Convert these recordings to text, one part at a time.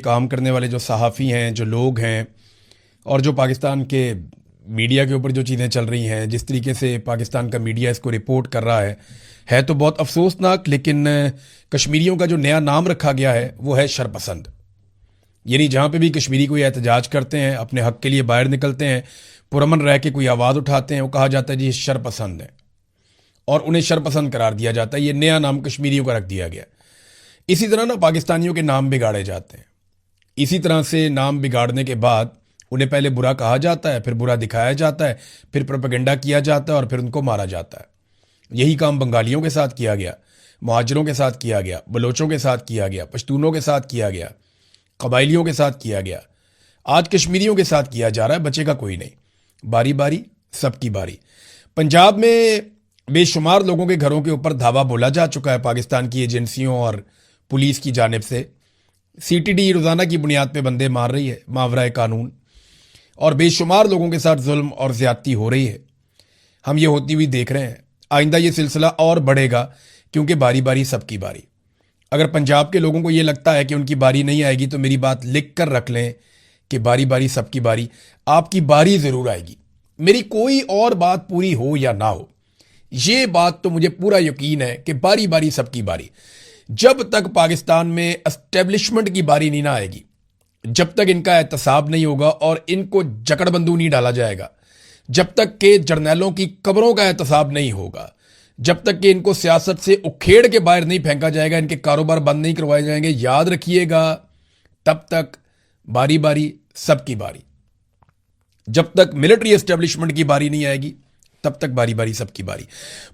काम करने वाले जो सहाफ़ी हैं, जो लोग हैं और जो पाकिस्तान के मीडिया के ऊपर जो चीज़ें चल रही हैं, जिस तरीके से पाकिस्तान का मीडिया इसको रिपोर्ट कर रहा है तो बहुत अफसोसनाक। लेकिन कश्मीरियों का जो नया नाम रखा गया है वो है शरपसंद। यानी जहाँ पे भी कश्मीरी कोई एहतजाज करते हैं, अपने हक़ के लिए बाहर निकलते हैं, पुरअमन रह के कोई आवाज़ उठाते हैं, वो कहा जाता है जी शरपसंद है और उन्हें शरपसंद करार दिया जाता है। ये नया नाम कश्मीरियों का रख दिया गया। इसी तरह ना पाकिस्तानियों के नाम बिगाड़े जाते हैं। इसी तरह से नाम बिगाड़ने के बाद उन्हें पहले बुरा कहा जाता है, फिर बुरा दिखाया जाता है, फिर प्रोपेगेंडा किया जाता है और फिर उनको मारा जाता है। यही काम बंगालियों के साथ किया गया, मुहाजिरों के साथ किया गया, बलोचों के साथ किया गया, पश्तूनों के साथ किया गया, कबाइलियों के साथ किया गया। आज कश्मीरियों के साथ किया जा रहा है। बचेगा कोई नहीं। बारी बारी सबकी बारी। पंजाब में बेशुमार लोगों के घरों के ऊपर धावा बोला जा चुका है पाकिस्तान की एजेंसियों और पुलिस की जानिब से। सीटीडी रोज़ाना की बुनियाद पे बंदे मार रही है, मावराए कानून, और बेशुमार लोगों के साथ जुल्म और ज़्यादती हो रही है। हम ये होती हुई देख रहे हैं। आइंदा ये सिलसिला और बढ़ेगा क्योंकि बारी बारी सबकी बारी। अगर पंजाब के लोगों को ये लगता है कि उनकी बारी नहीं आएगी तो मेरी बात लिख कर रख लें कि बारी बारी सबकी बारी, आपकी बारी ज़रूर आएगी। मेरी कोई और बात पूरी हो या ना हो, ये बात तो मुझे पूरा यकीन है कि बारी बारी सबकी बारी। जब तक पाकिस्तान में एस्टेब्लिशमेंट की बारी नहीं ना आएगी, जब तक इनका एहतसाब नहीं होगा और इनको जकड़बंदू नहीं डाला जाएगा, जब तक के जर्नैलों की कब्रों का एहतसाब नहीं होगा, जब तक कि इनको सियासत से उखेड़ के बाहर नहीं फेंका जाएगा, इनके कारोबार बंद नहीं करवाए जाएंगे, याद रखिएगा, तब तक बारी बारी सबकी बारी। जब तक मिलिट्री एस्टेब्लिशमेंट की बारी नहीं आएगी तब तक बारी बारी सबकी बारी।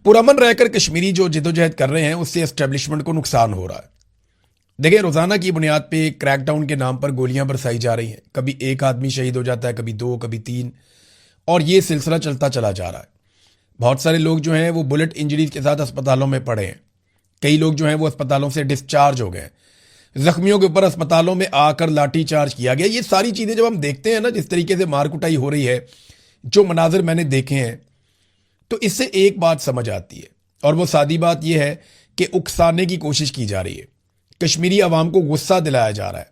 पुरअमन रहकर कश्मीरी जो जिदोजहद कर रहे हैं उससे एस्टेब्लिशमेंट को नुकसान हो रहा है। देखिए, रोज़ाना की बुनियाद पे क्रैकडाउन के नाम पर गोलियां बरसाई जा रही हैं। कभी एक आदमी शहीद हो जाता है, कभी दो, कभी तीन, और ये सिलसिला चलता चला जा रहा है। बहुत सारे लोग जो हैं वो बुलेट इंजरीज के साथ अस्पतालों में पड़े हैं। कई लोग जो हैं वो अस्पतालों से डिस्चार्ज हो गए। जख्मियों के ऊपर अस्पतालों में आकर लाठी चार्ज किया गया। ये सारी चीज़ें जब हम देखते हैं ना, जिस तरीके से मार कुटाई हो रही है, जो मनाजिर मैंने देखे हैं, तो इससे एक बात समझ आती है, और वो सादी बात यह है कि उकसाने की कोशिश की जा रही है। कश्मीरी अवाम को गुस्सा दिलाया जा रहा है।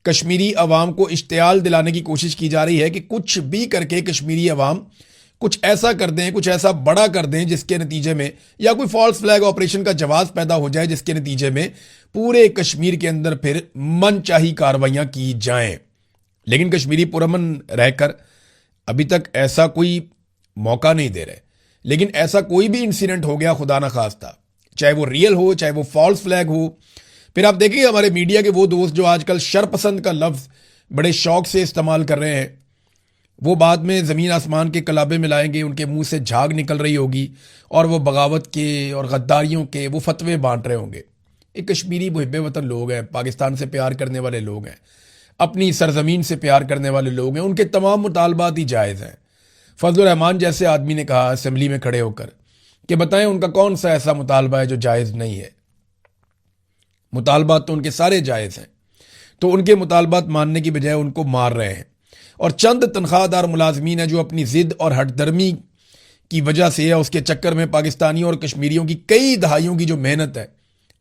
कश्मीरी अवाम को इश्तियाल दिलाने की कोशिश की जा रही है कि कुछ भी करके कश्मीरी अवाम कुछ ऐसा कर दें, कुछ ऐसा बड़ा कर दें जिसके नतीजे में, या कोई फॉल्स फ्लैग ऑपरेशन का जवाब पैदा हो जाए जिसके नतीजे में पूरे कश्मीर के अंदर फिर मनचाही कार्रवाइयां की जाएं। लेकिन कश्मीरी पुरअमन रहकर अभी तक ऐसा कोई मौका नहीं दे रहे। लेकिन ऐसा कोई भी इंसिडेंट हो गया, खुदा ना खास्ता, चाहे वो रियल हो, चाहे वो फॉल्स फ्लैग हो, फिर आप देखिए हमारे मीडिया के वो दोस्त जो आजकल शरपसंद का लफ्ज़ बड़े शौक से इस्तेमाल कर रहे हैं, वो बाद में ज़मीन आसमान के कलाबे मिलाएंगे, उनके मुंह से झाग निकल रही होगी और वो बगावत के और गद्दारियों के वो फतवे बांट रहे होंगे। एक कश्मीरी मुहिब्बे वतन लोग हैं, पाकिस्तान से प्यार करने वाले लोग हैं, अपनी सरजमीन से प्यार करने वाले लोग हैं। उनके तमाम मुतालबात ही जायज़ हैं। फजलुर रहमान जैसे आदमी ने कहा असेंबली में खड़े होकर कि बताएं उनका कौन सा ऐसा मुतालबा है जो जायज़ नहीं है। मुतालबात तो उनके सारे जायज़ हैं, तो उनके मुतालबात मानने की बजाय उनको मार रहे हैं। और चंद तनख्वाहदार मुलाजमीन है जो अपनी जिद और हटदर्मी की वजह से या उसके चक्कर में पाकिस्तानियों और कश्मीरियों की कई दहाइयों की जो मेहनत है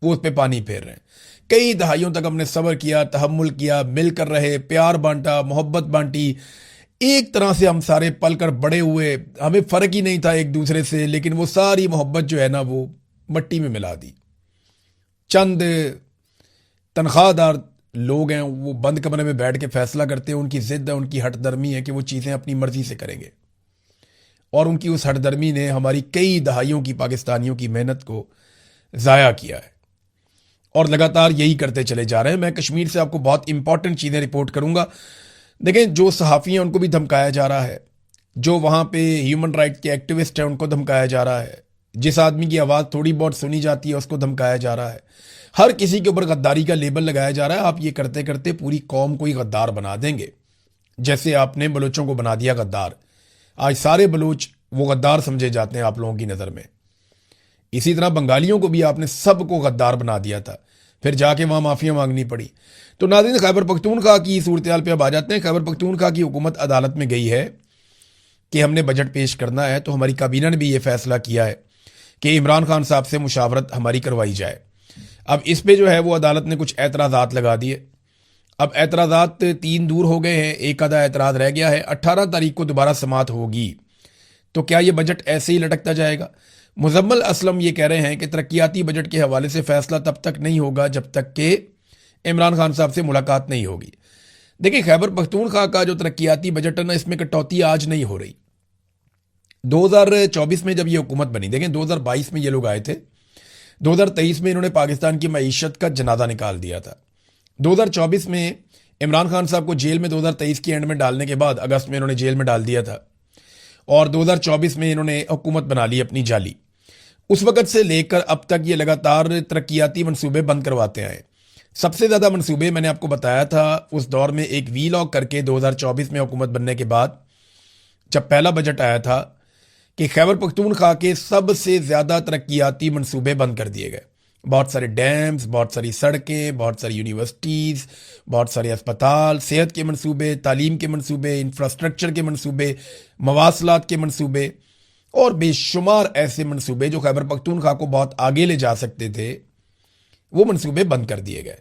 वो उस पर पानी फेर रहे हैं। कई दहाइयों तक हमने सब्र किया, तहम्मुल किया, मिलकर रहे, प्यार बांटा, मोहब्बत बांटी, एक तरह से हम सारे पल कर बड़े हुए, हमें फ़र्क ही नहीं था एक दूसरे से, लेकिन वो सारी मोहब्बत जो है ना वो मट्टी में मिला दी। चंद तनख्वाहदार लोग हैं, वो बंद कमरे में बैठ के फैसला करते हैं, उनकी जिद है, उनकी हटदर्मी है कि वो चीज़ें अपनी मर्जी से करेंगे, और उनकी उस हटदर्मी ने हमारी कई दहाइयों की पाकिस्तानियों की मेहनत को ज़ाया किया है और लगातार यही करते चले जा रहे हैं। मैं कश्मीर से आपको बहुत इंपॉर्टेंट चीज़ें रिपोर्ट करूंगा। देखें, जो सहाफ़ी हैं उनको भी धमकाया जा रहा है, जो वहाँ पे ह्यूमन राइट्स के एक्टिविस्ट हैं उनको धमकाया जा रहा है, जिस आदमी की आवाज़ थोड़ी बहुत सुनी जाती है उसको धमकाया जा रहा है, हर किसी के ऊपर गद्दारी का लेबल लगाया जा रहा है। आप ये करते करते पूरी कौम को ही गद्दार बना देंगे, जैसे आपने बलोचों को बना दिया गद्दार। आज सारे बलोच वो गद्दार समझे जाते हैं आप लोगों की नज़र में। इसी तरह बंगालियों को भी आपने सबको गद्दार बना दिया था, फिर जाके वहाँ माफ़िया मांगनी पड़ी। तो नाज़रीन, खैबर पख्तूनख्वा की सूरत-ए-हाल पे अब आ जाते हैं। खैबर पख्तूनख्वा की हुकूमत अदालत में गई है कि हमने बजट पेश करना है, तो हमारी काबीना ने भी ये फैसला किया है कि इमरान खान साहब से मुशावरत हमारी करवाई जाए। अब इस पे जो है वो अदालत ने कुछ एतराज़ात लगा दिए। अब एतराज़ात 3 दूर हो गए हैं, एक आधा एतराज़ रह गया है। 18 तारीख को दोबारा समाअत होगी, तो क्या ये बजट ऐसे ही लटकता जाएगा? मुजम्मल असलम ये कह रहे हैं कि तरक्याती बजट के हवाले से फैसला तब तक नहीं होगा जब तक कि इमरान खान साहब से मुलाकात नहीं होगी। देखिए, खैबर पख्तूनख्वा का जो तरक्याती बजट है ना, इसमें कटौती आज नहीं हो रही। 2024 में जब ये हुकूमत बनी, देखें 2022 में ये लोग आए थे, 2023 में इन्होंने पाकिस्तान की मईशत का जनाजा निकाल दिया था। 2024 में इमरान खान साहब को जेल में 2023 के एंड में डालने के बाद अगस्त में इन्होंने जेल में डाल दिया था, और 2024 में इन्होंने हुकूमत बना ली अपनी जाली। उस वक़्त से लेकर अब तक ये लगातार तरक्याती मनसूबे बंद करवाते आए। सबसे ज़्यादा मनसूबे मैंने आपको बताया था उस दौर में, एक वीलॉग करके 2024 में हुकूमत बनने के बाद जब पहला बजट आया था, कि खैबर पख्तूनख्वा के सबसे ज़्यादा तरक्याती मनसूबे बंद कर दिए गए। बहुत सारे डैम्स, बहुत सारी सड़कें, बहुत सारी यूनिवर्सिटीज़, बहुत सारे अस्पताल, सेहत के मनसूबे, तालीम के मनसूबे, इंफ्रास्ट्रक्चर के मनसूबे, मवासलात के मनसूबे और बेशुमार ऐसे मनसूबे जो खैबर पख्तूनख्वा को बहुत आगे ले जा सकते थे, वो मनसूबे बंद कर दिए गए।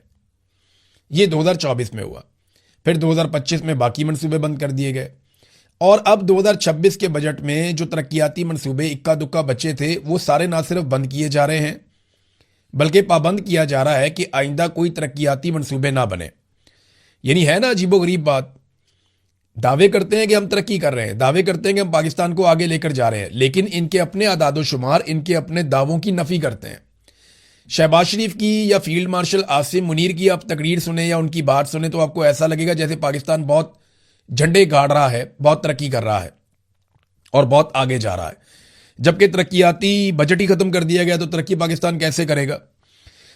ये 2024 में हुआ। फिर 2025 में बाकी मनसूबे बंद कर दिए गए, और अब 2026 के बजट में जो तरक्याती मनसूबे इक्का दुक्का बचे थे, वो सारे ना सिर्फ बंद किए जा रहे हैं, बल्कि पाबंद किया जा रहा है कि आइंदा कोई तरक्याती मनसूबे ना बने। यानी है ना अजीबोगरीब बात। दावे करते हैं कि हम तरक्की कर रहे हैं, दावे करते हैं कि हम पाकिस्तान को आगे लेकर जा रहे हैं, लेकिन इनके अपने आदादोशुमार इनके अपने दावों की नफी करते हैं। शहबाज शरीफ की या फील्ड मार्शल आसिम मुनीर की आप तकरीर सुने या उनकी बात सुने तो आपको ऐसा लगेगा जैसे पाकिस्तान बहुत झंडे गाड़ रहा है, बहुत तरक्की कर रहा है और बहुत आगे जा रहा है, जबकि तरक्याती बजट ही खत्म कर दिया गया, तो तरक्की पाकिस्तान कैसे करेगा?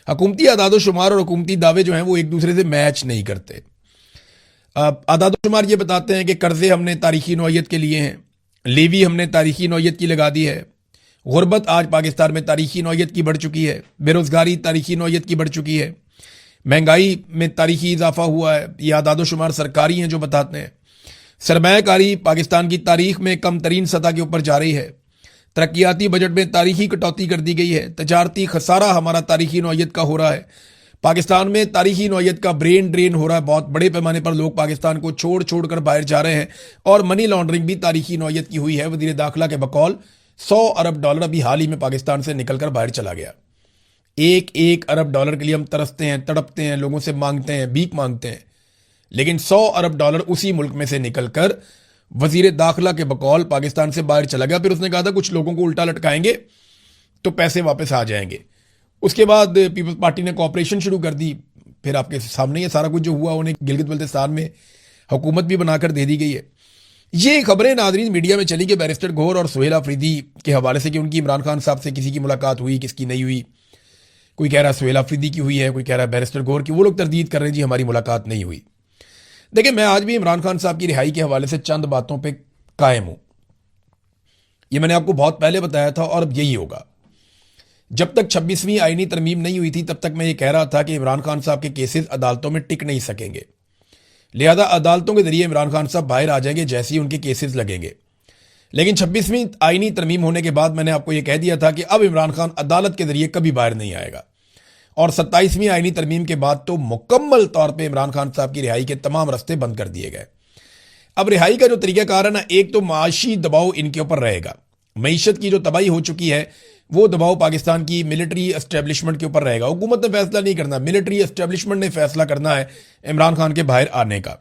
हुकूमती आदादोशुमार और हुकूमती दावे जो हैं वो एक दूसरे से मैच नहीं करते। आदादोशुमार ये बताते हैं कि कर्जे हमने तारीखी नौयत के लिए हैं, लेवी हमने तारीखी नौयत की लगा दी है, गुर्बत आज पाकिस्तान में तारीखी नौयत की बढ़ चुकी है, बेरोजगारी तारीखी नौयत की बढ़ चुकी है, महंगाई में तारीखी इजाफा हुआ है। ये आदादोशुमार सरकारी हैं जो बताते हैं। सरमायाकारी पाकिस्तान की तारीख में कम तरीन सतह के ऊपर जा रही है। तरक्याती बजट में तारीखी कटौती कर दी गई है। तजारती खसारा हमारा तारीखी नौयत का हो रहा है। पाकिस्तान में तारीखी नौयत का ब्रेन ड्रेन हो रहा है। बहुत बड़े पैमाने पर लोग पाकिस्तान को छोड़ छोड़ कर बाहर जा रहे हैं, और मनी लॉन्ड्रिंग भी तारीखी नौयत की हुई है। वजीर दाखिला के बकौल $100 अरब अभी हाल ही में पाकिस्तान से निकलकर बाहर चला गया। एक अरब डॉलर के लिए हम तरसते हैं, तड़पते हैं, लोगों से मांगते हैं, भीख मांगते हैं, लेकिन $100 अरब उसी मुल्क में से निकलकर वजीर दाखिला के बकौल पाकिस्तान से बाहर चला गया। फिर उसने कहा था कुछ लोगों को उल्टा लटकाएंगे तो पैसे वापस आ जाएंगे। उसके बाद पीपल्स पार्टी ने कॉपरेशन शुरू कर दी। फिर आपके सामने ये सारा कुछ जो हुआ, उन्हें गिलगित बल्तिस्तान में हुकूमत भी बनाकर दे दी गई है। ये खबरें नाजरीन मीडिया में चली कि बैरिस्टर गौहर और सुहेल अफरीदी के हवाले से कि उनकी इमरान खान साहब से किसी की मुलाकात हुई, किसकी नहीं हुई। कोई कह रहा है सुहेल अफरीदी की हुई है, कोई कह रहा है बैरिस्टर गौहर की। वो लोग तरदीद कर रहे हैं जी हमारी मुलाकात नहीं हुई। देखिए, मैं आज भी इमरान खान साहब की रिहाई के हवाले से चंद बातों पे कायम हूं। ये मैंने आपको बहुत पहले बताया था और अब यही होगा। जब तक 26वीं आईनी तरमीम नहीं हुई थी, तब तक मैं ये कह रहा था कि इमरान खान साहब के केसेस अदालतों में टिक नहीं सकेंगे, लिहाजा अदालतों के जरिए इमरान खान साहब बाहर आ जाएंगे जैसे ही उनके केसेस लगेंगे। लेकिन 26वीं आईनी तरमीम होने के बाद मैंने आपको यह कह दिया था कि अब इमरान खान अदालत के जरिए कभी बाहर नहीं आएगा, और 27वीं आईनी तरमीम के बाद तो मुकम्मल तौर पे इमरान खान साहब की रिहाई के तमाम रास्ते बंद कर दिए गए। अब रिहाई का जो तरीकाकार है ना, एक तो माशी दबाव इनके ऊपर रहेगा। मईशत की जो तबाही हो चुकी है वो दबाव पाकिस्तान की मिलिट्री एस्टेब्लिशमेंट के ऊपर रहेगा। हुकूमत ने फैसला नहीं करना, मिलिट्री एस्टेब्लिशमेंट ने फैसला करना है इमरान खान के बाहर आने का।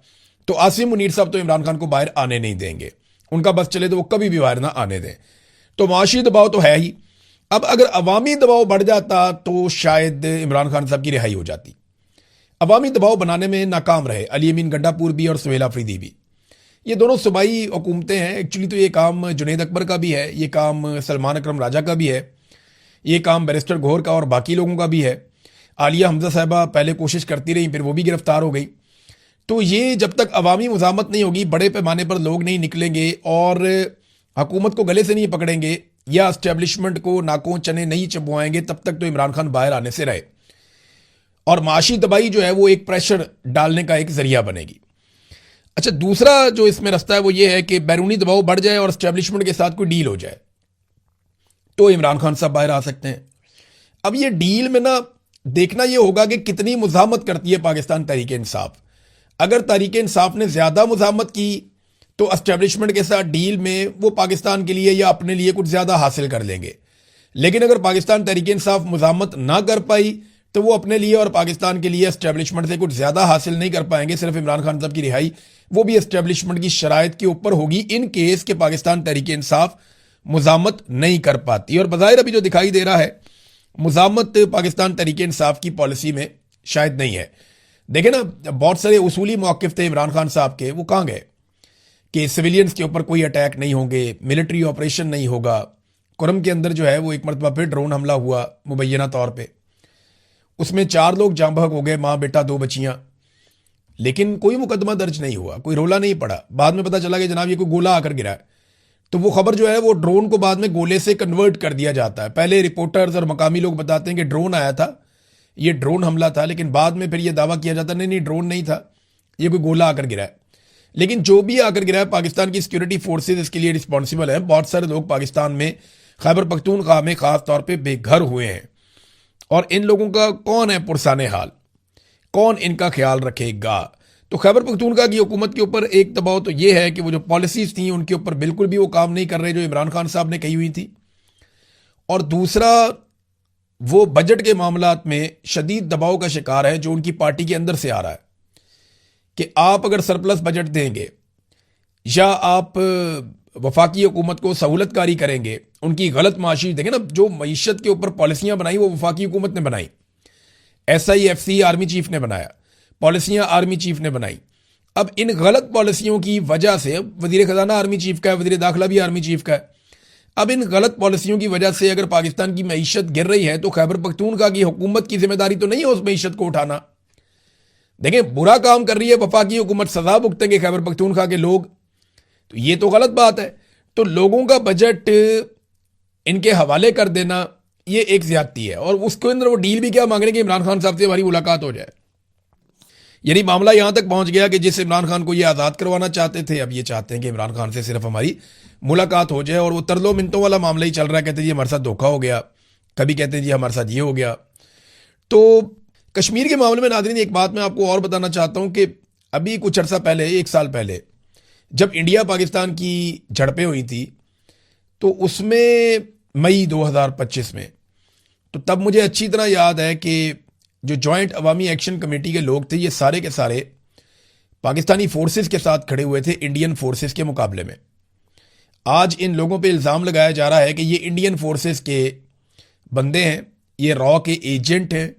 तो आसिम मुनीर साहब तो इमरान खान को बाहर आने नहीं देंगे, उनका बस चले तो वो कभी भी बाहर ना आने दें। तो माशी दबाव तो है ही। अब अगर अवामी दबाव बढ़ जाता तो शायद इमरान खान साहब की रिहाई हो जाती। अवामी दबाव बनाने में नाकाम रहे अली अमीन गंडापुर भी और सुहेल अफरीदी भी। ये दोनों सूबाई हुकूमतें हैं। एक्चुअली तो ये काम जुनैद अकबर का भी है, ये काम सलमान अकरम राजा का भी है, ये काम बैरिस्टर गौहर का और बाकी लोगों का भी है। आलिया हमजा साहबा पहले कोशिश करती रही, फिर वो भी गिरफ्तार हो गई। तो ये जब तक अवामी मुजामत नहीं होगी, बड़े पैमाने पर लोग नहीं निकलेंगे और हुकूमत को गले से नहीं पकड़ेंगे या एस्टेब्लिशमेंट को नाकों चने नहीं चबवाएंगे, तब तक तो इमरान खान बाहर आने से रहे। और माशी तबाही जो है वो एक प्रेशर डालने का एक जरिया बनेगी। अच्छा, दूसरा जो इसमें रास्ता है वो ये है कि बैरूनी दबाव बढ़ जाए और एस्टेब्लिशमेंट के साथ कोई डील हो जाए, तो इमरान खान साहब बाहर आ सकते हैं। अब ये डील में ना देखना ये होगा कि कितनी मुजामत करती है पाकिस्तान तहरीक इंसाफ। अगर तहरीक इंसाफ ने ज्यादा मुज़ाहमत की तो एस्टेब्लिशमेंट के साथ डील में वो पाकिस्तान के लिए या अपने लिए कुछ ज्यादा हासिल कर लेंगे। लेकिन अगर पाकिस्तान तहरीक इंसाफ मुज़ाहमत ना कर पाई तो वो अपने लिए और पाकिस्तान के लिए एस्टेब्लिशमेंट से कुछ ज्यादा हासिल नहीं कर पाएंगे। सिर्फ इमरान खान साहब की रिहाई वो भी एस्टेब्लिशमेंट की शराइत के ऊपर होगी इन केस के पाकिस्तान तहरीक इंसाफ मुज़ाहमत नहीं कर पाती। और बज़ाहिर अभी जो दिखाई दे रहा है मुज़ाहमत पाकिस्तान तहरीक इंसाफ की पॉलिसी में शायद नहीं है। देखें ना, बहुत सारे उसूली मौक़िफ़ थे इमरान खान साहब के, वो कहाँ गए कि सिविलियंस के ऊपर कोई अटैक नहीं होंगे, मिलिट्री ऑपरेशन नहीं होगा। कुरम के अंदर जो है वो एक मरतबा फिर ड्रोन हमला हुआ मुबैना तौर पे, उसमें 4 लोग जाँ बहक हो गए, माँ बेटा 2 बच्चियां, लेकिन कोई मुकदमा दर्ज नहीं हुआ, कोई रोला नहीं पड़ा। बाद में पता चला कि जनाब ये कोई गोला आकर गिरा है, तो वो खबर जो है वो ड्रोन को बाद में गोले से कन्वर्ट कर दिया जाता है। पहले रिपोर्टर्स और मकामी लोग बताते हैं कि ड्रोन आया था, ये ड्रोन हमला था, लेकिन बाद में फिर ये दावा किया जाता नहीं ड्रोन नहीं था, ये कोई गोला आकर गिरा है। लेकिन जो भी आकर गिरा है, पाकिस्तान की सिक्योरिटी फोर्सेज इसके लिए रिस्पॉन्सिबल है। बहुत सारे लोग पाकिस्तान में खैबर पख्तूनख्वा में खास तौर पे बेघर हुए हैं, और इन लोगों का कौन है पुरसाने हाल, कौन इनका ख्याल रखेगा? तो खैबर पख्तूनख्वा की हुकूमत के ऊपर एक दबाव तो ये है कि वो जो पॉलिसीज थी उनके ऊपर बिल्कुल भी वो काम नहीं कर रहे जो इमरान खान साहब ने कही हुई थी। और दूसरा, वो बजट के मामलात में शदीद दबाव का शिकार है जो उनकी पार्टी के अंदर से आ रहा है कि आप अगर सरप्लस बजट देंगे या आप वफाकी हुकूमत को सहूलतकारी करेंगे, उनकी गलत माशी देखें ना, जो मईशत के ऊपर पॉलिसियां बनाई वो वफाकी हुकूमत ने बनाई, SIFC आर्मी चीफ ने बनाया, पॉलिसियां आर्मी चीफ ने बनाई। अब इन गलत पॉलिसियों की वजह से वजीर खजाना आर्मी चीफ का है, वजीर दाखिला भी आर्मी चीफ का है। अब इन गलत पॉलिसियों की वजह से अगर पाकिस्तान की मईशत गिर रही है तो खैबर पख्तूनख्वा की हुकूमत की जिम्मेदारी तो नहीं है उस मईशत को उठाना। देखें, बुरा काम कर रही है वफाकी हुकूमत, सजा भुगतेंगे खैबर पख्तूनख्वा के लोग, तो ये तो गलत बात है। तो लोगों का बजट इनके हवाले कर देना ये एक ज्यादती है। और उसके अंदर वो डील भी क्या मांग रहे हैं कि इमरान खान साहब से हमारी मुलाकात हो जाए। यानी मामला यहां तक पहुंच गया कि जिस इमरान खान को ये आज़ाद करवाना चाहते थे, अब ये चाहते हैं कि इमरान खान से सिर्फ हमारी मुलाकात हो जाए। और वो तरलो मिनटों वाला मामला ही चल रहा है, कहते हैं जी हमारे साथ धोखा हो गया, कभी कहते हैं जी हमारे साथ ये हो गया। तो कश्मीर के मामले में नाज़रीन एक बात मैं आपको और बताना चाहता हूं कि अभी कुछ अर्सा पहले, 1 साल पहले, जब इंडिया पाकिस्तान की झड़पें हुई थी तो उसमें मई 2025 में, तो तब मुझे अच्छी तरह याद है कि जो जॉइंट अवामी एक्शन कमेटी के लोग थे ये सारे के सारे पाकिस्तानी फोर्सेस के साथ खड़े हुए थे इंडियन फोर्सेस के मुकाबले में। आज इन लोगों पे इल्ज़ाम लगाया जा रहा है कि ये इंडियन फोर्सेस के बंदे हैं, ये रॉ के एजेंट हैं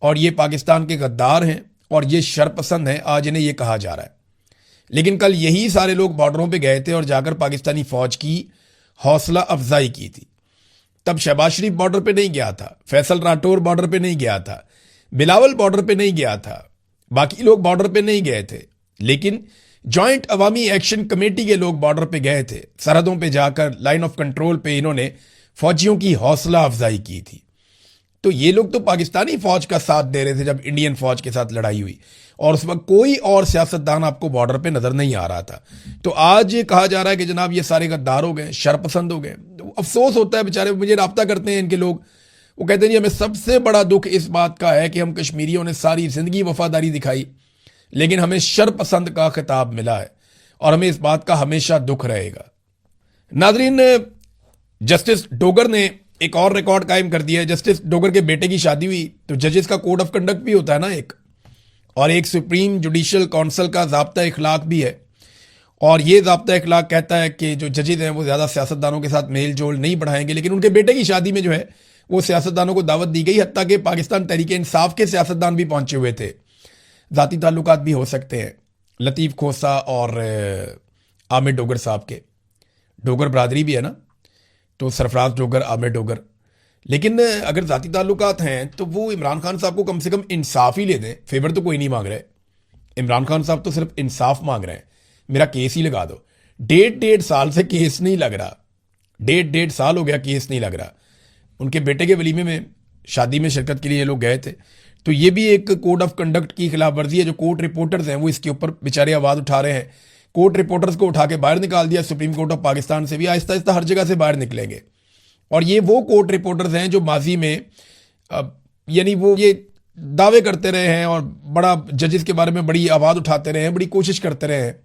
और ये पाकिस्तान के गद्दार हैं और ये शरपसंद हैं, आज इन्हें ये कहा जा रहा है। लेकिन कल यही सारे लोग बॉर्डरों पे गए थे और जाकर पाकिस्तानी फौज की हौसला अफजाई की थी। तब शहबाज शरीफ बॉर्डर पे नहीं गया था, फैसल राठौर बॉर्डर पे नहीं गया था, बिलावल बॉर्डर पे नहीं गया था, बाकी लोग बॉर्डर पे नहीं गए थे, लेकिन जॉइंट अवामी एक्शन कमेटी के लोग बॉर्डर पे गए थे। सरहदों पे जाकर लाइन ऑफ कंट्रोल पे इन्होंने फौजियों की हौसला अफजाई की थी। तो ये लोग तो पाकिस्तानी फौज का साथ दे रहे थे जब इंडियन फौज के साथ लड़ाई हुई, और उस वक्त कोई और सियासतदान आपको बॉर्डर पे नजर नहीं आ रहा था। तो आज ये कहा जा रहा है कि जनाब ये सारे गद्दार हो गए, शरपसंद हो गए। तो अफसोस होता है, बेचारे मुझे राब्ता करते हैं इनके लोग, वो कहते हैं जी हमें सबसे बड़ा दुख इस बात का है कि हम कश्मीरियों ने सारी जिंदगी वफादारी दिखाई, लेकिन हमें शरपसंद का खिताब मिला है और हमें इस बात का हमेशा दुख रहेगा। नाजरीन, जस्टिस डोगर ने एक और रिकॉर्ड कायम कर दिया है। जस्टिस डोगर के बेटे की शादी हुई तो जजेस का कोड ऑफ कंडक्ट भी होता है ना एक, और एक सुप्रीम जुडिशियल काउंसिल का ज़ाब्ता इखलाक भी है। और ये ज़ाब्ता इखलाक कहता है कि जो जजेस हैं वो ज़्यादा सियासतदानों के साथ मेल जोल नहीं बढ़ाएंगे। लेकिन उनके बेटे की शादी में जो है वो सियासतदानों को दावत दी गई, हत्ता कि पाकिस्तान तहरीक इंसाफ के सियासतदान भी पहुंचे हुए थे। ज़ाती ताल्लुकात भी हो सकते हैं लतीफ़ खोसा और आमिर डोगर साहब के, डोगर बरादरी भी है ना, तो सरफराज डोगर, आमिर डोगर। लेकिन अगर ज़ाती ताल्लुकात हैं तो वो इमरान खान साहब को कम से कम इंसाफ ही ले दें। फेवर तो कोई नहीं मांग रहे, इमरान खान साहब तो सिर्फ इंसाफ मांग रहे हैं, मेरा केस ही लगा दो। 1.5 साल से केस नहीं लग रहा, 1.5 साल हो गया केस नहीं लग रहा। उनके बेटे के वलीमे में, शादी में शिरकत के लिए ये लोग गए थे। तो ये भी एक कोड ऑफ कंडक्ट की खिलाफ वर्जी है। जो कोर्ट रिपोर्टर्स हैं वो इसके ऊपर बेचारे आवाज़ उठा रहे हैं। कोर्ट रिपोर्टर्स को उठा के बाहर निकाल दिया। सुप्रीम कोर्ट ऑफ पाकिस्तान से भी आहिस्ता आहिस्ता हर जगह से बाहर निकलेंगे। और ये वो कोर्ट रिपोर्टर्स हैं जो माजी में यानी वो ये दावे करते रहे हैं और बड़ा जजेस के बारे में बड़ी आवाज़ उठाते रहे हैं, बड़ी कोशिश करते रहे हैं।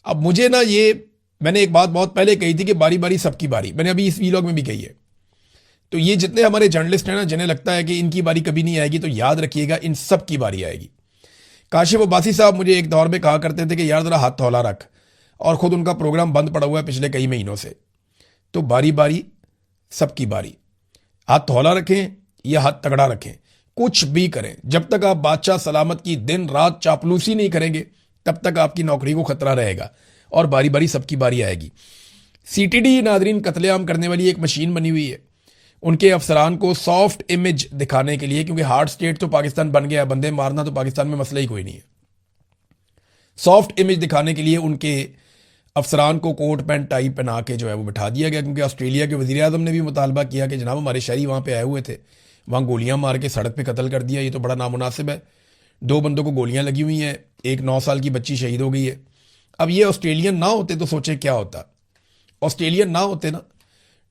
अब मुझे ना ये, मैंने एक बात बहुत पहले कही थी कि बारी बारी सबकी बारी, मैंने अभी इस वीलॉग में भी कही है। तो ये जितने हमारे जर्नलिस्ट हैं ना, जिन्हें लगता है कि इनकी बारी कभी नहीं आएगी, तो याद रखिएगा इन सब की बारी आएगी। काशिफ अब्बासी साहब मुझे एक दौर में कहा करते थे कि यार जरा हाथ थौला रख, और खुद उनका प्रोग्राम बंद पड़ा हुआ है पिछले कई महीनों से। तो बारी बारी सबकी बारी, हाथ थौला रखें या हाथ तगड़ा रखें, कुछ भी करें, जब तक आप बादशाह सलामत की दिन रात चापलूसी नहीं करेंगे तब तक आपकी नौकरी को खतरा रहेगा, और बारी बारी सबकी बारी आएगी। सीटीडी नादरीन कत्लेआम करने वाली एक मशीन बनी हुई है, उनके अफसरान को सॉफ्ट इमेज दिखाने के लिए, क्योंकि हार्ड स्टेट तो पाकिस्तान बन गया, बंदे मारना तो पाकिस्तान में मसला ही कोई नहीं है। सॉफ्ट इमेज दिखाने के लिए उनके अफसरान को कोट पैंट टाई पहना के जो है वो बिठा दिया गया, क्योंकि ऑस्ट्रेलिया के वज़ीर आज़म ने भी मुतालबा किया कि जनाब हमारे शहरी वहाँ पे आए हुए थे, वहाँ गोलियां मार के सड़क पे कत्ल कर दिया, ये तो बड़ा नामुनासिब है। 2 बंदों को गोलियां लगी हुई हैं, एक 9 साल की बच्ची शहीद हो गई है। अब ये ऑस्ट्रेलियन ना होते तो सोचे क्या होता, ऑस्ट्रेलियन ना होते ना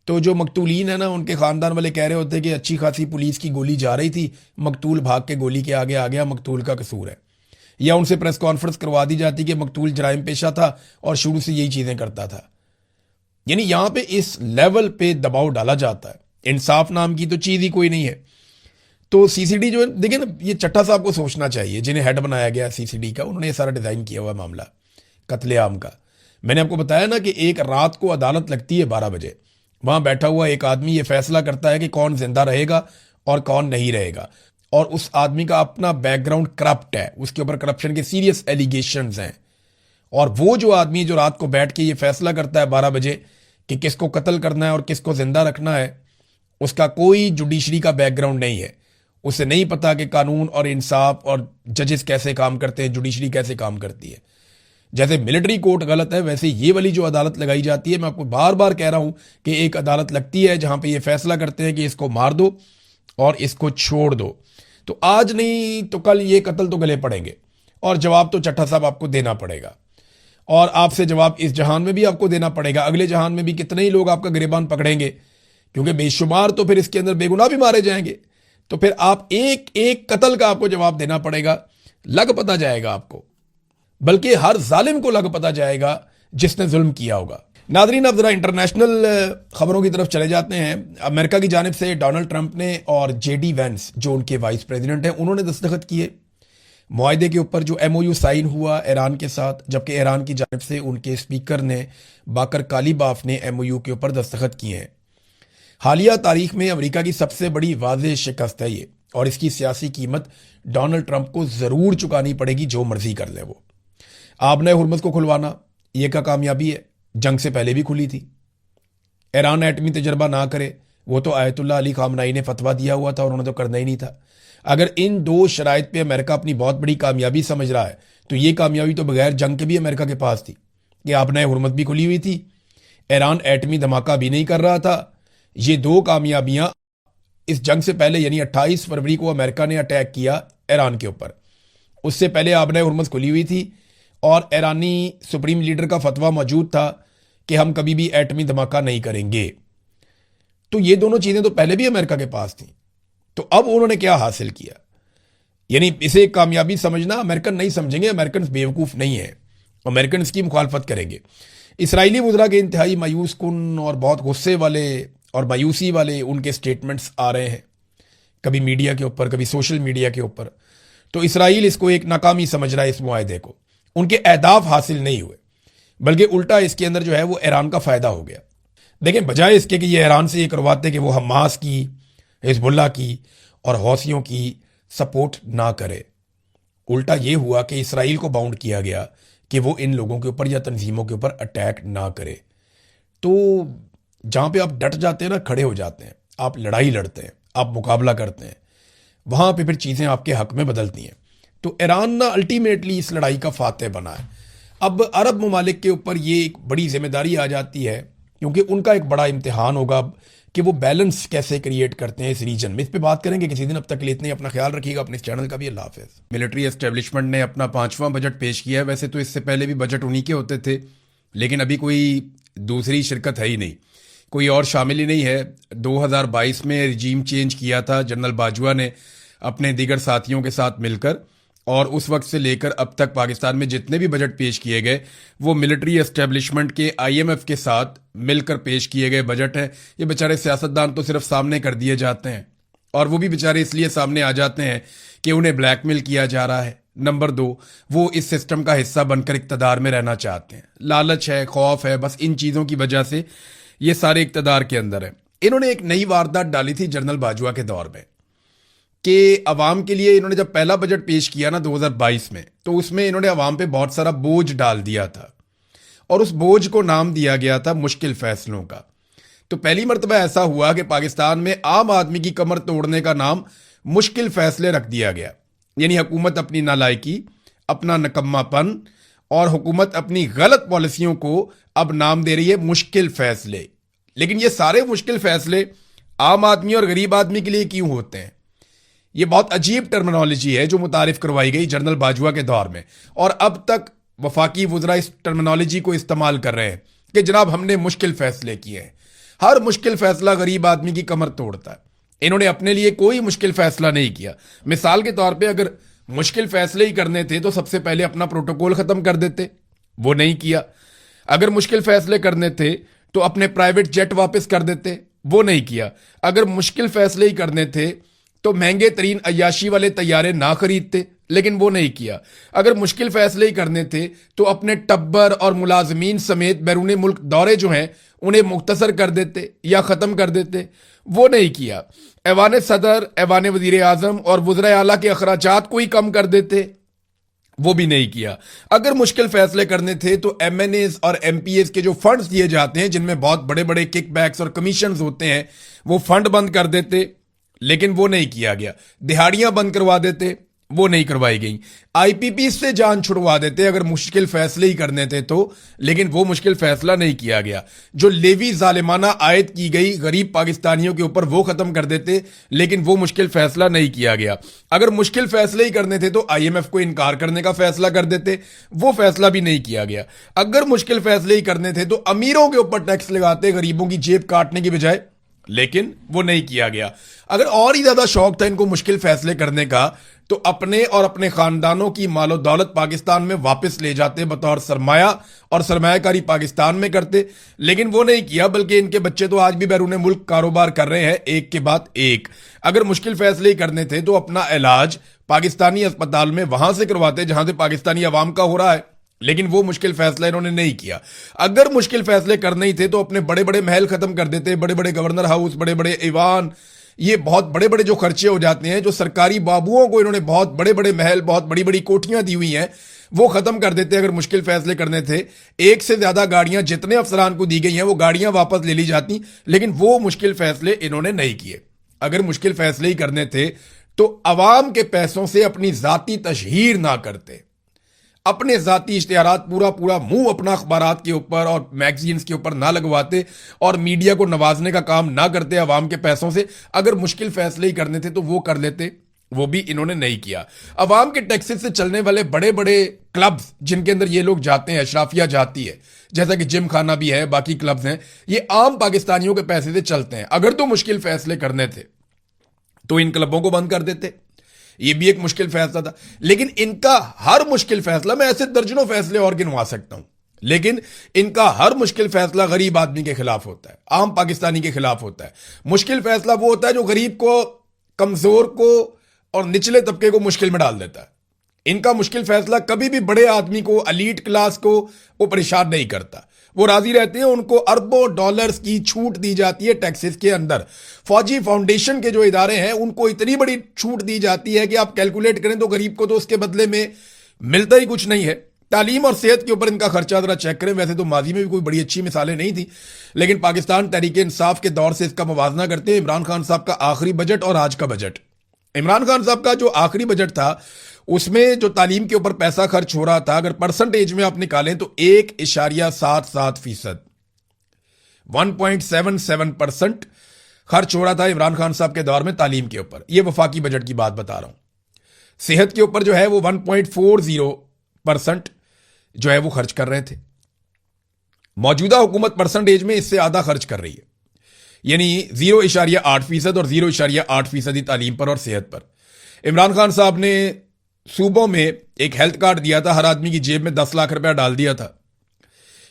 तो जो मकतूलीन है ना, उनके ख़ानदान वाले कह रहे होते कि अच्छी खासी पुलिस की गोली जा रही थी, मकतूल भाग के गोली के आगे आ गया, मकतूल का कसूर है। या उनसे प्रेस कॉन्फ्रेंस करवा दी जाती कि मकतूल जराइम पेशा था और शुरू से यही चीज़ें करता था। यानी यहाँ पे इस लेवल पे दबाव डाला जाता है, इंसाफ नाम की तो चीज़ ही कोई नहीं है। तो सीसीडी जो है, देखिए ना, ये चट्टा साहब को सोचना चाहिए, जिन्हें हेड बनाया गया सीसीडी का, उन्होंने ये सारा डिज़ाइन किया हुआ मामला कत्लेआम का। मैंने आपको बताया ना कि एक रात को अदालत लगती है 12 बजे, वहाँ बैठा हुआ एक आदमी ये फैसला करता है कि कौन जिंदा रहेगा और कौन नहीं रहेगा, और उस आदमी का अपना बैकग्राउंड करप्ट है, उसके ऊपर करप्शन के सीरियस एलिगेशंस हैं। और वो जो आदमी जो रात को बैठ के ये फैसला करता है 12 बजे कि किसको कत्ल करना है और किसको जिंदा रखना है, उसका कोई जुडिशरी का बैकग्राउंड नहीं है। उसे नहीं पता कि कानून और इंसाफ और जजेस कैसे काम करते हैं, जुडिशरी कैसे काम करती है। जैसे मिलिट्री कोर्ट गलत है, वैसे ये वाली जो अदालत लगाई जाती है, मैं आपको बार बार कह रहा हूं कि एक अदालत लगती है जहां पे ये फैसला करते हैं कि इसको मार दो और इसको छोड़ दो। तो आज नहीं तो कल ये कत्ल तो गले पड़ेंगे, और जवाब तो चट्टा साहब आपको देना पड़ेगा, और आपसे जवाब इस जहान में भी आपको देना पड़ेगा। अगले जहान में भी कितने ही लोग आपका गिरेबान पकड़ेंगे, क्योंकि बेशुमार तो फिर इसके अंदर बेगुनाह भी मारे जाएंगे। तो फिर आप एक एक कत्ल का आपको जवाब देना पड़ेगा, लग पता जाएगा आपको, बल्कि हर जालिम को लग पता जाएगा जिसने जुल्म किया होगा। नादरीन, अब जरा इंटरनेशनल खबरों की तरफ चले जाते हैं। अमेरिका की जानिब से डोनाल्ड ट्रंप ने और जेडी वैंस जो उनके वाइस प्रेसिडेंट हैं, उन्होंने दस्तखत किए मुआहदे के ऊपर जो MOU साइन हुआ ईरान के साथ, जबकि ईरान की जानिब से उनके स्पीकर ने बाकर कालीबाफ ने MOU के ऊपर दस्तखत किए हैं। हालिया तारीख में अमेरिका की सबसे बड़ी वाज़ेह शिकस्त है ये, और इसकी सियासी कीमत डोनाल्ड ट्रंप को ज़रूर चुकानी पड़ेगी, जो मर्जी कर ले वो। आबने हुर्मुज़ को खुलवाना ये का कामयाबी है, जंग से पहले भी खुली थी। ईरान एटमी तजर्बा ना करे, वो तो आयतुल्लाह अली खामनाई ने फतवा दिया हुआ था और उन्होंने तो करना ही नहीं था। अगर इन 2 शराइत पे अमेरिका अपनी बहुत बड़ी कामयाबी समझ रहा है, तो ये कामयाबी तो बगैर जंग के भी अमेरिका के पास थी कि आबने हुर्मुज़ भी खुली हुई थी, ईरान एटमी धमाका भी नहीं कर रहा था। ये 2 कामयाबियां इस जंग से पहले, यानी 28 फरवरी को अमेरिका ने अटैक किया ईरान के ऊपर, उससे पहले आबने हुर्मुज़ खुली हुई थी, और ईरानी सुप्रीम लीडर का फतवा मौजूद था कि हम कभी भी एटमी धमाका नहीं करेंगे। तो ये दोनों चीज़ें तो पहले भी अमेरिका के पास थी। तो अब उन्होंने क्या हासिल किया, यानी इसे कामयाबी समझना अमेरिकन नहीं समझेंगे, अमेरिकन बेवकूफ़ नहीं है, अमेरिकन इसकी मुखालफत करेंगे। इसराइली वज़रा के इंतहाई मायूस कुन और बहुत गुस्से वाले और मायूसी वाले उनके स्टेटमेंट्स आ रहे हैं, कभी मीडिया के ऊपर, कभी सोशल मीडिया के ऊपर। तो इसराइल इसको एक नाकामी समझ रहा है, इस मुआहदे को। उनके अहदाफ हासिल नहीं हुए, बल्कि उल्टा इसके अंदर जो है वो ईरान का फ़ायदा हो गया। देखें, बजाय इसके कि ये ईरान से ये करवाते कि वो हमास की, हिजबुल्लाह की और हौसियों की सपोर्ट ना करे, उल्टा ये हुआ कि इसराइल को बाउंड किया गया कि वो इन लोगों के ऊपर या तंजीमों के ऊपर अटैक ना करे। तो जहाँ पे आप डट जाते हैं ना, खड़े हो जाते हैं, आप लड़ाई लड़ते हैं, आप मुकाबला करते हैं, वहाँ पे फिर चीज़ें आपके हक में बदलती हैं। तो ईरान ना अल्टीमेटली इस लड़ाई का फातह बना है। अब अरब ममालिक के ऊपर ये एक बड़ी जिम्मेदारी आ जाती है, क्योंकि उनका एक बड़ा इम्तिहान होगा कि वो बैलेंस कैसे क्रिएट करते हैं इस रीजन में। इस पे बात करेंगे किसी दिन। अब तक के लिए इतने ही। अपना ख्याल रखिएगा, अपने इस चैनल का भी। अल्लाह हाफ़िज़। मिलिट्री एस्टेब्लिशमेंट ने अपना 5वां बजट पेश किया है। वैसे तो इससे पहले भी बजट उन्हीं के होते थे, लेकिन अभी कोई दूसरी शिरकत है ही नहीं, कोई और शामिल ही नहीं है। 2022 में रिजीम चेंज किया था जनरल बाजवा ने, अपने दीगर साथियों के साथ मिलकर, और उस वक्त से लेकर अब तक पाकिस्तान में जितने भी बजट पेश किए गए वो मिलिट्री एस्टेब्लिशमेंट के आईएमएफ के साथ मिलकर पेश किए गए बजट हैं। ये बेचारे सियासतदान तो सिर्फ सामने कर दिए जाते हैं, और वो भी बेचारे इसलिए सामने आ जाते हैं कि उन्हें ब्लैकमेल किया जा रहा है। नंबर 2, वो इस सिस्टम का हिस्सा बनकर इक़्तिदार में रहना चाहते हैं। लालच है, खौफ है, बस इन चीज़ों की वजह से ये सारे इक़्तिदार के अंदर है। इन्होंने एक नई वारदात डाली थी जनरल बाजवा के दौर में कि अवाम के लिए इन्होंने जब पहला बजट पेश किया ना 2022 में, तो उसमें इन्होंने अवाम पे बहुत सारा बोझ डाल दिया था, और उस बोझ को नाम दिया गया था मुश्किल फैसलों का। तो पहली मर्तबा ऐसा हुआ कि पाकिस्तान में आम आदमी की कमर तोड़ने का नाम मुश्किल फैसले रख दिया गया। यानी हुकूमत अपनी नालायकी, अपना नकम्मापन और हुकूमत अपनी गलत पॉलिसियों को अब नाम दे रही है मुश्किल फैसले। लेकिन ये सारे मुश्किल फैसले आम आदमी और गरीब आदमी के लिए क्यों होते हैं? ये बहुत अजीब टर्मिनोलॉजी है जो मुतारिफ करवाई गई जनरल बाजवा के दौर में, और अब तक वफाकी वुज़रा इस टर्मिनोलॉजी को इस्तेमाल कर रहे हैं कि जनाब हमने मुश्किल फैसले किए हैं। हर मुश्किल फैसला गरीब आदमी की कमर तोड़ता है। इन्होंने अपने लिए कोई मुश्किल फैसला नहीं किया। मिसाल के तौर पे अगर मुश्किल फैसले ही करने थे तो सबसे पहले अपना प्रोटोकॉल खत्म कर देते, वो नहीं किया। अगर मुश्किल फैसले करने थे तो अपने प्राइवेट जेट वापस कर देते, वो नहीं किया। अगर मुश्किल फैसले ही करने थे तो महंगे तरीन अय्याशी वाले तैयारे ना खरीदते, लेकिन वो नहीं किया। अगर मुश्किल फैसले ही करने थे तो अपने टब्बर और मुलाजमीन समेत बैरून मुल्क दौरे जो हैं उन्हें मुख्तसर कर देते या ख़त्म कर देते, वो नहीं किया। ऐवान सदर, ऐवान वज़ीर आज़म और वज़रा आला के अखराजात को ही कम कर देते, वो भी नहीं किया। अगर मुश्किल फैसले करने थे तो एमएनएस और एमपीएस के जो फंड्स दिए जाते हैं जिनमें बहुत बड़े बड़े किकबैक्स और कमीशन होते हैं, वो फंड बंद कर देते, लेकिन वो नहीं किया गया। दिहाड़ियां बंद करवा देते, वो नहीं करवाई गई। आईपीपी से जान छुड़वा देते अगर मुश्किल फैसले ही करने थे तो, लेकिन वो मुश्किल फैसला नहीं किया गया। जो लेवी जालिमाना आयद की गई गरीब पाकिस्तानियों के ऊपर, वो खत्म कर देते, लेकिन वो मुश्किल फैसला नहीं किया गया। अगर मुश्किल फैसले ही करने थे तो आईएमएफ को इनकार करने का फैसला कर देते, वो फैसला भी नहीं किया गया। अगर मुश्किल फैसले ही करने थे तो अमीरों के ऊपर टैक्स लगाते गरीबों की जेब काटने की बजाय, लेकिन वो नहीं किया गया। अगर और ही ज्यादा शौक था इनको मुश्किल फैसले करने का तो अपने और अपने खानदानों की मालो दौलत पाकिस्तान में वापस ले जाते बतौर सरमाया, और सरमायाकारी पाकिस्तान में करते, लेकिन वो नहीं किया। बल्कि इनके बच्चे तो आज भी बैरून मुल्क कारोबार कर रहे हैं, एक के बाद एक। अगर मुश्किल फैसले ही करने थे तो अपना इलाज पाकिस्तानी अस्पताल में वहां से करवाते जहां से पाकिस्तानी अवाम का हो रहा है, लेकिन वो मुश्किल फैसला इन्होंने नहीं किया। अगर मुश्किल फैसले करने ही थे तो अपने बड़े बड़े महल खत्म कर देते, बड़े बड़े गवर्नर हाउस, बड़े बड़े ईवान, ये बहुत बड़े बड़े जो खर्चे हो जाते हैं, जो सरकारी बाबुओं को इन्होंने बहुत बड़े बड़े महल, बहुत बड़ी बड़ी कोठियां दी हुई हैं, वो खत्म कर देते अगर मुश्किल फैसले करने थे। एक से ज्यादा गाड़ियां जितने अफसरान को दी गई हैं वो गाड़ियां वापस ले ली जाती, लेकिन वो मुश्किल फैसले इन्होंने नहीं किए। अगर मुश्किल फैसले ही करने थे तो अवाम के पैसों से अपनी जाती तशहीर ना करते, अपने जाती इश्तिहारात पूरा पूरा मुंह अपना अखबारात के ऊपर और मैगजीन्स के ऊपर ना लगवाते, और मीडिया को नवाजने का काम ना करते अवाम के पैसों से। अगर मुश्किल फैसले ही करने थे तो वो कर लेते, वो भी इन्होंने नहीं किया। अवाम के टैक्सेस से चलने वाले बड़े बड़े क्लब्स जिनके अंदर ये लोग जाते हैं, अशराफिया जाती है, जैसा कि जिम खाना भी है, बाकी क्लब्स हैं, ये आम पाकिस्तानियों के पैसे से चलते हैं। अगर तो मुश्किल फैसले करने थे तो इन क्लबों को बंद कर देते, ये भी एक मुश्किल फैसला था। लेकिन इनका हर मुश्किल फैसला, मैं ऐसे दर्जनों फैसले और गिनवा सकता हूं, लेकिन इनका हर मुश्किल फैसला गरीब आदमी के खिलाफ होता है, आम पाकिस्तानी के खिलाफ होता है। मुश्किल फैसला वो होता है जो गरीब को, कमजोर को और निचले तबके को मुश्किल में डाल देता है। इनका मुश्किल फैसला कभी भी बड़े आदमी को, एलीट क्लास को वो परेशान नहीं करता, वो राजी रहते हैं। उनको अरबों डॉलर्स की छूट दी जाती है टैक्सेस के अंदर। फौजी फाउंडेशन के जो इदारे हैं उनको इतनी बड़ी छूट दी जाती है कि आप कैलकुलेट करें तो गरीब को तो उसके बदले में मिलता ही कुछ नहीं है। तालीम और सेहत के ऊपर इनका खर्चा जरा चेक करें। वैसे तो माजी में भी कोई बड़ी अच्छी मिसालें नहीं थी, लेकिन पाकिस्तान तहरीक इंसाफ के दौर से इसका मुवाजना करते हैं इमरान खान साहब का आखिरी बजट और आज का बजट। इमरान खान साहब का जो आखिरी बजट था उसमें जो तालीम के ऊपर पैसा खर्च हो रहा था, अगर परसेंटेज में आप निकालें तो 1.77%, 1.77% खर्च हो रहा था इमरान खान साहब के दौर में तालीम के ऊपर। यह वफाकी बजट की बात बता रहा हूं। सेहत के ऊपर जो है वो 1.40% जो है वो खर्च कर रहे थे। मौजूदा हुकूमत परसेंटेज में इससे आधा खर्च कर रही है, यानी 0.8% और 0.8% तालीम पर और सेहत पर। इमरान खान साहब ने सूबों में एक हेल्थ कार्ड दिया था, हर आदमी की जेब में 10 लाख रुपया डाल दिया था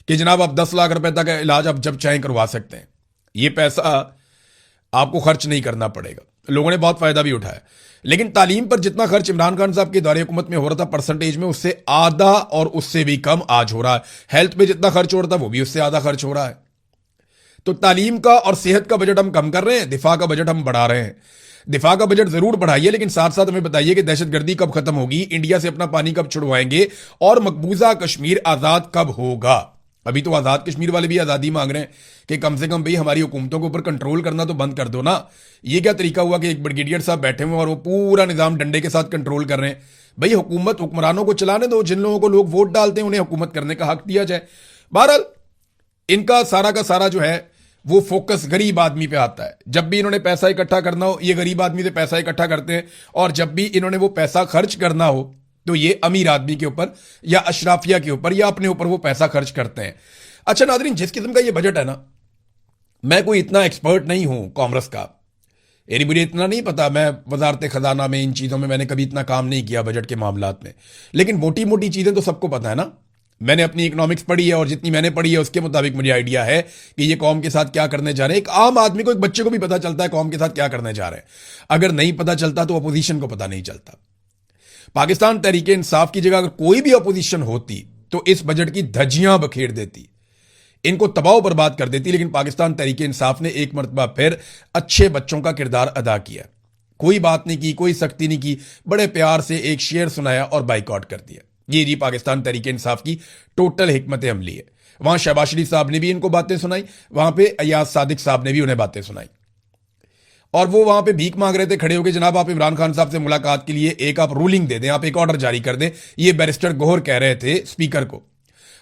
कि जनाब आप 10 लाख रुपए तक का इलाज आप जब चाहें करवा सकते हैं, ये पैसा आपको खर्च नहीं करना पड़ेगा। लोगों ने बहुत फायदा भी उठाया, लेकिन तालीम पर जितना खर्च इमरान खान साहब के दौरे हुकूमत में हो रहा था परसेंटेज में, उससे आधा और उससे भी कम आज हो रहा है। हेल्थ पे जितना खर्च हो रहा था वो भी उससे आधा खर्च हो रहा है। तो तालीम का और सेहत का बजट हम कम कर रहे हैं, दिफा का बजट हम बढ़ा रहे हैं। दिफा का बजट जरूर बढ़ाइए, लेकिन साथ साथ हमें बताइए कि दहशतगर्दी कब खत्म होगी, इंडिया से अपना पानी कब छुड़वाएंगे और मकबूजा कश्मीर आजाद कब होगा। अभी तो आजाद कश्मीर वाले भी आजादी मांग रहे हैं कि कम से कम भाई हमारी हुकूमतों के ऊपर कंट्रोल करना तो बंद कर दो ना। ये क्या तरीका हुआ कि एक ब्रिगेडियर साहब बैठे हुए और वो पूरा निजाम डंडे के साथ कंट्रोल कर रहे हैं। भाई हुकूमत हुक्मरानों को चलाने दो, जिन लोगों को लोग वोट डालते हैं उन्हें हुकूमत करने का हक दिया जाए। बहरहाल इनका सारा का सारा जो है वो फोकस गरीब आदमी पे आता है। जब भी इन्होंने पैसा इकट्ठा करना हो ये गरीब आदमी से पैसा इकट्ठा करते हैं, और जब भी इन्होंने वो पैसा खर्च करना हो तो ये अमीर आदमी के ऊपर या अशराफिया के ऊपर या अपने ऊपर वो पैसा खर्च करते हैं। अच्छा नादरीन, जिस किस्म का ये बजट है ना, मैं कोई इतना एक्सपर्ट नहीं हूं कॉमर्स का, यानी मुझे इतना नहीं पता, मैं वजारत खजाना में इन चीज़ों में मैंने कभी इतना काम नहीं किया बजट के मामलात में, लेकिन मोटी मोटी चीज़ें तो सबको पता है ना। मैंने अपनी इकोनॉमिक्स पढ़ी है और जितनी मैंने पढ़ी है उसके मुताबिक मुझे आइडिया है कि ये कौम के साथ क्या करने जा रहे हैं। एक आम आदमी को, एक बच्चे को भी पता चलता है कौम के साथ क्या करने जा रहे हैं। अगर नहीं पता चलता तो अपोजिशन को पता नहीं चलता। पाकिस्तान तहरीक इंसाफ की जगह अगर कोई भी अपोजिशन होती तो इस बजट की धज्जियां बखेर देती, इनको तबाह बर्बाद कर देती। लेकिन पाकिस्तान तहरीक इंसाफ ने एक मरतबा फिर अच्छे बच्चों का किरदार अदा किया, कोई बात नहीं की, कोई सख्ती नहीं की, बड़े प्यार से एक शेर सुनाया और बाइकआउट कर दिया। ये जी पाकिस्तान तहरीक इंसाफ की टोटल हिकमत अमली है। वहां शहबाज शरीफ साहब ने भी इनको बातें सुनाई, वहां पे अयाज सादिक साहब ने भी उन्हें बातें सुनाई, और वो वहां पे भीख मांग रहे थे खड़े होकर, जनाब आप इमरान खान साहब से मुलाकात के लिए एक आप रूलिंग दे दें, आप एक ऑर्डर जारी कर दें। ये बैरिस्टर गोहर कह रहे थे स्पीकर को,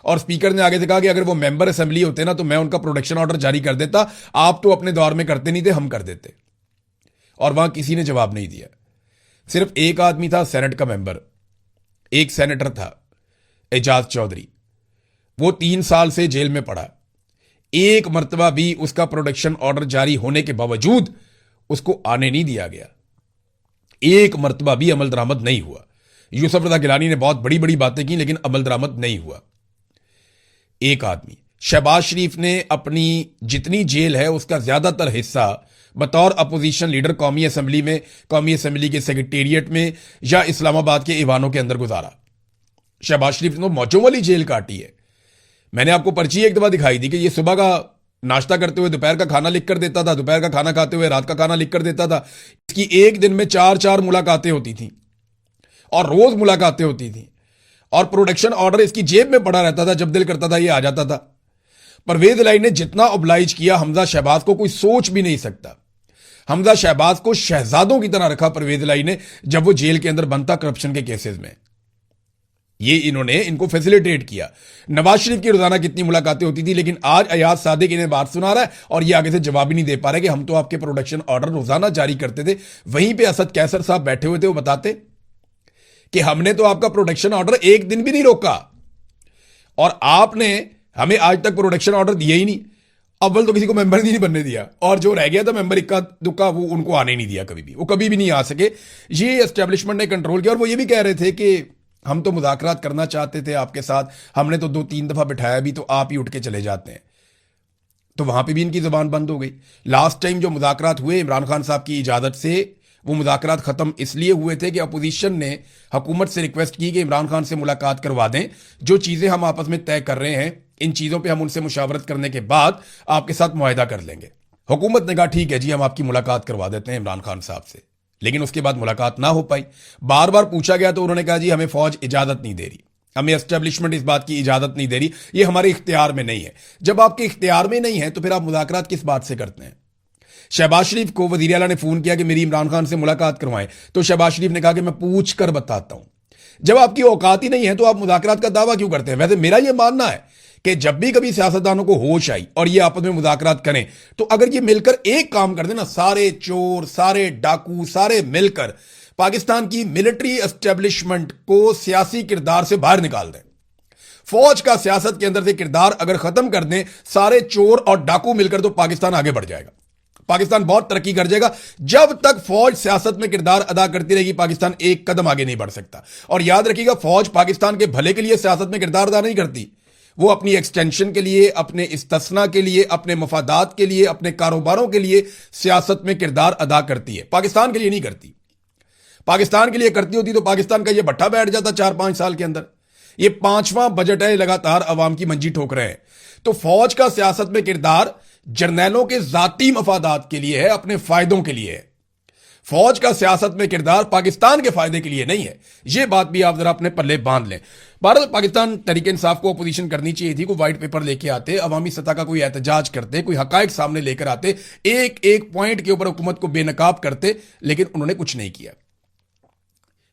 और स्पीकर ने आगे से कहा कि अगर वो मेंबर असेंबली होते ना तो मैं उनका प्रोटेक्शन ऑर्डर जारी कर देता, आप तो अपने दौर में करते नहीं थे, हम कर देते। और वहां किसी ने जवाब नहीं दिया। सिर्फ एक आदमी था सेनेट का मेंबर, एक सेनेटर था एजाज चौधरी, वो 3 साल से जेल में पड़ा, एक मर्तबा भी उसका प्रोटेक्शन ऑर्डर जारी होने के बावजूद उसको आने नहीं दिया गया, एक मर्तबा भी अमल दरामद नहीं हुआ। यूसुफ रजा गिलानी ने बहुत बड़ी बड़ी बातें की लेकिन अमल दरामद नहीं हुआ। एक आदमी शहबाज शरीफ ने अपनी जितनी जेल है उसका ज्यादातर हिस्सा बतौर अपोजिशन लीडर कौमी असेंबली में, कौमी असेंबली के सेक्रेटेरिएट में या इस्लामाबाद के ईवानों के अंदर गुजारा। शहबाज शरीफ ने तो मौजों वाली जेल काटी है। मैंने आपको पर्ची एक दफा दिखाई थी कि ये सुबह का नाश्ता करते हुए दोपहर का खाना लिख कर देता था, दोपहर का खाना खाते हुए रात का खाना लिख कर देता था। इसकी एक दिन में 4-4 मुलाकातें होती थी और रोज मुलाकातें होती थी, और प्रोटेक्शन ऑर्डर इसकी जेब में पड़ा रहता था, जब दिल करता था ये आ जाता था। परवेज इलाही ने जितना ओब्लाइज किया हमजा शहबाज को कोई सोच भी नहीं सकता। हमजा शहबाज को शहजादों की तरह रखा परवेज इलाही ने जब वो जेल के अंदर बनता करप्शन के केसेस में। ये इन्होंने इनको फैसिलिटेट किया। नवाज शरीफ की रोजाना कितनी मुलाकातें होती थी, लेकिन आज अयाज सादिक इन्हें बात सुना रहा है और ये आगे से जवाब ही नहीं दे पा रहे कि हम तो आपके प्रोटेक्शन ऑर्डर रोजाना जारी करते थे। वहीं पे असद कैसर साहब बैठे हुए थे, वो बताते कि हमने तो आपका प्रोटेक्शन ऑर्डर एक दिन भी नहीं रोका और आपने हमें आज तक प्रोटेक्शन ऑर्डर दिया ही नहीं। अव्वल तो किसी को मेंबर नहीं बनने दिया, और जो रह गया था मेंबर इक्का दुक्का वो उनको आने नहीं दिया, कभी भी वो कभी भी नहीं आ सके। ये एस्टेब्लिशमेंट ने कंट्रोल किया। और वो ये भी कह रहे थे कि हम तो मुज़ाकरात करना चाहते थे आपके साथ, हमने तो 2-3 दफा बिठाया भी तो आप ही उठ के चले जाते हैं। तो वहां पे भी इनकी जुबान बंद हो गई। लास्ट टाइम जो मुज़ाकरात हुए इमरान खान साहब की इजाजत से, वो मुज़ाकरात खत्म इसलिए हुए थे कि अपोजिशन ने हुकूमत से रिक्वेस्ट की कि इमरान खान से मुलाकात करवा दें, जो चीजें हम आपस में तय कर रहे हैं इन चीजों पे हम उनसे मुशावरत करने के बाद आपके साथ मुआहिदा कर लेंगे। हुकूमत ने कहा ठीक है जी, हम आपकी मुलाकात करवा देते हैं इमरान खान साहब से, लेकिन उसके बाद मुलाकात ना हो पाई। बार बार पूछा गया तो उन्होंने कहा जी हमें फौज इजाजत नहीं दे रही, हमें एस्टेब्लिशमेंट इस बात की इजाजत नहीं दे रही, ये हमारे इख्तियार में नहीं है। जब आपके इख्तियार में नहीं है तो फिर आप मुज़ाकरात किस बात से करते हैं? शहबाज शरीफ को वज़ीर आला ने फोन किया कि मेरी इमरान खान से मुलाकात करवाएं, तो शहबाज शरीफ ने कहा कि मैं पूछ कर बताता हूं। जब आपकी औकात ही नहीं है तो आप मुज़ाकरात का दावा क्यों करते हैं? वैसे मेरा यह मानना है कि जब भी कभी सियासतदानों को होश आई और ये आपस में मुज़ाकरात करें तो अगर ये मिलकर एक काम कर दें ना, सारे चोर, सारे डाकू, सारे मिलकर पाकिस्तान की मिलिट्री एस्टेब्लिशमेंट को सियासी किरदार से बाहर निकाल दें, फौज का सियासत के अंदर से किरदार अगर खत्म कर दें सारे चोर और डाकू मिलकर, तो पाकिस्तान आगे बढ़ जाएगा। पाकिस्तान बहुत तरक्की कर जाएगा। जब तक फौज सियासत में किरदार अदा करती रहेगी, पाकिस्तान एक कदम आगे नहीं बढ़ सकता। और याद रखिएगा, फौज पाकिस्तान के भले के लिए सियासत में किरदार अदा नहीं करती, वो अपनी एक्सटेंशन के लिए, अपने इस्तिस्ना के लिए, अपने मफादात के लिए, अपने कारोबारों के लिए सियासत में किरदार अदा करती है। पाकिस्तान के लिए नहीं करती। पाकिस्तान के लिए करती होती तो पाकिस्तान का यह भट्ठा बैठ जाता 4-5 साल के अंदर। ये 5वां बजट है, लगातार अवाम की मंजी ठोक रहे हैं। तो फौज का सियासत में किरदार जर्नैलों के जाती मफादात के लिए है, अपने फायदों के लिए है। फौज का सियासत में किरदार पाकिस्तान के फायदे के लिए नहीं है। यह बात भी आप जरा अपने पल्ले बांध लें। भारत पाकिस्तान तहरीक इंसाफ को अपोजिशन करनी चाहिए थी, कोई व्हाइट पेपर लेके आते, अवामी सतह का कोई एहतजाज करते, कोई हकायक सामने लेकर आते, एक एक पॉइंट के ऊपर हुकूमत को बेनकाब करते, लेकिन उन्होंने कुछ नहीं किया।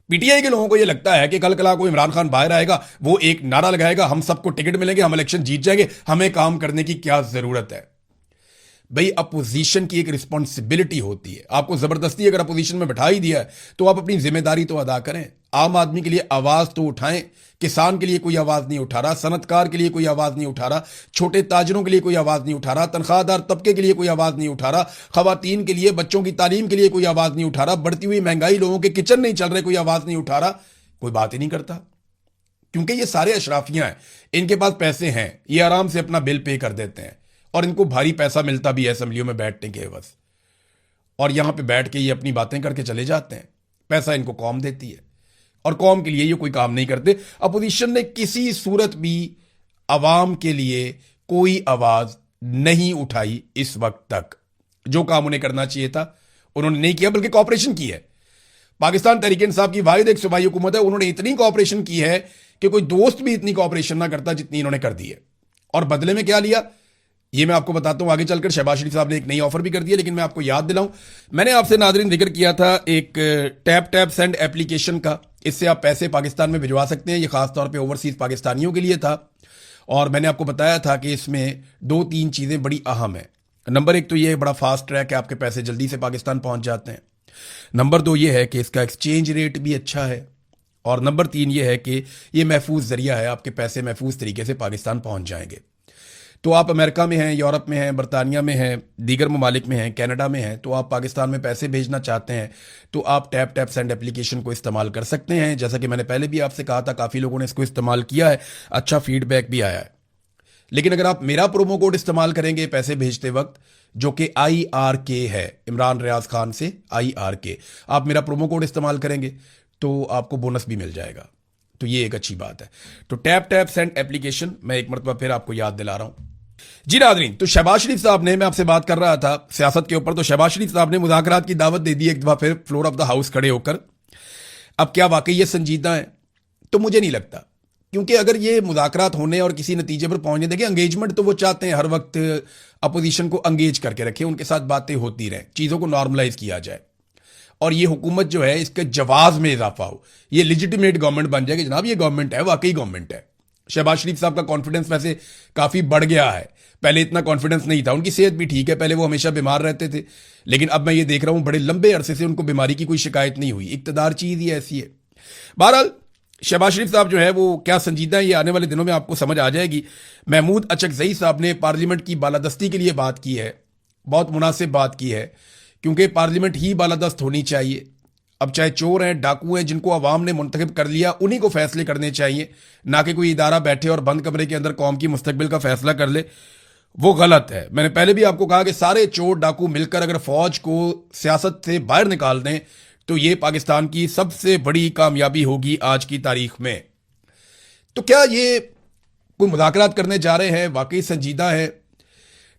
पीटीआई के लोगों को यह लगता है कि कल कला को इमरान खान बाहर आएगा, वो एक नारा लगाएगा, हम सबको टिकट मिलेंगे, हम इलेक्शन जीत जाएंगे, हमें काम करने की क्या जरूरत है। भाई, अपोजिशन की एक रिस्पॉन्सिबिलिटी होती है। आपको जबरदस्ती अगर अपोजिशन में बैठा ही दिया है तो आप अपनी जिम्मेदारी तो अदा करें। आम आदमी के लिए आवाज तो उठाएं। किसान के लिए कोई आवाज नहीं उठा रहा, सनतकार के लिए कोई आवाज नहीं उठा रहा, छोटे ताजरों के लिए कोई आवाज नहीं उठा रहा, तनख्वाहदार तबके के लिए कोई आवाज नहीं उठा रहा, खवातीन के लिए, बच्चों की तालीम के लिए कोई आवाज नहीं उठा रहा, बढ़ती हुई महंगाई, लोगों के किचन नहीं चल रहे, कोई आवाज नहीं उठा रहा, कोई बात ही नहीं करता। क्योंकि ये सारे अशराफियां हैं, इनके पास पैसे हैं, ये आराम से अपना बिल पे कर देते हैं और इनको भारी पैसा मिलता भी है असेंबलियों में बैठने के एवज। और यहां पे बैठ के ये अपनी बातें करके चले जाते हैं। पैसा इनको कौम देती है और कौम के लिए ये कोई काम नहीं करते। अपोजिशन ने किसी सूरत भी अवाम के लिए कोई आवाज नहीं उठाई इस वक्त तक। जो काम उन्हें करना चाहिए था उन्होंने नहीं किया, बल्कि कॉपरेशन की है। पाकिस्तान तहरीक इंसाफ की वाहिद एक सूबाई हुकूमत है, उन्होंने इतनी कॉपरेशन की है कि कोई दोस्त भी इतनी कॉपरेशन ना करता जितनी इन्होंने कर दी है। और बदले में क्या लिया ये मैं आपको बताता हूं आगे चलकर। शहबाज शरीफ साहब ने एक नई ऑफर भी कर दी है, लेकिन मैं आपको याद दिलाऊं, मैंने आपसे नादरीन जिक्र किया था एक टैप टैप सेंड एप्लीकेशन का। इससे आप पैसे पाकिस्तान में भिजवा सकते हैं। ये खासतौर पे ओवरसीज पाकिस्तानियों के लिए था और मैंने आपको बताया था कि इसमें 2-3 चीजें बड़ी अहम है। नंबर 1 तो ये बड़ा फास्ट ट्रैक है, आपके पैसे जल्दी से पाकिस्तान पहुंच जाते हैं। नंबर 2 ये है कि इसका एक्सचेंज रेट भी अच्छा है। और नंबर 3 ये है कि ये महफूज जरिया है, आपके पैसे महफूज तरीके से पाकिस्तान पहुंच जाएंगे। तो आप अमेरिका में हैं, यूरोप में हैं, बरतानिया में हैं, दीगर ममालिक में हैं, कनाडा में हैं, तो आप पाकिस्तान में पैसे भेजना चाहते हैं तो आप टैप टैप सेंड एप्लीकेशन को इस्तेमाल कर सकते हैं। जैसा कि मैंने पहले भी आपसे कहा था, काफ़ी लोगों ने इसको इस्तेमाल किया है, अच्छा फीडबैक भी आया है। लेकिन अगर आप मेरा प्रोमो कोड इस्तेमाल करेंगे पैसे भेजते वक्त, जो कि IRK है, इमरान रियाज खान से IRK, आप मेरा प्रोमो कोड इस्तेमाल करेंगे तो आपको बोनस भी मिल जाएगा। तो ये एक अच्छी बात है। तो टैप टैप सेंड एप्लीकेशन मैं एक मरतबा फिर आपको याद दिला रहा हूं। जी नादरीन, तो शहबाज शरीफ साहब ने, मैं आपसे बात कर रहा था सियासत के ऊपर, तो शहबाज शरीफ साहब ने मुज़ाकरात की दावत दे दी एक दफा फिर फ्लोर ऑफ द हाउस खड़े होकर। अब क्या वाकई ये संजीदा है? तो मुझे नहीं लगता, क्योंकि अगर ये मुज़ाकरात होने और किसी नतीजे पर पहुंचने, देखिए एंगेजमेंट तो वो चाहते हैं हर वक्त अपोजिशन को एंगेज करके रखें, उनके साथ बातें होती रहें, चीज़ों को नॉर्मलाइज किया जाए और ये हुकूमत जो है इसके जवाब में इजाफा हो, ये लिजिटिमेट गवर्नमेंट बन जाए कि जनाब ये गवर्नमेंट है, वाकई गवर्नमेंट है। शहबाज शरीफ साहब का कॉन्फिडेंस वैसे काफ़ी बढ़ गया है, पहले इतना कॉन्फिडेंस नहीं था। उनकी सेहत भी ठीक है, पहले वो हमेशा बीमार रहते थे, लेकिन अब मैं ये देख रहा हूं बड़े लंबे अरसे से उनको बीमारी की कोई शिकायत नहीं हुई। इक्तदार चीज़ ही ऐसी है। बहरहाल शहबाज शरीफ साहब जो है वो क्या संजीदा है, ये आने वाले दिनों में आपको समझ आ जाएगी। महमूद अचकजई साहब ने पार्लियामेंट की बालादस्ती के लिए बात की है, बहुत मुनासिब बात की है, क्योंकि पार्लियामेंट ही बालादस्त होनी चाहिए। अब चाहे चोर हैं, डाकू हैं, जिनको अवाम ने मुंतखब कर लिया, उन्हीं को फैसले करने चाहिए, ना कि कोई इदारा बैठे और बंद कमरे के अंदर कौम की मुस्तकबिल का फैसला कर ले। वो गलत है। मैंने पहले भी आपको कहा कि सारे चोर डाकू मिलकर अगर फौज को सियासत से बाहर निकाल दें तो ये पाकिस्तान की सबसे बड़ी कामयाबी होगी आज की तारीख में। तो क्या ये कोई मुज़ाकरात करने जा रहे हैं, वाकई संजीदा है?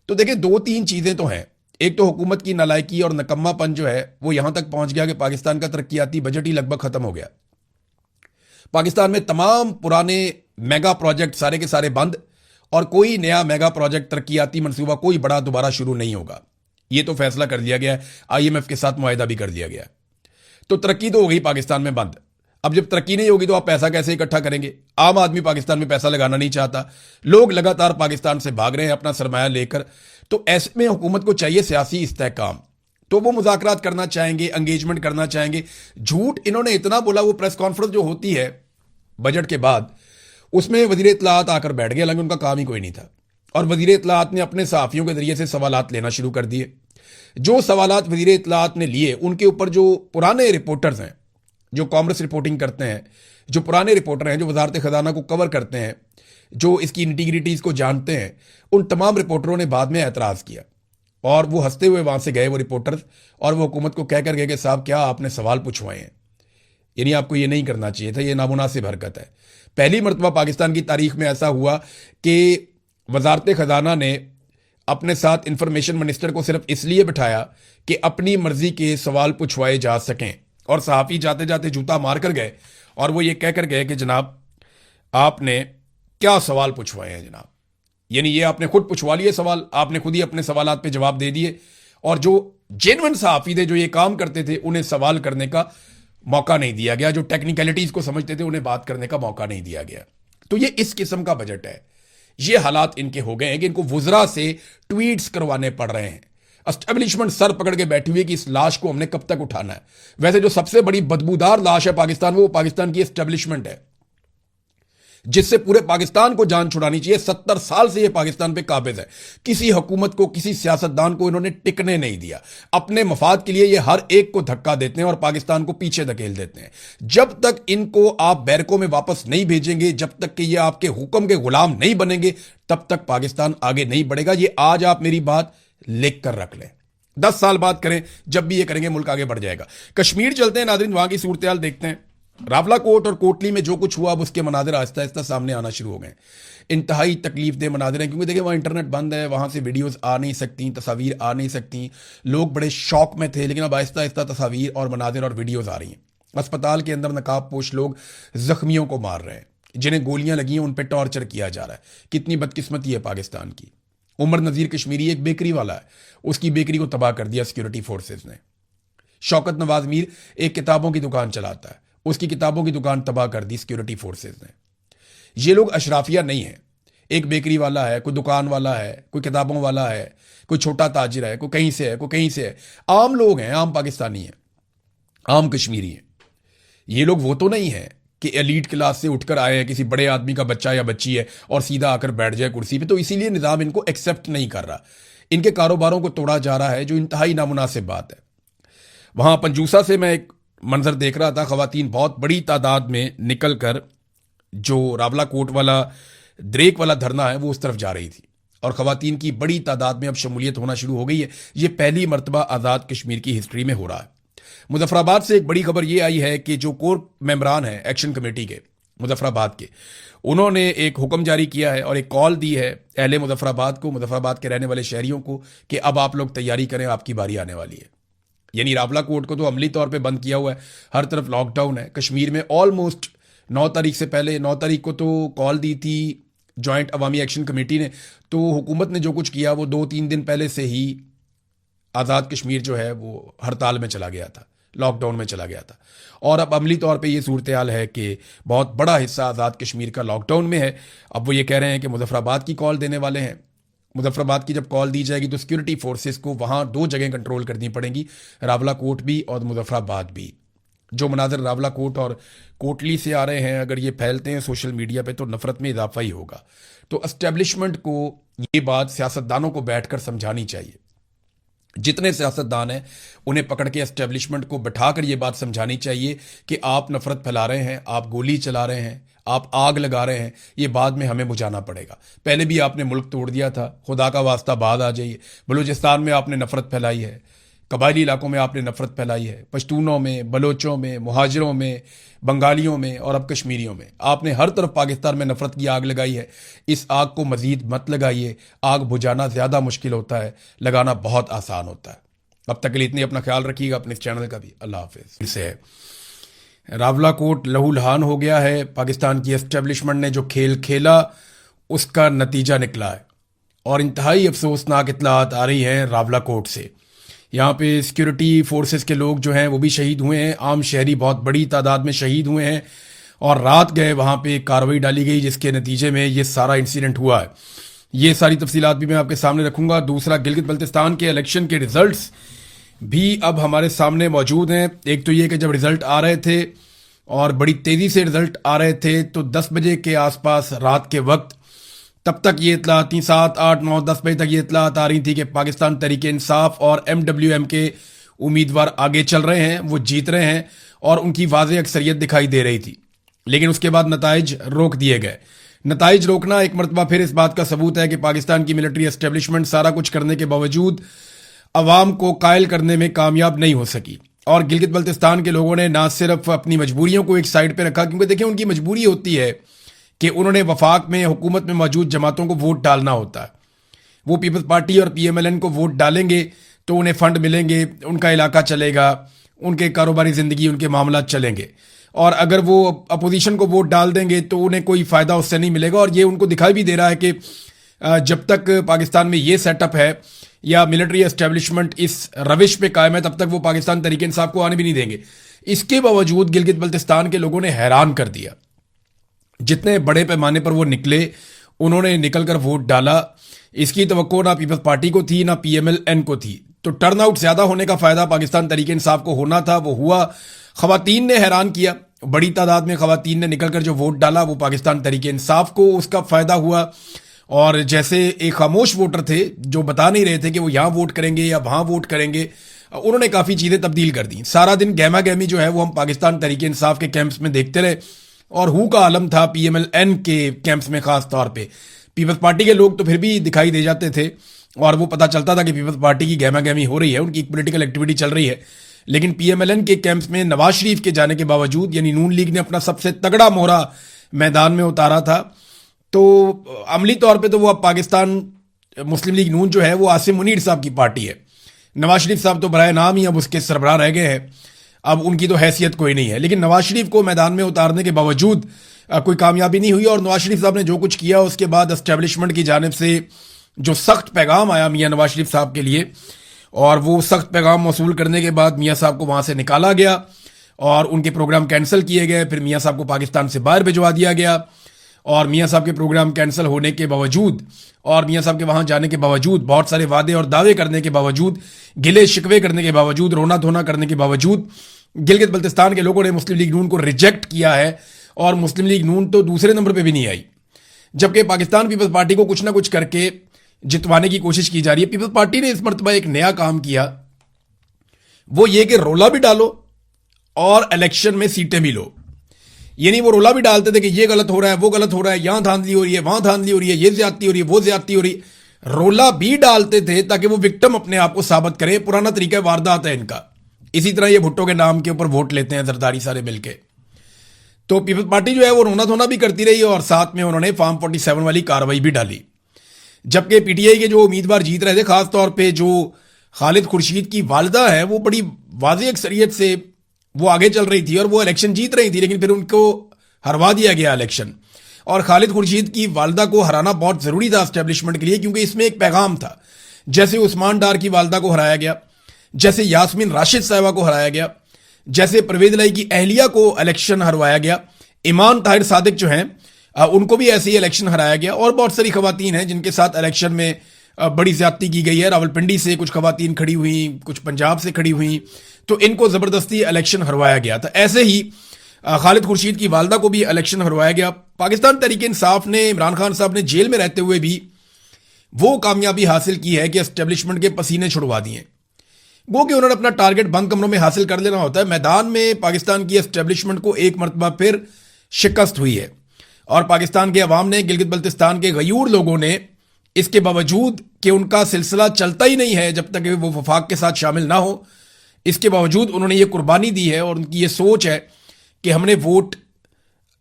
तो देखिए 2-3 चीज़ें तो हैं। एक तो हुकूमत की नालायकी और नकम्मापन जो है वो यहां तक पहुंच गया कि पाकिस्तान का तरक्याती बजट ही लगभग खत्म हो गया। पाकिस्तान में तमाम पुराने मेगा प्रोजेक्ट सारे के सारे बंद और कोई नया मेगा प्रोजेक्ट तरक्याती मंसूबा कोई बड़ा दोबारा शुरू नहीं होगा। ये तो फैसला कर दिया गया है, IMF के साथ मुआहिदा भी कर दिया गया। तो तरक्की तो हो गई पाकिस्तान में बंद। अब जब तरक्की नहीं होगी तो आप पैसा कैसे इकट्ठा करेंगे? आम आदमी पाकिस्तान में पैसा लगाना नहीं चाहता, लोग लगातार पाकिस्तान से भाग रहे हैं अपना सरमाया लेकर। तो ऐसे में हुकूमत को चाहिए सियासी इस्तेहकाम, तो वो मुज़ाकरात करना चाहेंगे, एंगेजमेंट करना चाहेंगे। झूठ इन्होंने इतना बोला, वो प्रेस कॉन्फ्रेंस जो होती है बजट के बाद, उसमें वज़ीर इत्तलाआत आकर बैठ गए, हालांकि उनका काम ही कोई नहीं था, और वज़ीर इत्तलाआत ने अपने सहाफ़ियों के जरिए से सवालात लेना शुरू कर दिए। जो सवालात वज़ीर इत्तलाआत ने लिए उनके ऊपर जो पुराने रिपोर्टर्स हैं, जो कॉमर्स रिपोर्टिंग करते हैं, जो पुराने रिपोर्टर हैं, जो वजारत ख़जाना को कवर करते हैं, जो इसकी इंटीग्रिटीज़ को जानते हैं, उन तमाम रिपोर्टरों ने बाद में एतराज़ किया और वो हंसते हुए वहाँ से गए वो रिपोर्टर्स, और वो हुकूमत को कह कर गए कि साहब क्या आपने सवाल पूछवाए हैं, यानी आपको ये नहीं करना चाहिए था, ये नामुनासिब हरकत है। पहली मरतबा पाकिस्तान की तारीख में ऐसा हुआ कि वजारत ख़जाना ने अपने साथ इंफॉर्मेशन मिनिस्टर को सिर्फ इसलिए बिठाया कि अपनी मर्जी के सवाल पूछवाए जा सकें, और सहाफ़ी जाते जाते जूता मार कर गए और वो ये कह कर गए कि जनाब आपने क्या सवाल पूछवाए हैं जनाब, यानी ये आपने खुद पूछवा लिए सवाल, आपने खुद ही अपने सवालात पे जवाब दे दिए, और जो जेन्युइन सहाफ़ी थे, जो ये काम करते थे, उन्हें सवाल करने का मौका नहीं दिया गया, जो टेक्निकलिटीज़ को समझते थे उन्हें बात करने का मौका नहीं दिया गया। तो ये इस किस्म का बजट है। ये हालात इनके हो गए हैं कि इनको वुज़रा से ट्वीट्स करवाने पड़ रहे हैं। एस्टेब्लिशमेंट सर पकड़ के बैठी हुई है कि इस लाश को हमने कब तक उठाना है। वैसे जो सबसे बड़ी बदबूदार लाश है पाकिस्तान में, वो पाकिस्तान की एस्टेब्लिशमेंट है, जिससे पूरे पाकिस्तान को जान छुड़ानी चाहिए। 70 साल से ये पाकिस्तान पे काबिज है। किसी हुकूमत को, किसी सियासतदान को इन्होंने टिकने नहीं दिया। अपने मफाद के लिए ये हर एक को धक्का देते हैं और पाकिस्तान को पीछे धकेल देते हैं। जब तक इनको आप बैरकों में वापस नहीं भेजेंगे, जब तक कि ये आपके हुक्म के गुलाम नहीं बनेंगे, तब तक पाकिस्तान आगे नहीं बढ़ेगा। ये आज आप मेरी बात लिख कर रख लें। 10 साल बाद करें, जब भी ये करेंगे मुल्क आगे बढ़ जाएगा। कश्मीर चलते हैं नाज़रीन, वहां की सूरत हाल देखते हैं। रावला कोट और कोटली में जो कुछ हुआ, अब उसके मनाजिर आहिस्ता आहिस्ता सामने आना शुरू हो गए। इंतहाई तकलीफ दे मनाजिर हैं, क्योंकि देखिए वहाँ इंटरनेट बंद है, वहाँ से वीडियोस आ नहीं सकती, तस्वीर आ नहीं सकती। लोग बड़े शौक में थे, लेकिन अब आहिस्ता आहिस्ता तस्वीर और मनाजिर और वीडियोज़ आ रही हैं। अस्पताल के अंदर नकाब पोश लोग जख्मियों को मार रहे हैं, जिन्हें गोलियां लगी हैं उन पर टॉर्चर किया जा रहा है। कितनी बदकिस्मती है पाकिस्तान की। उमर नज़ीर कश्मीरी एक बेकरी वाला है, उसकी बेकरी को तबाह कर दिया सिक्योरिटी फोर्सेज ने। शौकत नवाज मीर एक किताबों की दुकान चलाता है, उसकी किताबों की दुकान तबाह कर दी सिक्योरिटी फोर्सेज ने। ये लोग अशराफिया नहीं है। एक बेकरी वाला है, कोई दुकान वाला है, कोई किताबों वाला है, कोई छोटा ताजिर है, कोई कहीं से है, कोई कहीं से है। आम लोग हैं, आम पाकिस्तानी हैं, आम कश्मीरी हैं। ये लोग वो तो नहीं है कि एलीट क्लास से उठकर आए हैं, किसी बड़े आदमी का बच्चा या बच्ची है और सीधा आकर बैठ जाए कुर्सी पे। तो इसीलिए निज़ाम इनको एक्सेप्ट नहीं कर रहा। इनके कारोबारों को तोड़ा जा रहा है, जो इंतहाई नामुनासिब बात है। वहाँ पंजूसा से मैं एक मंजर देख रहा था, ख़वातीन बहुत बड़ी तादाद में निकल कर जो रावला कोट वाला द्रेक वाला धरना है वो उस तरफ जा रही थी, और ख़वातीन की बड़ी तादाद में अब शमूलियत होना शुरू हो गई है। ये पहली मरतबा आज़ाद कश्मीर की हिस्ट्री में हो रहा है। मुजफ्फराबाद से एक बड़ी खबर ये आई है कि जो कोर मेंबरान हैं एक्शन कमेटी के मुजफ्फराबाद के, उन्होंने एक हुक्म जारी किया है और एक कॉल दी है अहले मुजफ्फराबाद को, मुजफ्फराबाद के रहने वाले शहरियों को, कि अब आप लोग तैयारी करें, आपकी बारी आने वाली है। यानी रावला कोर्ट को तो अमली तौर पे बंद किया हुआ है, हर तरफ लॉकडाउन है। कश्मीर में ऑलमोस्ट 9 तारीख से पहले, 9 तारीख को तो कॉल दी थी जॉइंट अवामी एक्शन कमेटी ने, तो हुकूमत ने जो कुछ किया वो 2-3 दिन पहले से ही आज़ाद कश्मीर जो है वो हड़ताल में चला गया था, लॉकडाउन में चला गया था। और अब अमली तौर पे ये सूरत हाल है कि बहुत बड़ा हिस्सा आज़ाद कश्मीर का लॉकडाउन में है। अब वो ये कह रहे हैं कि मुजफ्फराबाद की कॉल देने वाले हैं। मुजफ्फराबाद की जब कॉल दी जाएगी तो सिक्योरिटी फोर्सेस को वहाँ 2 जगह कंट्रोल करनी पड़ेंगी, रावला कोट भी और मुजफ्फराबाद भी। जो मनाजर रावला कोट और कोटली से आ रहे हैं, अगर ये फैलते हैं सोशल मीडिया पे, तो नफरत में इजाफा ही होगा। तो एस्टेब्लिशमेंट को ये बात सियासतदानों को बैठकर समझानी चाहिए। जितने सियासतदान हैं उन्हें पकड़ के एस्टेब्लिशमेंट को बैठाकर ये बात समझानी चाहिए कि आप नफरत फैला रहे हैं, आप गोली चला रहे हैं, आप आग लगा रहे हैं, ये बाद में हमें बुझाना पड़ेगा। पहले भी आपने मुल्क तोड़ दिया था, खुदा का वास्ता बाद आ जाइए। बलूचिस्तान में आपने नफरत फैलाई है, कबायली इलाकों में आपने नफरत फैलाई है, पश्तूनों में, बलोचों में, मुहाजिरों में, बंगालियों में और अब कश्मीरियों में आपने हर तरफ पाकिस्तान में नफरत की आग लगाई है। इस आग को मजीद मत लगाइए। आग बुझाना ज़्यादा मुश्किल होता है, लगाना बहुत आसान होता है। अब तक के लिए इतनी, अपना ख्याल रखिएगा, अपने इस चैनल का भी। अल्लाह हाफिज़। से रावला कोट लहूलुहान हो गया है। पाकिस्तान की एस्टेब्लिशमेंट ने जो खेल खेला उसका नतीजा निकला है, और इंतहाई अफसोसनाक इत्तलात आ रही हैं रावला कोट से। यहाँ पे सिक्योरिटी फोर्सेस के लोग जो हैं वो भी शहीद हुए हैं, आम शहरी बहुत बड़ी तादाद में शहीद हुए हैं, और रात गए वहाँ पे कार्रवाई डाली गई जिसके नतीजे में ये सारा इंसिडेंट हुआ है। ये सारी तफसीलात भी मैं आपके सामने रखूँगा। दूसरा, गिलगित बल्तिस्तान के इलेक्शन के रिजल्ट्स भी अब हमारे सामने मौजूद हैं। एक तो ये कि जब रिज़ल्ट आ रहे थे और बड़ी तेज़ी से रिज़ल्ट आ रहे थे, तो 10 बजे के आसपास रात के वक्त तब तक ये इतला आती 7, 8, 9, 10 बजे तक ये इतलात आ रही थी कि पाकिस्तान तहरीक इंसाफ और MWM के उम्मीदवार आगे चल रहे हैं, वो जीत रहे हैं और उनकी वाज़ेह अक्सरियत दिखाई दे रही थी। लेकिन उसके बाद नताइज रोक दिए गए। नताइज रोकना एक मरतबा फिर इस बात का सबूत है कि पाकिस्तान की मिलिट्री एस्टेब्लिशमेंट सारा कुछ करने के बावजूद अवाम को कायल करने में कामयाब नहीं हो सकी। और गिलगित बल्तिस्तान के लोगों ने ना सिर्फ अपनी मजबूरियों को एक साइड पे रखा, क्योंकि देखिए उनकी मजबूरी होती है कि उन्होंने वफाक में हुकूमत में मौजूद जमातों को वोट डालना होता है। वो पीपल्स पार्टी और PMLN को वोट डालेंगे तो उन्हें फंड मिलेंगे, उनका इलाका चलेगा, उनके कारोबारी ज़िंदगी, उनके मामला चलेंगे। और अगर वो अपोजिशन को वोट डाल देंगे तो उन्हें कोई फ़ायदा उससे नहीं मिलेगा। और ये उनको दिखाई भी दे रहा है कि जब तक पाकिस्तान में ये सेटअप है या मिलिट्री एस्टेब्लिशमेंट इस रविश पे कायम है, तब तक वो पाकिस्तान तहरीक इंसाफ को आने भी नहीं देंगे। इसके बावजूद गिलगित बल्तिस्तान के लोगों ने हैरान कर दिया। जितने बड़े पैमाने पर वो निकले, उन्होंने निकलकर वोट डाला। इसकी तवक्को ना पीपल्स पार्टी को थी ना PMLN को थी। तो टर्नआउट ज्यादा होने का फायदा पाकिस्तान तहरीक इंसाफ को होना था, वो हुआ। खवातीन ने हैरान किया, बड़ी तादाद में खवातीन ने निकलकर जो वोट डाला वो पाकिस्तान तहरीक इंसाफ को उसका फायदा हुआ। और जैसे एक खामोश वोटर थे जो बता नहीं रहे थे कि वो यहां वोट करेंगे या वहां वोट करेंगे, उन्होंने काफी चीजें तब्दील कर दी। सारा दिन गहमा गहमी जो है वो हम पाकिस्तान तहरीक इंसाफ के कैंप्स में देखते रहे और हु का आलम था PMLN के कैंप्स में। खास तौर पे पीपल्स पार्टी के लोग तो फिर भी दिखाई दे जाते थे और वो पता चलता था कि पीपल्स पार्टी की गहमा गहमी हो रही है, उनकी पॉलिटिकल एक्टिविटी चल रही है। लेकिन PMLN के कैंप्स में नवाज शरीफ के जाने के बावजूद, यानी नून लीग ने अपना सबसे तगड़ा मोहरा मैदान में उतारा था, तो अमली तौर पे तो वो अब पाकिस्तान मुस्लिम लीग नून जो है वो आसिम मुनीर साहब की पार्टी है। नवाज शरीफ साहब तो बराए नाम ही अब उसके सरबराह रह गए हैं, अब उनकी तो हैसियत कोई नहीं है। लेकिन नवाज शरीफ को मैदान में उतारने के बावजूद कोई कामयाबी नहीं हुई। और नवाज शरीफ साहब ने जो कुछ किया उसके बाद एस्टेब्लिशमेंट की जानिब से जो सख्त पैगाम आया मियाँ नवाज शरीफ साहब के लिए, और वो सख्त पैगाम मौसूल करने के बाद मियाँ साहब को वहां से निकाला गया और उनके प्रोग्राम कैंसिल किए गए। फिर मियाँ साहब को पाकिस्तान से बाहर भिजवा दिया गया। और मियाँ साहब के प्रोग्राम कैंसिल होने के बावजूद और मियाँ साहब के वहां जाने के बावजूद, बहुत सारे वादे और दावे करने के बावजूद, गिले शिकवे करने के बावजूद, रोना धोना करने के बावजूद, गिलगित बल्तिस्तान के लोगों ने मुस्लिम लीग नून को रिजेक्ट किया है। और मुस्लिम लीग नून तो दूसरे नंबर पे भी नहीं आई, जबकि पाकिस्तान पीपल्स पार्टी को कुछ ना कुछ करके जितवाने की कोशिश की जा रही है। पीपल्स पार्टी ने इस मरतबा एक नया काम किया, वो ये कि रोला भी डालो और इलेक्शन में सीटें भी लो। यानी वो रोला भी डालते थे कि ये गलत हो रहा है, वो गलत हो रहा है, यहां धांधली हो रही है, वहां धांधली हो रही है, ये ज्यादती हो रही है, वो ज्यादती हो रही है। रोला भी डालते थे ताकि वो विक्टिम अपने आप को साबित करे। पुराना तरीका वारदात है इनका। इसी तरह ये भुट्टो के नाम के ऊपर वोट लेते हैं जरदारी सारे मिलके। तो पीपल्स पार्टी जो है वो रोना धोना भी करती रही और साथ में उन्होंने फॉर्म 47 वाली कार्रवाई भी डाली। जबकि PTI के जो उम्मीदवार जीत रहे थे, खासतौर पर जो खालिद खुर्शीद की वालदा है, वो बड़ी वाज़ेह अक्सरियत से वो आगे चल रही थी और वो इलेक्शन जीत रही थी। लेकिन फिर उनको हरवा दिया गया इलेक्शन। और खालिद खुर्शीद की वालदा को हराना बहुत जरूरी था एस्टेब्लिशमेंट के लिए, क्योंकि इसमें एक पैगाम था। जैसे उस्मान डार की वालदा को हराया गया, जैसे यास्मीन राशिद साहिबा को हराया गया, जैसे परवेज लाई की अहलिया को इलेक्शन हरवाया गया, ईमान ताहिर सादिक जो हैं उनको भी ऐसे ही इलेक्शन हराया गया। और बहुत सारी खवातीन हैं जिनके साथ इलेक्शन में बड़ी ज्यादती की गई है। रावलपिंडी से कुछ खवातीन खड़ी हुई, कुछ पंजाब से खड़ी हुई, तो इनको जबरदस्ती इलेक्शन हरवाया गया था। ऐसे ही खालिद खुर्शीद की वालदा को भी इलेक्शन हरवाया गया। पाकिस्तान तहरीक इंसाफ ने, इमरान खान साहब ने जेल में रहते हुए भी वो कामयाबी हासिल की है कि एस्टेब्लिशमेंट के पसीने छुड़वा दिए। वो कि उन्होंने अपना टारगेट बंद कमरों में हासिल कर लेना होता है। मैदान में पाकिस्तान की एस्टेब्लिशमेंट को एक मरतबा फिर शिकस्त हुई है और पाकिस्तान के अवाम ने, गिलगित बल्तिस्तान के गयूर लोगों ने, इसके बावजूद कि उनका सिलसिला चलता ही नहीं है जब तक वो वफाक के साथ शामिल ना हो, इसके बावजूद उन्होंने ये कुर्बानी दी है और उनकी ये सोच है कि हमने वोट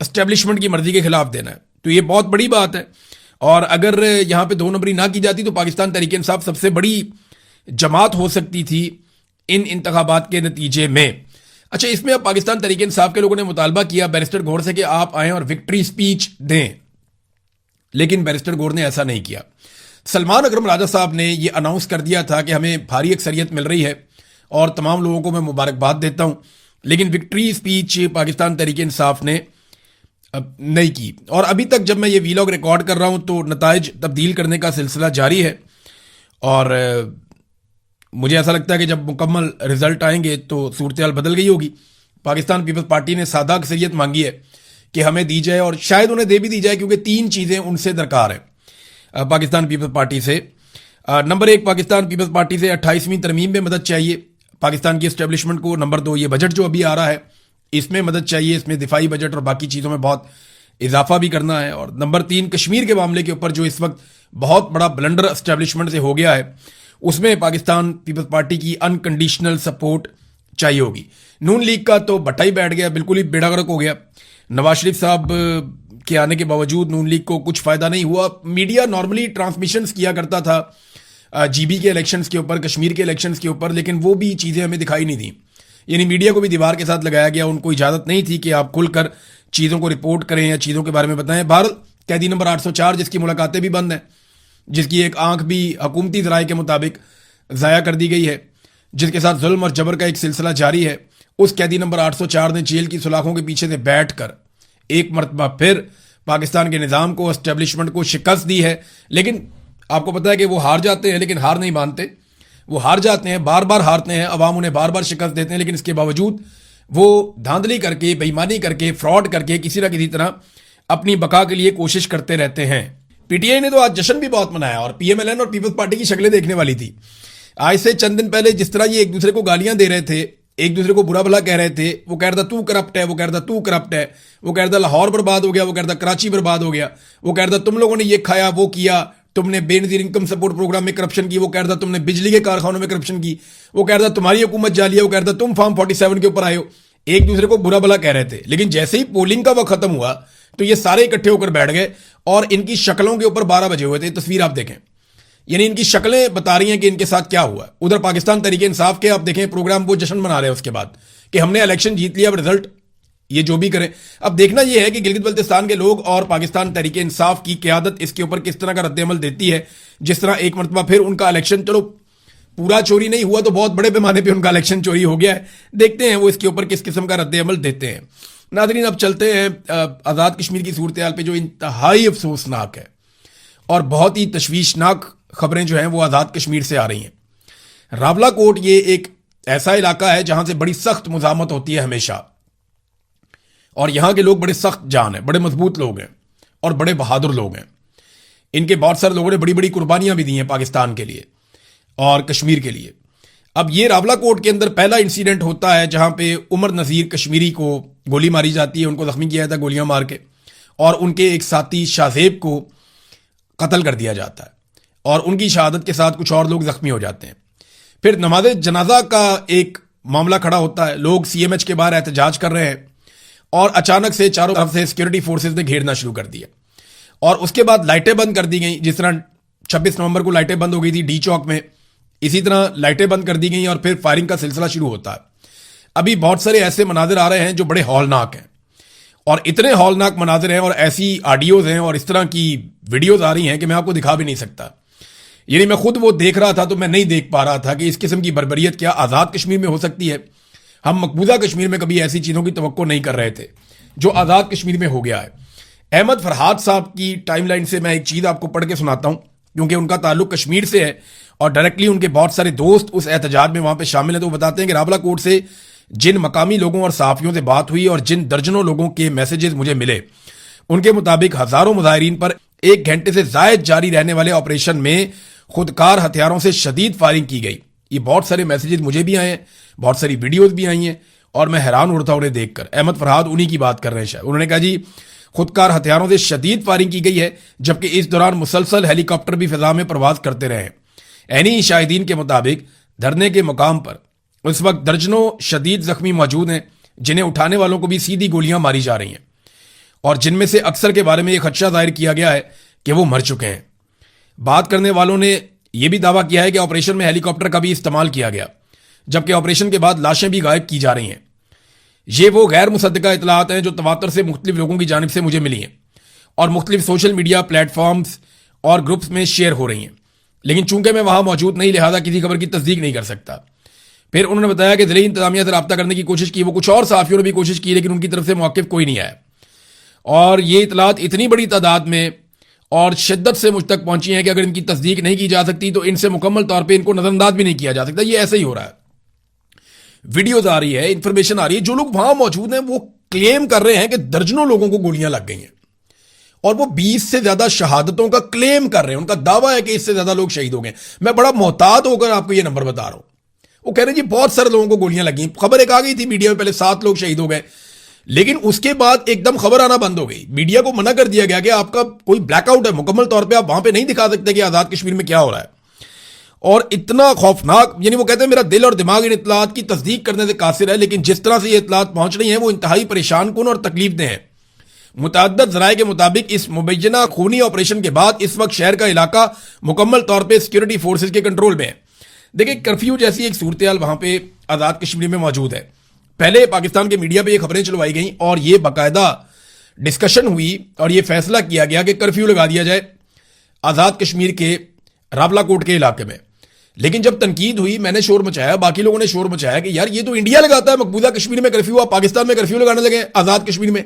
एस्टेब्लिशमेंट की मर्जी के खिलाफ देना है। तो ये बहुत बड़ी बात है। और अगर यहां पे 2 नंबरी ना की जाती तो पाकिस्तान तहरीक इंसाफ सबसे बड़ी जमात हो सकती थी इन इंतखाबात के नतीजे में। अच्छा, इसमें अब पाकिस्तान तहरीक इंसाफ के लोगों ने मुतालबा किया बैरिस्टर गौर से कि आप आएं और विक्ट्री स्पीच दें, लेकिन बैरिस्टर गौर ने ऐसा नहीं किया। सलमान अकरम राजा साहब ने यह अनाउंस कर दिया था कि हमें भारी अक्सरियत मिल रही है और तमाम लोगों को मैं मुबारकबाद देता हूं, लेकिन विक्ट्री स्पीच पाकिस्तान तहरीक इंसाफ ने नहीं की। और अभी तक जब मैं ये वीलॉग रिकॉर्ड कर रहा हूं तो नताइज तब्दील करने का सिलसिला जारी है और मुझे ऐसा लगता है कि जब मुकम्मल रिजल्ट आएंगे तो सूरत हाल बदल गई होगी। पाकिस्तान पीपल्स पार्टी ने सादा अक्सरियत मांगी है कि हमें दी जाए और शायद उन्हें दे भी दी जाए, क्योंकि 3 चीजें उनसे दरकार है। पाकिस्तान पीपल्स पार्टी से। नंबर 1, पाकिस्तान पीपल्स पार्टी से 28वीं तरमीम में मदद चाहिए पाकिस्तान की एस्टेब्लिशमेंट को। नंबर 2, ये बजट जो अभी आ रहा है इसमें मदद चाहिए, इसमें दिफाई बजट और बाकी चीज़ों में बहुत इजाफा भी करना है। और नंबर 3, कश्मीर के मामले के ऊपर जो इस वक्त बहुत बड़ा ब्लंडर एस्टेब्लिशमेंट से हो गया है, उसमें पाकिस्तान पीपल्स पार्टी की अनकंडीशनल सपोर्ट चाहिए होगी। नून लीग का तो बट्टा ही बैठ गया, बिल्कुल ही बेड़ा गर्क हो गया। नवाज शरीफ साहब के आने के बावजूद नून लीग को कुछ फायदा नहीं हुआ। मीडिया नॉर्मली ट्रांसमिशंस किया करता था जीबी के इलेक्शंस के ऊपर, कश्मीर के इलेक्शंस के ऊपर, लेकिन वो भी चीज़ें हमें दिखाई नहीं दी। यानी मीडिया को भी दीवार के साथ लगाया गया, उनको इजाज़त नहीं थी कि आप खुलकर चीज़ों को रिपोर्ट करें या चीज़ों के बारे में बताएं। भारत कैदी नंबर 804 जिसकी मुलाकातें भी बंद हैं, जिसकी एक आंख भी हुकूमती ज़राए के मुताबिक ज़ाया कर दी गई है, जिसके साथ जुल्म और जबर का एक सिलसिला जारी है, उस कैदी नंबर 804 ने जेल की सुलाखों के पीछे से बैठकर एक मरतबा फिर पाकिस्तान के निज़ाम को, एस्टेब्लिशमेंट को शिकस्त दी है। लेकिन आपको पता है कि वो हार जाते हैं, लेकिन हार नहीं मानते। वो हार जाते हैं, बार बार हारते हैं, अवाम उन्हें बार बार शिकस्त देते हैं, लेकिन इसके बावजूद वो धांधली करके, बेईमानी करके, फ्रॉड करके किसी ना किसी तरह अपनी बका के लिए कोशिश करते रहते हैं। पीटीआई ने तो आज जश्न भी बहुत मनाया और पीएमएलएन और पीपल्स पार्टी की शक्लें देखने वाली थी। आज से चंद दिन पहले जिस तरह ये एक दूसरे को गालियां दे रहे थे, एक दूसरे को बुरा भला कह रहे थे, वो कह रहा था तू करप्ट है, वो कह रहा था तू करप्ट है, वो कह रहा था लाहौर बर्बाद हो गया, वो कह रहा था कराची बर्बाद हो गया, वो कह रहा था तुम लोगों ने ये खाया वो किया, तुमने बेनजीर इनकम सपोर्ट प्रोग्राम में करप्शन की, वो कह रहा था तुमने बिजली के कारखानों में करप्शन की, वो कह रहा था तुम्हारी हुकूमत जाली है, वो कह रहा था तुम फॉर्म 47 के ऊपर आए हो। एक दूसरे को बुरा भला कह रहे थे, लेकिन जैसे ही पोलिंग का वक्त खत्म हुआ तो ये सारे इकट्ठे होकर बैठ गए और इनकी शक्लों के ऊपर 12 बजे हुए थे। तस्वीर आप देखें, यानी इनकी शक्लें बता रही हैं कि इनके साथ क्या हुआ। उधर पाकिस्तान तरीके इंसाफ के आप देखें प्रोग्राम, वो जश्न मना रहे हैं उसके बाद कि हमने इलेक्शन जीत लिया, अब रिजल्ट ये जो भी करें। अब देखना यह है कि गिलगित बल्तिस्तान के लोग और पाकिस्तान तरीके इंसाफ की क़यादत इसके ऊपर किस तरह का रद्द-ए-अमल देती है। जिस तरह एक मरतबा फिर उनका इलेक्शन, चलो पूरा चोरी नहीं हुआ तो बहुत बड़े पैमाने पर उनका इलेक्शन चोरी हो गया है, देखते हैं वो इसके ऊपर किस किस्म का रद्द-ए-अमल देते हैं। नाज़रीन, अब चलते हैं आज़ाद कश्मीर की सूरत हाल पे, जो इंतहाई अफसोसनाक है और बहुत ही तशवीशनाक खबरें जो हैं वो आज़ाद कश्मीर से आ रही हैं। रावलाकोट ये एक ऐसा इलाका है जहां से बड़ी सख्त मुज़ाहमत होती है हमेशा, और यहां के लोग बड़े सख्त जान हैं, बड़े मजबूत लोग हैं और बड़े बहादुर लोग हैं। इनके बहुत सारे लोगों ने बड़ी बड़ी कुर्बानियां भी दी हैं पाकिस्तान के लिए और कश्मीर के लिए। अब ये रावलाकोट के अंदर पहला इंसिडेंट होता है जहां पे उमर नज़ीर कश्मीरी को गोली मारी जाती है, उनको जख्मी किया जाता है गोलियां मार के, और उनके एक साथी शाहजेब को कत्ल कर दिया जाता है और उनकी शहादत के साथ कुछ और लोग जख्मी हो जाते हैं। फिर नमाज जनाजा का एक मामला खड़ा होता है, लोग सीएमएच के बाहर एहतजाज कर रहे हैं और अचानक से चारों तरफ से सिक्योरिटी फोर्सेज ने घेरना शुरू कर दिया और उसके बाद लाइटें बंद कर दी गई। जिस तरह 26 नवंबर को लाइटें बंद हो गई थी डी चौक में, इसी तरह लाइटें बंद कर दी गई और फिर फायरिंग का सिलसिला शुरू होता है। अभी बहुत सारे ऐसे मनाजिर आ रहे हैं जो बड़े हौलनाक हैं, और इतने हौलनाक मनाजिर हैं और ऐसी ऑडियोज हैं और इस तरह की वीडियोज आ रही हैं कि मैं आपको दिखा भी नहीं सकता। यानी मैं खुद वो देख रहा था तो मैं नहीं देख पा रहा था कि इस किस्म की बर्बरियत क्या आज़ाद कश्मीर में हो सकती है। हम मकबूजा कश्मीर में कभी ऐसी चीज़ों की तवक्को नहीं कर रहे थे जो आज़ाद कश्मीर में हो गया है। अहमद फरहाद साहब की टाइमलाइन से मैं एक चीज़ आपको पढ़ के सुनाता हूँ, क्योंकि उनका ताल्लुक कश्मीर से है और डायरेक्टली उनके बहुत सारे दोस्त उस एहतजाज में वहां पे शामिल हैं। तो वो बताते हैं कि रावलाकोट से जिन मकामी लोगों और सहाफ़ियों से बात हुई और जिन दर्जनों लोगों के मैसेजेस मुझे मिले, उनके मुताबिक हजारों मुजाहिरीन पर 1 घंटे से जायद जारी रहने वाले ऑपरेशन में खुदकार हथियारों से शदीद फायरिंग की गई। ये बहुत सारे मैसेजेस मुझे भी आए हैं, बहुत सारी वीडियोज भी आई हैं और मैं हैरान हो रहा था उन्हें देखकर। अहमद फरहाद उन्हीं की बात कर रहे हैं शायद। उन्होंने कहा जी खुदकार हथियारों से शदीद फायरिंग की गई है, जबकि इस दौरान मुसलसल हेलीकॉप्टर भी फिजा में प्रवास करते रहे। ऐनी शाहिदीन के मुताबिक धरने के मुकाम पर उस वक्त दर्जनों शदीद जख्मी मौजूद हैं, जिन्हें उठाने वालों को भी सीधी गोलियां मारी जा रही हैं और जिनमें से अक्सर के बारे में यह खदशा जाहिर किया गया है कि वो मर चुके हैं। बात करने वालों ने यह भी दावा किया है कि ऑपरेशन में हेलीकॉप्टर का भी इस्तेमाल किया गया, जबकि ऑपरेशन के बाद लाशें भी गायब की जा रही हैं। ये वो गैर मुसद्दका इतलात हैं जो तवातर से मुख्तलिफ लोगों की जानिब से मुझे मिली हैं और मुख्तलिफ सोशल मीडिया प्लेटफॉर्म्स और ग्रुप्स में शेयर हो रही हैं, लेकिन चूंकि मैं वहां मौजूद नहीं, लिहाजा किसी खबर की तस्दीक नहीं कर सकता। फिर उन्होंने बताया कि ज़िले इंतजामिया से रब्ता करने की कोशिश की, वो कुछ और सहाफ़ियों ने भी कोशिश की, लेकिन उनकी तरफ से मौक़िफ़ कोई नहीं आया। और ये इतलात इतनी बड़ी तादाद में और शिद्दत से मुझ तक पहुंची हैं कि अगर इनकी तस्दीक नहीं की जा सकती तो इनसे मुकम्मल तौर पर इनको नजरअंदाज भी नहीं किया जा सकता। ये ऐसे ही हो रहा है, वीडियोज आ रही है, इंफॉर्मेशन आ रही है, जो लोग वहां मौजूद हैं वो क्लेम कर रहे हैं कि दर्जनों लोगों को गोलियां लग गई हैं और वो 20 से ज्यादा शहादतों का क्लेम कर रहे हैं, उनका दावा है कि इससे ज्यादा लोग शहीद हो गए। मैं बड़ा मोहतात होकर आपको ये नंबर बता रहा हूं। वो कह रहे हैं जी बहुत सारे लोगों को गोलियां लगी, खबर एक आ गई थी मीडिया में पहले 7 लोग शहीद हो गए, लेकिन उसके बाद एकदम खबर आना बंद हो गई। मीडिया को मना कर दिया गया कि आपका कोई ब्लैकआउट है, मुकम्मल तौर पे आप वहां पे नहीं दिखा सकते कि आजाद कश्मीर में क्या हो रहा है। और इतना खौफनाक, यानी वो कहते हैं मेरा दिल और दिमाग इन इत्तलात की तस्दीक करने से कासिर है, लेकिन जिस तरह से ये इत्तलात पहुंच रही हैं वो इंतहाई परेशान कुन और तकलीफ दे हैं। मुतअद्दिद ज़राए के मुताबिक इस मुबैना खूनी ऑपरेशन के बाद इस वक्त शहर का इलाका मुकम्मल तौर पर सिक्योरिटी फोर्सेज के कंट्रोल में है। देखिए, कर्फ्यू जैसी एक सूरत हाल वहां पर आज़ाद कश्मीर में मौजूद है। पहले पाकिस्तान के मीडिया पे ये खबरें चलवाई गई और ये बाकायदा डिस्कशन हुई और ये फैसला किया गया कि कर्फ्यू लगा दिया जाए आज़ाद कश्मीर के रावलाकोट के इलाके में। लेकिन जब तनकीद हुई, मैंने शोर मचाया, बाकी लोगों ने शोर मचाया कि यार ये तो इंडिया लगाता है मकबूजा कश्मीर में कर्फ्यू, आप पाकिस्तान में कर्फ्यू लगाने लगे आज़ाद कश्मीर में।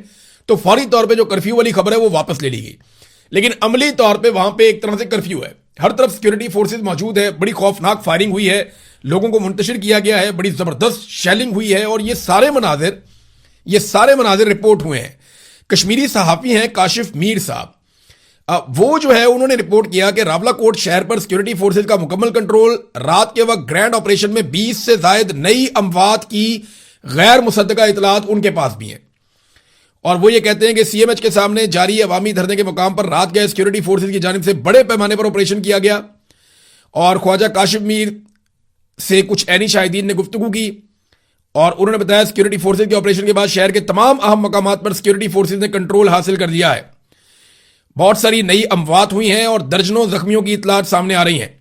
तो फौरी तौर पर जो कर्फ्यू वाली खबर है वो वापस ले ली गई। लेकिन अमली तौर पर वहां पर एक तरह से कर्फ्यू है, हर तरफ सिक्योरिटी फोर्सेज मौजूद है, बड़ी खौफनाक फायरिंग हुई है, लोगों को मुंतशिर किया गया है, बड़ी जबरदस्त शेलिंग हुई है और ये सारे मनाजिर रिपोर्ट हुए हैं। कश्मीरी सहाफी हैं काशिफ मीर साहब, वो जो है उन्होंने रिपोर्ट किया कि रावलाकोट शहर पर सिक्योरिटी फोर्सेज का मुकम्मल कंट्रोल, रात के वक्त ग्रैंड ऑपरेशन में 20 से जायद नई अमवात की गैर मुसद्दका इतलात उनके पास भी हैं। और वो ये कहते हैं कि सीएमएच के सामने जारी अवामी धरने के मुकाम पर रात गए सिक्योरिटी फोर्सेज की जानिब से बड़े पैमाने पर ऑपरेशन किया गया और ख्वाजा काशिफ मीर से कुछ ऐनी शाहिदीन ने गुफ्तगू की और उन्होंने बताया सिक्योरिटी फोर्सेज के ऑपरेशन के बाद शहर के तमाम अहम मकामात पर सिक्योरिटी फोर्सेज ने कंट्रोल हासिल कर लिया है। बहुत सारी नई अमवात हुई हैं और दर्जनों जख्मियों की इतलात सामने आ रही हैं।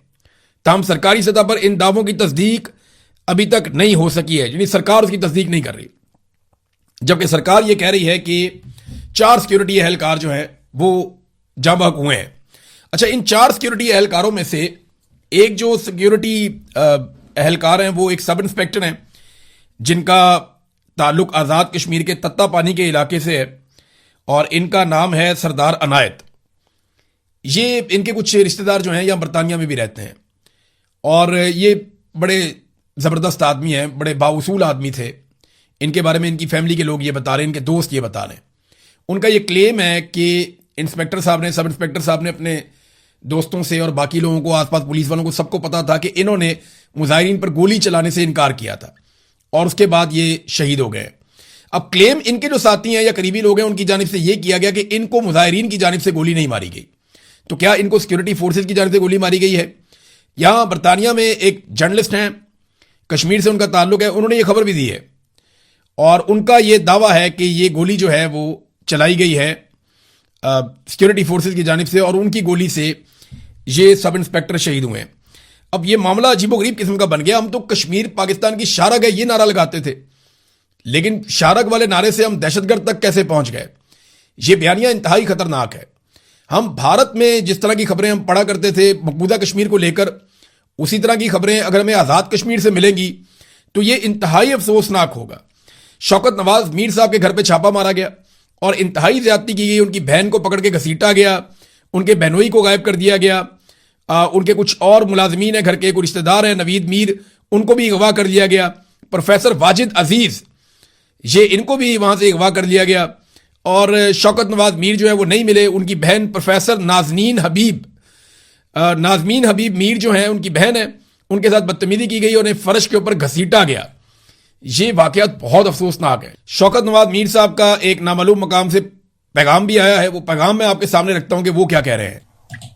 ताहम सरकारी सतह पर इन दावों की तस्दीक अभी तक नहीं हो सकी है, यानी सरकार उसकी तस्दीक नहीं कर रही, जबकि सरकार यह कह रही है कि 4 सिक्योरिटी एहलकार जो है वो जाँ बहक हुए हैं। अच्छा, इन 4 सिक्योरिटी एहलकारों में से एक जो सिक्योरिटी एहलकार हैं वो एक सब इंस्पेक्टर हैं जिनका ताल्लुक आज़ाद कश्मीर के तत्ता पानी के इलाके से है और इनका नाम है सरदार अनायत। ये इनके कुछ रिश्तेदार जो हैं यहाँ बरतानिया में भी रहते हैं और ये बड़े ज़बरदस्त आदमी हैं, बड़े बाउसूल आदमी थे। इनके बारे में इनकी फैमिली के लोग ये बता रहे हैं, इनके दोस्त ये बता रहे हैं। उनका ये क्लेम है कि इंस्पेक्टर साहब ने, सब इंस्पेक्टर साहब ने अपने दोस्तों से और बाकी लोगों को, आसपास पुलिस वालों को, सबको पता था कि इन्होंने मुजाहिरीन पर गोली चलाने से इनकार किया था और उसके बाद ये शहीद हो गए। अब क्लेम इनके जो साथी हैं या करीबी लोग हैं उनकी जानिब से यह किया गया कि इनको मुजाहिरीन की जानिब से गोली नहीं मारी गई। तो क्या इनको सिक्योरिटी फोर्सेज की जानिब से गोली मारी गई है? यहां बरतानिया में एक जर्नलिस्ट हैं, कश्मीर से उनका ताल्लुक है, उन्होंने ये खबर भी दी है और उनका ये दावा है कि ये गोली जो है वो चलाई गई है सिक्योरिटी फोर्सेज की जानिब से और उनकी गोली से ये सब इंस्पेक्टर शहीद हुए हैं। अब ये मामला अजीबोगरीब किस्म का बन गया। हम तो कश्मीर पाकिस्तान की शारग है ये नारा लगाते थे, लेकिन शारग वाले नारे से हम दहशतगर्द तक कैसे पहुंच गए? ये बयानिया इंतहाई खतरनाक है। हम भारत में जिस तरह की खबरें हम पढ़ा करते थे मकबूजा कश्मीर को लेकर, उसी तरह की खबरें अगर हमें आज़ाद कश्मीर से मिलेंगी तो ये इंतहाई अफसोसनाक होगा। शौकत नवाज मीर साहब के घर पर छापा मारा गया और इंतहाई ज्यादती की गई, उनकी बहन को पकड़ के घसीटा गया, उनके बहनोई को गायब कर दिया गया, उनके कुछ और मुलाजमीन है घर के, कोई रिश्तेदार हैं नवीद मीर, उनको भी अगवा कर लिया गया। प्रोफेसर वाजिद अजीज, ये इनको भी वहां से अगवा कर लिया गया और शौकत नवाज मीर जो है वो नहीं मिले। उनकी बहन प्रोफेसर नाज़मीन हबीब मीर जो है उनकी बहन है, उनके साथ बदतमीजी की गई, उन्हें फर्श के ऊपर घसीटा गया। ये वाकयात बहुत अफसोसनाक है। शौकत नवाज मीर साहब का एक नामालूम मकाम से पैगाम भी आया है, वो पैगाम मैं आपके सामने रखता हूं कि वो क्या कह रहे हैं।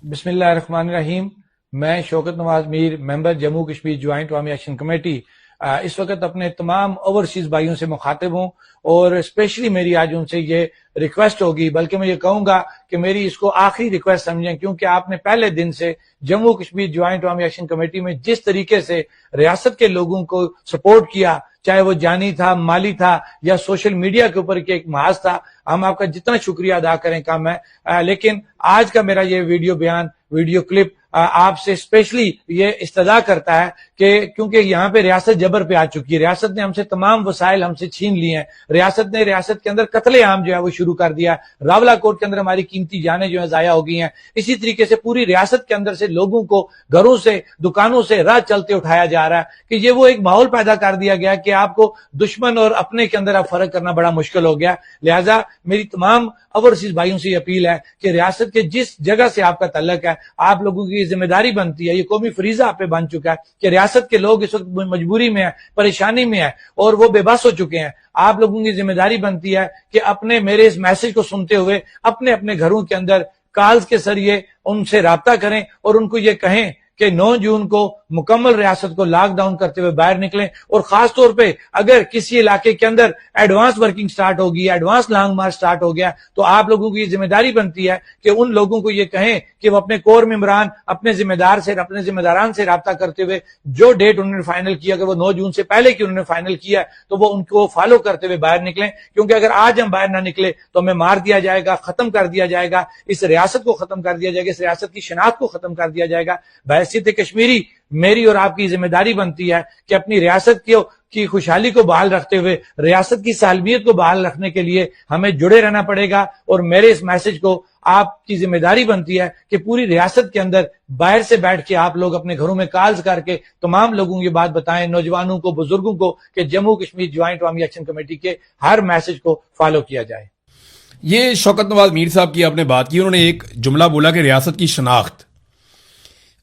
बिस्मिल्लाहिर्रहमानिर्रहीम। मैं शौकत नवाज मीर, मेंबर जम्मू कश्मीर ज्वाइंट अवामी एक्शन कमेटी, इस वक्त अपने तमाम ओवरसीज भाइयों से मुखातिब हूं और स्पेशली मेरी आज उनसे ये रिक्वेस्ट होगी, बल्कि मैं ये कहूंगा कि मेरी इसको आखिरी रिक्वेस्ट समझें, क्योंकि आपने पहले दिन से जम्मू कश्मीर ज्वाइंट अवामी एक्शन कमेटी में जिस तरीके से रियासत के लोगों को सपोर्ट किया, चाहे वो जानी था, माली था या सोशल मीडिया के ऊपर एक महाज था, हम आपका जितना शुक्रिया अदा करें कम है। लेकिन आज का मेरा ये वीडियो बयान, वीडियो क्लिप आपसे स्पेशली ये इस्तदा करता है कि क्योंकि यहाँ पे रियासत जबर पे आ चुकी है, रियासत ने हमसे तमाम वसाइल हमसे छीन लिए हैं, रियासत ने रियासत के अंदर कत्लेआम जो है वो शुरू कर दिया, रावला कोर्ट के अंदर हमारी कीमती जानें जो है जाया हो गई हैं। इसी तरीके से पूरी रियासत के अंदर से लोगों को घरों से दुकानों से राह चलते उठाया जा रहा है कि ये वो एक माहौल पैदा कर दिया गया कि आपको दुश्मन और अपने के अंदर आप फर्क करना बड़ा मुश्किल हो गया। लिहाजा मेरी तमाम ओवरसीज भाइयों से अपील है कि रियासत के जिस जगह से आपका तल्लक है, आप लोगों की जिम्मेदारी बनती है, ये कौमी फरीजा आप पे बन चुका है कि रियासत के लोग इस वक्त मजबूरी में है, परेशानी में है और वो बेबस हो चुके हैं। आप लोगों की जिम्मेदारी बनती है कि अपने मेरे इस मैसेज को सुनते हुए अपने अपने घरों के अंदर कॉल्स के जरिए उनसे राब्ता करें और उनको ये कहें कि 9 जून को मुकम्मल रियासत को लॉकडाउन करते हुए बाहर निकलें। और खास तौर पे अगर किसी इलाके के अंदर एडवांस वर्किंग स्टार्ट होगी, एडवांस लॉन्ग मार्च स्टार्ट हो गया, तो आप लोगों की जिम्मेदारी बनती है कि उन लोगों को ये कहें कि वो अपने कोर मेंबरान, अपने जिम्मेदारान से राब्ता करते हुए जो डेट उन्होंने फाइनल किया, अगर वो 9 जून से पहले की उन्होंने फाइनल किया तो वो उनको फॉलो करते हुए बाहर निकलें। क्योंकि अगर आज हम बाहर ना निकले तो हमें मार दिया जाएगा, खत्म कर दिया जाएगा, इस रियासत को खत्म कर दिया जाएगा, इस रियासत की शनाख्त को खत्म कर दिया जाएगा। बहैसियत कश्मीरी मेरी और आपकी जिम्मेदारी बनती है कि अपनी रियासत की खुशहाली को बहाल रखते हुए रियासत की सालमियत को बहाल रखने के लिए हमें जुड़े रहना पड़ेगा। और मेरे इस मैसेज को आपकी जिम्मेदारी बनती है कि पूरी रियासत के अंदर बाहर से बैठ के आप लोग अपने घरों में कॉल्स करके तमाम लोगों की बात बताएं, नौजवानों को, बुजुर्गों को, कि जम्मू कश्मीर ज्वाइंट अवामी एक्शन कमेटी के हर मैसेज को फॉलो किया जाए। ये शौकत नवाज मीर साहब की आपने बात की, उन्होंने एक जुमला बोला कि रियासत की शनाख्त।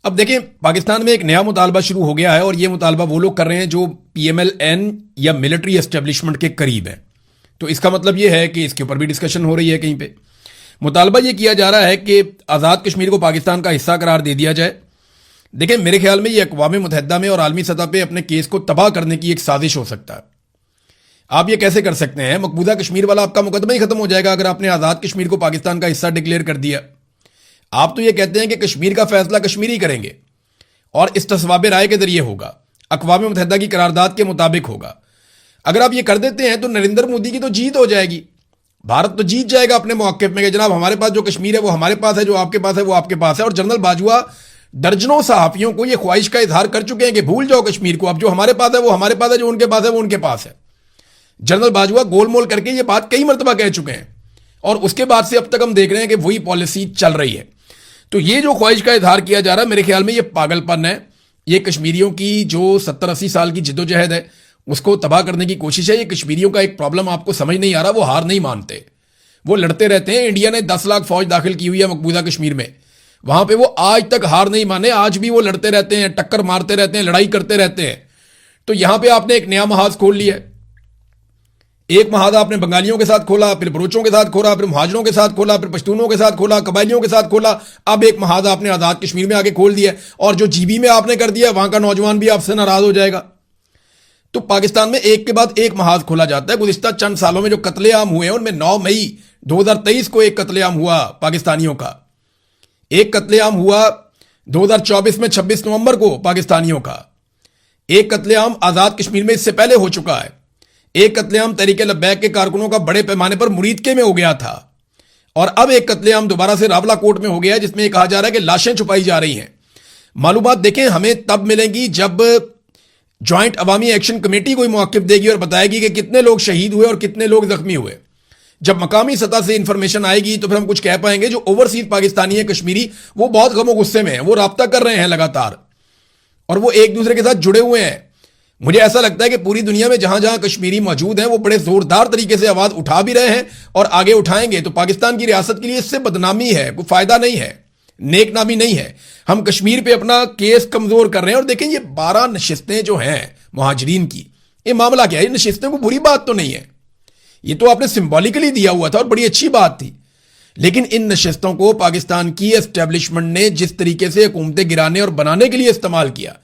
अब देखिए, पाकिस्तान में एक नया मुतालबा शुरू हो गया है और ये मुतालबा वो लोग कर रहे हैं जो PMLN या मिलिट्री एस्टेब्लिशमेंट के करीब है। तो इसका मतलब ये है कि इसके ऊपर भी डिस्कशन हो रही है कहीं पे। मुतालबा ये किया जा रहा है कि आज़ाद कश्मीर को पाकिस्तान का हिस्सा करार दे दिया जाए। देखिए, मेरे ख्याल में ये अक़वाम मुत्तहिदा में और आलमी सतह पर अपने केस को तबाह करने की एक साजिश हो सकता है। आप ये कैसे कर सकते हैं? मकबूजा कश्मीर वाला आपका मुकदमा ही खत्म हो जाएगा अगर आपने आज़ाद कश्मीर को पाकिस्तान का हिस्सा डिक्लेयर कर दिया। आप तो ये कहते हैं कि कश्मीर का फैसला कश्मीरी करेंगे और इस्तिस्वाब राय के जरिए होगा, अक़वाम मुत्तहिदा की करारदाद के मुताबिक होगा। अगर आप ये कर देते हैं तो नरेंद्र मोदी की तो जीत हो जाएगी, भारत तो जीत जाएगा अपने मौक़िफ़ में कि जनाब हमारे पास जो कश्मीर है वो हमारे पास है, जो आपके पास है वो आपके पास है। और जनरल बाजवा दर्जनों सहाफ़ियों को ये ख्वाहिश का इजहार कर चुके हैं कि भूल जाओ कश्मीर को, अब जो हमारे पास है वो हमारे पास है, जो उनके पास है वो उनके पास है। जनरल बाजवा गोलमोल करके ये बात कई मरतबा कह चुके हैं और उसके बाद से अब तक हम देख रहे हैं कि वही पॉलिसी चल रही है। तो ये जो ख्वाहिश का इजहार किया जा रहा है, मेरे ख्याल में ये पागलपन है। ये कश्मीरियों की जो 70-80 साल की जिद्दोजहद है उसको तबाह करने की कोशिश है। ये कश्मीरियों का एक प्रॉब्लम आपको समझ नहीं आ रहा, वो हार नहीं मानते, वो लड़ते रहते हैं। इंडिया ने 10 लाख फौज दाखिल की हुई है मकबूजा कश्मीर में, वहां पे वो आज तक हार नहीं माने, आज भी वो लड़ते रहते हैं, टक्कर मारते रहते हैं, लड़ाई करते रहते हैं। तो यहां पे आपने एक नया महाज खोल लिया है। एक महाज आपने बंगालियों के साथ खोला, फिर बलोचों के साथ खोला, फिर मुहाजिरों के साथ खोला, फिर पश्तूनों के साथ खोला, कबायलियों के साथ खोला, अब एक महाज आपने आज़ाद कश्मीर में आके खोल दिया। और जो GB में आपने कर दिया, वहां का नौजवान भी आपसे नाराज हो जाएगा। तो पाकिस्तान में एक के बाद एक महाज खोला जाता है। गुज़िश्ता चंद सालों में जो कत्लेआम हुए हैं उनमें 9 मई 2023 को एक कत्लेआम हुआ पाकिस्तानियों का, एक कत्लेआम हुआ 2024 में 26 नवंबर को पाकिस्तानियों का, एक कत्लेआम आज़ाद कश्मीर में इससे पहले हो चुका है, एक कत्लेआम तहरीक लब्बैक के कारकुनों का बड़े पैमाने पर मुरीदके में हो गया था, और अब एक कत्लेआम दोबारा से रावला कोर्ट में हो गया है जिसमें कहा जा रहा है कि लाशें छुपाई जा रही हैं। मालूमात देखें हमें तब मिलेंगी जब ज्वाइंट अवामी एक्शन कमेटी कोई मौक़िफ़ देगी और बताएगी कि कितने लोग शहीद हुए और कितने लोग जख्मी हुए। जब मकामी सतह से इंफॉर्मेशन आएगी तो फिर हम कुछ कह पाएंगे। जो ओवरसीज पाकिस्तानी है कश्मीरी, वो बहुत गमो गुस्से में है, वो राब्ता कर रहे हैं लगातार और वो एक दूसरे के साथ जुड़े हुए हैं। मुझे ऐसा लगता है कि पूरी दुनिया में जहां जहां कश्मीरी मौजूद हैं वो बड़े जोरदार तरीके से आवाज उठा भी रहे हैं और आगे उठाएंगे। तो पाकिस्तान की रियासत के लिए इससे बदनामी है, कोई फायदा नहीं है, नेकनामी नहीं है। हम कश्मीर पे अपना केस कमजोर कर रहे हैं। और देखें ये 12 नशिस्तें जो हैं मुहाजिरीन की, ये मामला क्या है? ये नशिस्तें को बुरी बात तो नहीं है, ये तो आपने सिंबॉलिकली दिया हुआ था और बड़ी अच्छी बात थी। लेकिन इन नशिस्तों को पाकिस्तान की एस्टेब्लिशमेंट ने जिस तरीके से हुकूमतें गिराने और बनाने के लिए इस्तेमाल किया,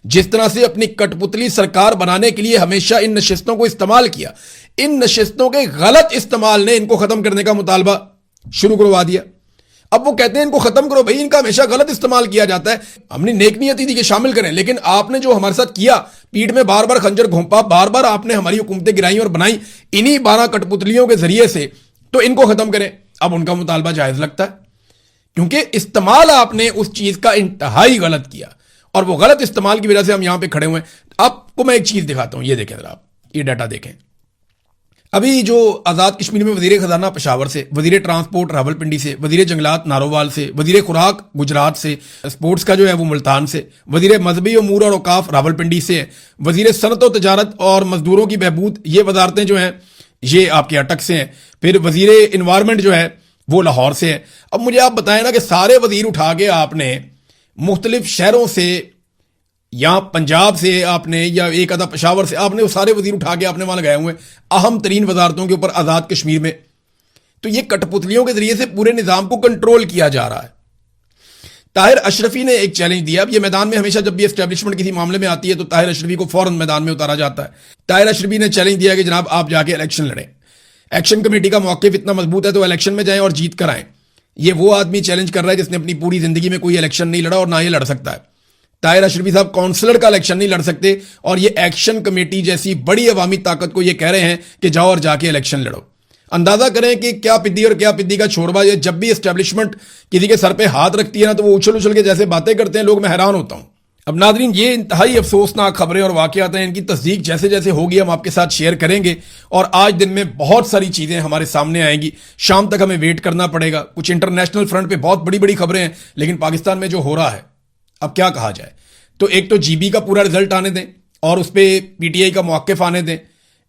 जिस तरह से अपनी कठपुतली सरकार बनाने के लिए हमेशा इन नशिस्तों को इस्तेमाल किया, इन नशिस्तों के गलत इस्तेमाल ने इनको खत्म करने का मुतालबा शुरू करवा दिया। अब वो कहते हैं इनको खत्म करो भाई, इनका हमेशा गलत इस्तेमाल किया जाता है। हमने नेक नियति थी कि शामिल करें, लेकिन आपने जो हमारे साथ किया, पीठ में बार बार खंजर घोंपा, बार बार आपने हमारी हुकूमतें गिराई और बनाई इन्हीं 12 कठपुतलियों के जरिए से, तो इनको खत्म करें। अब उनका मुतालबा जायज लगता है क्योंकि इस्तेमाल आपने उस चीज का इंतहाई गलत किया, और वो गलत इस्तेमाल की वजह से हम यहां पे खड़े हुए हैं। आपको मैं एक चीज दिखाता हूं, ये देखें जरा आप, ये डाटा देखें। अभी जो आज़ाद कश्मीर में वजीर खजाना पेशावर से, वजीर ट्रांसपोर्ट रावलपिंडी से, वजीर जंगलात नारोवाल से, वजीर खुराक गुजरात से, स्पोर्ट्स का जो है वो मुल्तान से, वजीर मजहबी अमूर और औकाफ रावलपिंडी से, वजीर सनत व तजारत और मजदूरों की बहबूद, ये वजारतें जो हैं ये आपके अटक से हैं। फिर वजीर इन्वायरमेंट जो है वो लाहौर से है। अब मुझे आप बताएं ना कि सारे वजीर उठा के आपने मुख्तलिफ शहरों से या पंजाब से आपने, या एक आधा पेशावर से, आपने वो सारे वजीर उठा के आपने वहां लगाए हुए अहम तरीन वजारतों के ऊपर आजाद कश्मीर में। तो ये कठपुतलियों के जरिए से पूरे निजाम को कंट्रोल किया जा रहा है। ताहिर अशरफी ने एक चैलेंज दिया। अब ये मैदान में हमेशा जब भी एस्टेब्लिशमेंट किसी मामले में आती है तो ताहिर अशरफी को फौरन मैदान में उतारा जाता है। ताहिर अशरफी ने चैलेंज दिया कि जनाब आप जाके इलेक्शन लड़ें, एक्शन कमेटी का मौक़िफ़ इतना मजबूत है तो इलेक्शन में जाएं और जीत कर आएं। ये वो आदमी चैलेंज कर रहा है जिसने अपनी पूरी जिंदगी में कोई इलेक्शन नहीं लड़ा और ना ये लड़ सकता है। ताहिर अशरफी साहब काउंसलर का इलेक्शन नहीं लड़ सकते, और ये एक्शन कमेटी जैसी बड़ी अवामी ताकत को ये कह रहे हैं कि जाओ और जाके इलेक्शन लड़ो। अंदाजा करें कि क्या पिद्दी और क्या पिद्दी का छोरबा, ये जब भी एस्टेब्लिशमेंट किसी के सर पे हाथ रखती है ना तो वो उछल उछल के जैसे बातें करते हैं, लोग, मैं हैरान होता हूं। अब नादरीन, ये इंतहाई अफसोसनाक खबरें और वाकयात हैं, इनकी तस्दीक जैसे जैसे होगी हम आपके साथ शेयर करेंगे, और आज दिन में बहुत सारी चीजें हमारे सामने आएंगी। शाम तक हमें वेट करना पड़ेगा। कुछ इंटरनेशनल फ्रंट पे बहुत बड़ी बड़ी खबरें हैं, लेकिन पाकिस्तान में जो हो रहा है, अब क्या कहा जाए। तो एक तो जीबी का पूरा रिजल्ट आने दें और उस पर पीटीआई का मौक़िफ़ आने दें,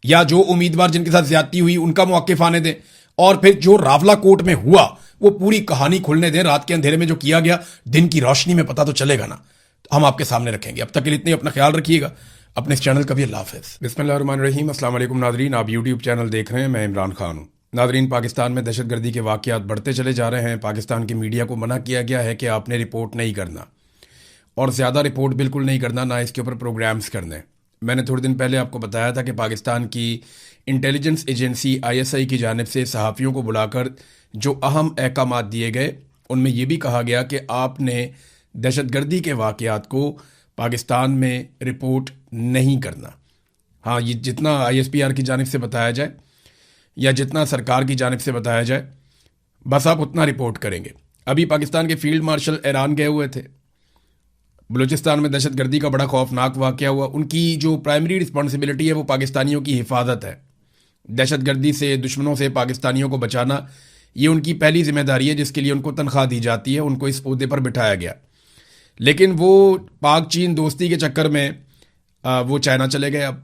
या जो उम्मीदवार जिनके साथ ज्यादती हुई उनका मौक़िफ़ आने दें, और फिर जो रावला कोर्ट में हुआ वो पूरी कहानी खुलने दें। रात के अंधेरे में जो किया गया, दिन की रोशनी में पता तो चलेगा ना, तो हम आपके सामने रखेंगे। अब तक के लिए इतने, अपना ख्याल रखिएगा, अपने इस चैनल का भी अल्लाह हाफ़िज़। बिस्मिल्लाहिर्रहमानिर्रहीम। अस्सलाम वालेकुम नादरीन, आप यूट्यूब चैनल देख रहे हैं, मैं इमरान खान हूँ। नादरीन, पाकिस्तान में दहशतगर्दी के वाक़यात बढ़ते चले जा रहे हैं। पाकिस्तान की मीडिया को मना किया गया है कि आपने रिपोर्ट नहीं करना, और ज़्यादा रिपोर्ट बिल्कुल नहीं करना, ना इसके ऊपर प्रोग्राम्स करने। मैंने थोड़े दिन पहले आपको बताया था कि पाकिस्तान की इंटेलिजेंस एजेंसी ISI की जानिब से सहाफ़ियों को बुलाकर जो अहम अहकामात दिए गए, उनमें यह भी कहा गया कि आपने दहशतगर्दी के वाक़यात को पाकिस्तान में रिपोर्ट नहीं करना। हाँ, ये जितना ISPR की जानिब से बताया जाए या जितना सरकार की जानिब से बताया जाए, बस आप उतना रिपोर्ट करेंगे। अभी पाकिस्तान के फील्ड मार्शल ईरान गए हुए थे। बलूचिस्तान में दहशतगर्दी का बड़ा खौफनाक वाक़या हुआ। उनकी जो प्राइमरी रिस्पॉन्सिबिलिटी है वो पाकिस्तानियों की हिफाजत है। दहशतगर्दी से, दुश्मनों से पाकिस्तानियों को बचाना, ये उनकी पहली जिम्मेदारी है, जिसके लिए उनको तनख्वाह दी जाती है, उनको इस ओहदे पर बिठाया गया। लेकिन वो पाक चीन दोस्ती के चक्कर में वो चाइना चले गए। अब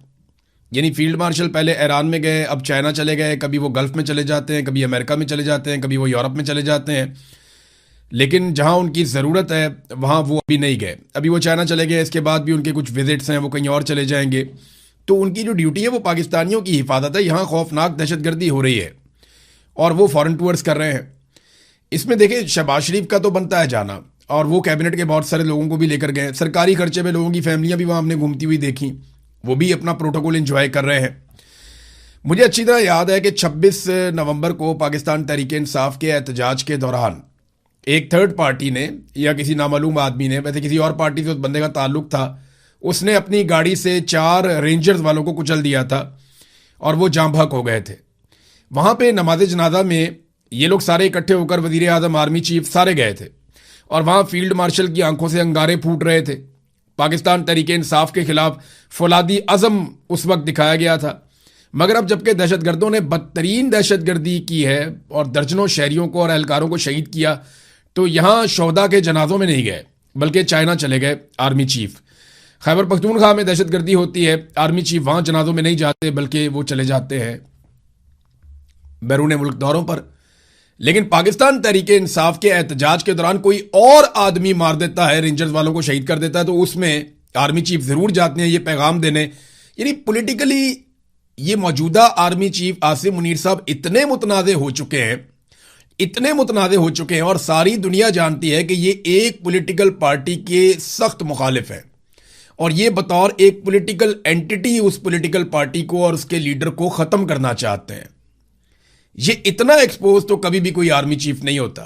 यानी फील्ड मार्शल पहले ईरान में गए, अब चाइना चले गए। कभी वो गल्फ़ में चले जाते हैं, कभी अमेरिका में चले जाते हैं, कभी वो यूरोप में चले जाते हैं, लेकिन जहां उनकी ज़रूरत है वहां वो अभी नहीं गए। अभी वो चाइना चले गए, इसके बाद भी उनके कुछ विजिट्स हैं, वो कहीं और चले जाएंगे। तो उनकी जो ड्यूटी है वो पाकिस्तानियों की हिफाजत है। यहाँ खौफनाक दहशतगर्दी हो रही है और वो फॉरेन टूर्स कर रहे हैं। इसमें देखिए, शहबाज शरीफ का तो बनता है जाना, और वो कैबिनेट के बहुत सारे लोगों को भी लेकर गए। सरकारी खर्चे में लोगों की फैमिलियां भी वहाँ हमने घूमती हुई देखी, वो भी अपना प्रोटोकॉल इंजॉय कर रहे हैं। मुझे अच्छी तरह याद है कि 26 नवंबर को पाकिस्तान तहरीक इंसाफ के एहतजाज के दौरान एक थर्ड पार्टी ने, या किसी नामालूम आदमी ने, वैसे किसी और पार्टी से उस बंदे का ताल्लुक था, उसने अपनी गाड़ी से 4 रेंजर्स वालों को कुचल दिया था और वो जाम बहक हो गए थे। वहाँ पे नमाज जनाजा में ये लोग सारे इकट्ठे होकर, वज़ीर आज़म, आर्मी चीफ सारे गए थे, और वहाँ फील्ड मार्शल की आंखों से अंगारे फूट रहे थे। पाकिस्तान तहरीक इंसाफ के खिलाफ फौलादी अज़म उस वक्त दिखाया गया था। मगर अब जबकि दहशतगर्दों ने बदतरीन दहशतगर्दी की है और दर्जनों शहरियों को और एहलकारों को शहीद किया, तो यहाँ शोहदा के जनाजों में नहीं गए, बल्कि चाइना चले गए आर्मी चीफ। खैबर पख्तूनख्वा में दहशतगर्दी होती है, आर्मी चीफ वहाँ जनाजों में नहीं जाते, बल्कि वो चले जाते हैं बैरून मुल्क दौरों पर। लेकिन पाकिस्तान तहरीक इंसाफ के एहतजाज के दौरान कोई और आदमी मार देता है, रेंजर्स वालों को शहीद कर देता है, तो उसमें आर्मी चीफ जरूर जाते हैं ये पैगाम देने। यानी पॉलिटिकली ये मौजूदा आर्मी चीफ आसिम मुनीर साहब इतने मुतनाज़े हो चुके हैं, इतने मुतनाज़े हो चुके हैं, और सारी दुनिया जानती है कि ये एक पॉलिटिकल पार्टी के सख्त मुखालिफ हैं, और ये बतौर एक पॉलिटिकल एंटिटी उस पॉलिटिकल पार्टी को और उसके लीडर को ख़त्म करना चाहते हैं। ये इतना एक्सपोज तो कभी भी कोई आर्मी चीफ नहीं होता।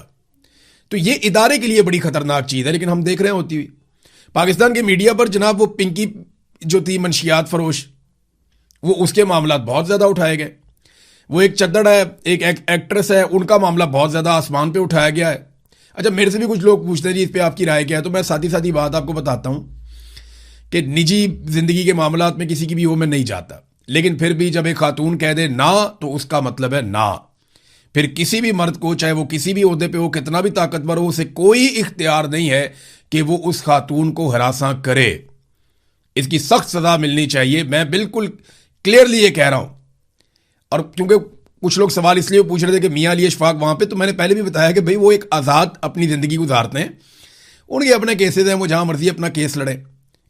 तो ये इदारे के लिए बड़ी खतरनाक चीज़ है। लेकिन हम देख रहे हैं होती हुई पाकिस्तान के मीडिया पर, जनाब वो पिंकी जो थी मंशियात फरोश, वो उसके मामला बहुत ज़्यादा उठाए गए। वो एक चद्दड़ है, एक एक्ट्रेस है, उनका मामला बहुत ज़्यादा आसमान पे उठाया गया है। अच्छा, मेरे से भी कुछ लोग पूछते हैं जी इस पे आपकी राय क्या है, तो मैं साथ ही बात आपको बताता हूं कि निजी जिंदगी के मामलात में किसी की भी वो मैं नहीं चाहता, लेकिन फिर भी जब एक खातून कह दे ना तो उसका मतलब है ना। फिर किसी भी मर्द को, चाहे वो किसी भी ओहदे पे हो, कितना भी ताकतवर हो, उसे कोई इख्तियार नहीं है कि वो उस खातून को हरासा करे। इसकी सख्त सजा मिलनी चाहिए, मैं बिल्कुल क्लियरली ये कह रहा हूं। और क्योंकि कुछ लोग सवाल इसलिए पूछ रहे थे कि मियां अली अशफाक वहां पे, तो मैंने पहले भी बताया कि भाई वो एक आज़ाद अपनी ज़िंदगी गुजारते हैं, उनके अपने केसेज हैं, वो जहां मर्जी अपना केस लड़े।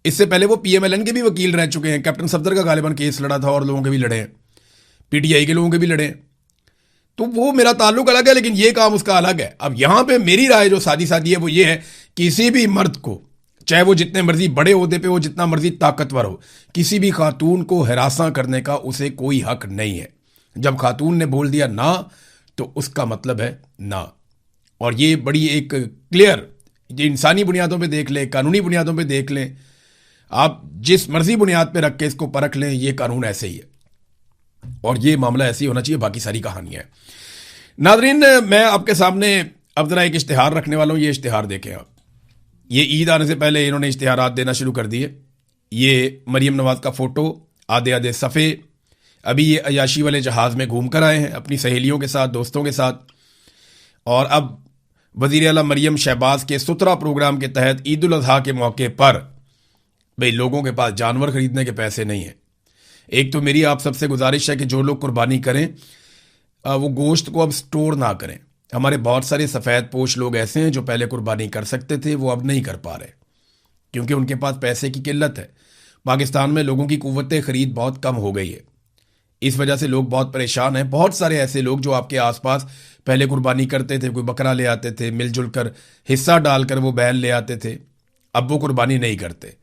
इससे पहले वो पीएमएलएन के भी वकील रह चुके हैं, कैप्टन सफदर का गालिबन केस लड़ा था और लोगों के भी लड़े हैं, पीटीआई के लोगों के भी लड़े हैं। तो वो मेरा ताल्लुक अलग है, लेकिन ये काम उसका अलग है। अब यहां पे मेरी राय जो सादी सादी है वो ये है, किसी भी मर्द को, चाहे वो जितने मर्जी बड़े ओहदे पे हो, जितना मर्जी ताकतवर हो, किसी भी खातून को हरासा करने का उसे कोई हक नहीं है। जब खातून ने बोल दिया ना तो उसका मतलब है ना। और ये बड़ी एक क्लियर, ये इंसानी बुनियादों पे देख लें, कानूनी बुनियादों पे देख लें, आप जिस मर्जी बुनियाद पे रख के इसको परख लें, ये कानून ऐसे ही है और ये मामला ऐसे ही होना चाहिए। बाकी सारी कहानियां हैं। नाजरीन, मैं आपके सामने अब जरा एक इश्तिहार रखने वाला हूं। ये इश्तिहार देखें आप। ये ईद आने से पहले इन्होंने इश्तिहारात देना शुरू कर दिए। ये मरियम नवाज का फोटो, आधे आधे सफ़े। अभी ये अयाशी वाले जहाज़ में घूम कर आए हैं अपनी सहेलियों के साथ, दोस्तों के साथ। और अब वज़ीर आला मरियम शहबाज के सुतरा प्रोग्राम के तहत ईद उल अज़हा के मौके पर भाई लोगों के पास जानवर खरीदने के पैसे नहीं हैं। एक तो मेरी आप सबसे गुजारिश है कि जो लोग कुर्बानी करें वो गोश्त को अब स्टोर ना करें। हमारे बहुत सारे सफ़ेद पोश लोग ऐसे हैं जो पहले कुर्बानी कर सकते थे, वो अब नहीं कर पा रहे क्योंकि उनके पास पैसे की किल्लत है। पाकिस्तान में लोगों की कुव्वत ख़रीद बहुत कम हो गई है, इस वजह से लोग बहुत परेशान हैं। बहुत सारे ऐसे लोग जो आपके आसपास पहले कुर्बानी करते थे, कोई बकरा ले आते थे, मिलजुल कर हिस्सा डालकर वो बैल ले आते थे, अब वो कुर्बानी नहीं करते।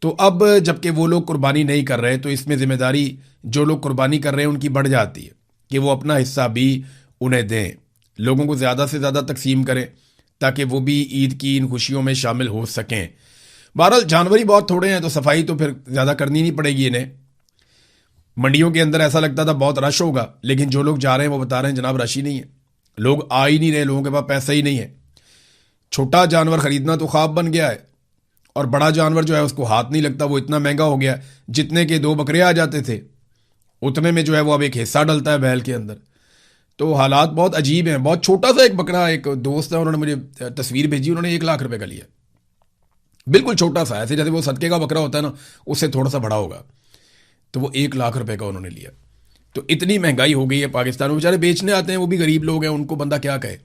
तो अब जबकि वो लोग कुर्बानी नहीं कर रहे, तो इसमें ज़िम्मेदारी जो लोग कुर्बानी कर रहे हैं उनकी बढ़ जाती है कि वो अपना हिस्सा भी उन्हें दें, लोगों को ज़्यादा से ज़्यादा तकसीम करें ताकि वो भी ईद की इन खुशियों में शामिल हो सकें। बहरहाल जानवर ही बहुत थोड़े हैं तो सफाई तो फिर ज़्यादा करनी नहीं पड़ेगी इन्हें। मंडियों के अंदर ऐसा लगता था बहुत रश होगा, लेकिन जो लोग जा रहे हैं वो बता रहे हैं जनाब रश ही नहीं है, लोग आ ही नहीं रहे, लोगों के पास पैसा ही नहीं है। छोटा जानवर खरीदना तो ख्वाब बन गया है और बड़ा जानवर जो है उसको हाथ नहीं लगता, वो इतना महंगा हो गया। जितने के 2 बकरे आ जाते थे उतने में जो है वो अब एक हिस्सा डलता है बैल के अंदर। तो हालात बहुत अजीब हैं। बहुत छोटा सा एक बकरा, एक दोस्त है उन्होंने मुझे तस्वीर भेजी, उन्होंने 1 लाख रुपए का लिया, बिल्कुल छोटा सा, ऐसे जैसे वो सदके का बकरा होता है ना, उससे थोड़ा सा बड़ा होगा, तो वो 1 लाख रुपए का उन्होंने लिया। तो इतनी महंगाई हो गई है पाकिस्तान में, बेचारे बेचने आते हैं, वो भी गरीब लोग हैं, उनको बंदा क्या कहे,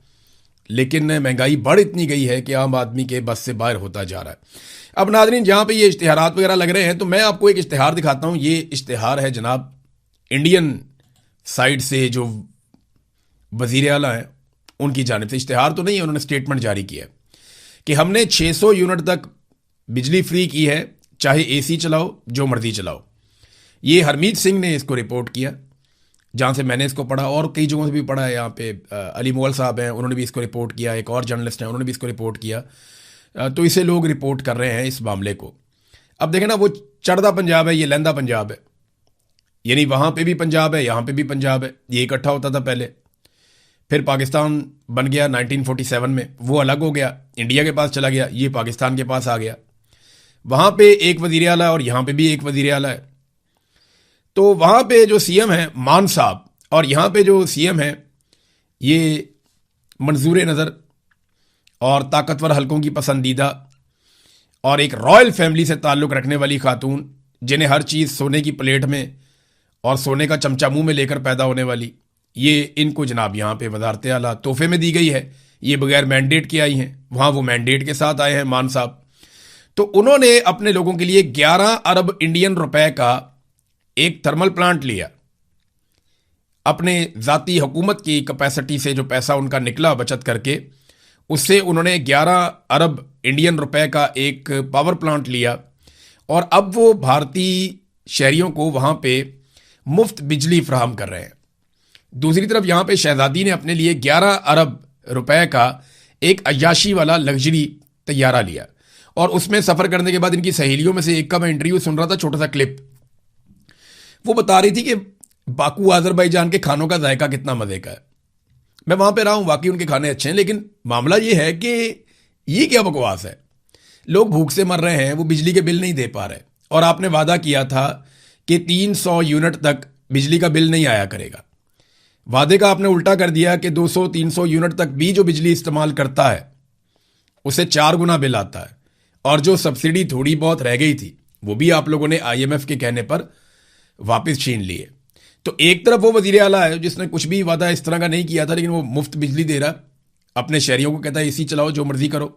लेकिन महंगाई बढ़ इतनी गई है कि आम आदमी के बस से बाहर होता जा रहा है। अब नाजरीन, जहाँ पे ये इश्तिहारात वगैरह लग रहे हैं, तो मैं आपको एक इश्तिहार दिखाता हूँ। ये इश्तिहार है जनाब इंडियन साइड से, जो वज़ीर आला हैं उनकी जानिब से। इश्तिहार तो नहीं है, उन्होंने स्टेटमेंट जारी किया है कि हमने 600 यूनिट तक बिजली फ्री की है, चाहे एसी चलाओ, जो मर्जी चलाओ। ये हरमीत सिंह ने इसको रिपोर्ट किया, जहाँ से मैंने इसको पढ़ा और कई जगहों से भी पढ़ा है। यहाँ पे अली मुगल साहब हैं, उन्होंने भी इसको रिपोर्ट किया, एक और जर्नलिस्ट हैं, उन्होंने भी इसको रिपोर्ट किया। तो इसे लोग रिपोर्ट कर रहे हैं इस मामले को। अब देखें ना, वो चढ़दा पंजाब है, ये लहंदा पंजाब है, यानी वहाँ पे भी पंजाब है, यहाँ पे भी पंजाब है। ये इकट्ठा होता था पहले, फिर पाकिस्तान बन गया 1947 में, वो अलग हो गया, इंडिया के पास चला गया, ये पाकिस्तान के पास आ गया। वहाँ पे एक वज़ीर आला और यहाँ पे भी एक वज़ीर आला है। तो वहाँ पे जो सीएम है मान साहब, और यहाँ पे जो सीएम है ये मंजूर नज़र, और ताकतवर हलकों की पसंदीदा और एक रॉयल फैमिली से ताल्लुक़ रखने वाली खातून, जिन्हें हर चीज़ सोने की प्लेट में और सोने का चमचा मुंह में लेकर पैदा होने वाली, ये इनको जनाब यहाँ पे वज़ारत आला तोहफे में दी गई है। ये बगैर मैंडेट के आई हैं, वहाँ वो मैंडेट के साथ आए हैं मान साहब। तो उन्होंने अपने लोगों के लिए 11 अरब इंडियन रुपए का एक थर्मल प्लांट लिया। अपने ज़ाती हुकूमत की कैपेसिटी से जो पैसा उनका निकला बचत करके, उससे उन्होंने 11 अरब इंडियन रुपए का एक पावर प्लांट लिया और अब वो भारतीय शहरियों को वहाँ पे मुफ्त बिजली फराहम कर रहे हैं। दूसरी तरफ यहाँ पे शहजादी ने अपने लिए 11 अरब रुपए का एक अय्याशी वाला लग्जरी तैयारा लिया और उसमें सफ़र करने के बाद इनकी सहेलियों में से एक का मैं इंटरव्यू सुन रहा था, छोटा सा क्लिप। वो बता रही थी कि बाकू आज़रबाईजान के खानों का जायका कितना मज़े का है। मैं वहां पे रहा हूं, वाकई उनके खाने अच्छे हैं, लेकिन मामला ये है कि ये क्या बकवास है। लोग भूख से मर रहे हैं, वो बिजली के बिल नहीं दे पा रहे, और आपने वादा किया था कि 300 यूनिट तक बिजली का बिल नहीं आया करेगा। वादे का आपने उल्टा कर दिया कि 200-300 यूनिट तक भी जो बिजली इस्तेमाल करता है उसे 4 गुना बिल आता है, और जो सब्सिडी थोड़ी बहुत रह गई थी वो भी आप लोगों ने आईएमएफ के कहने पर वापस छीन लिए। तो एक तरफ वो वजीर आला है जिसने कुछ भी वादा इस तरह का नहीं किया था, लेकिन वो मुफ्त बिजली दे रहा है, अपने शहरियों को कहता है एसी चलाओ, जो मर्जी करो।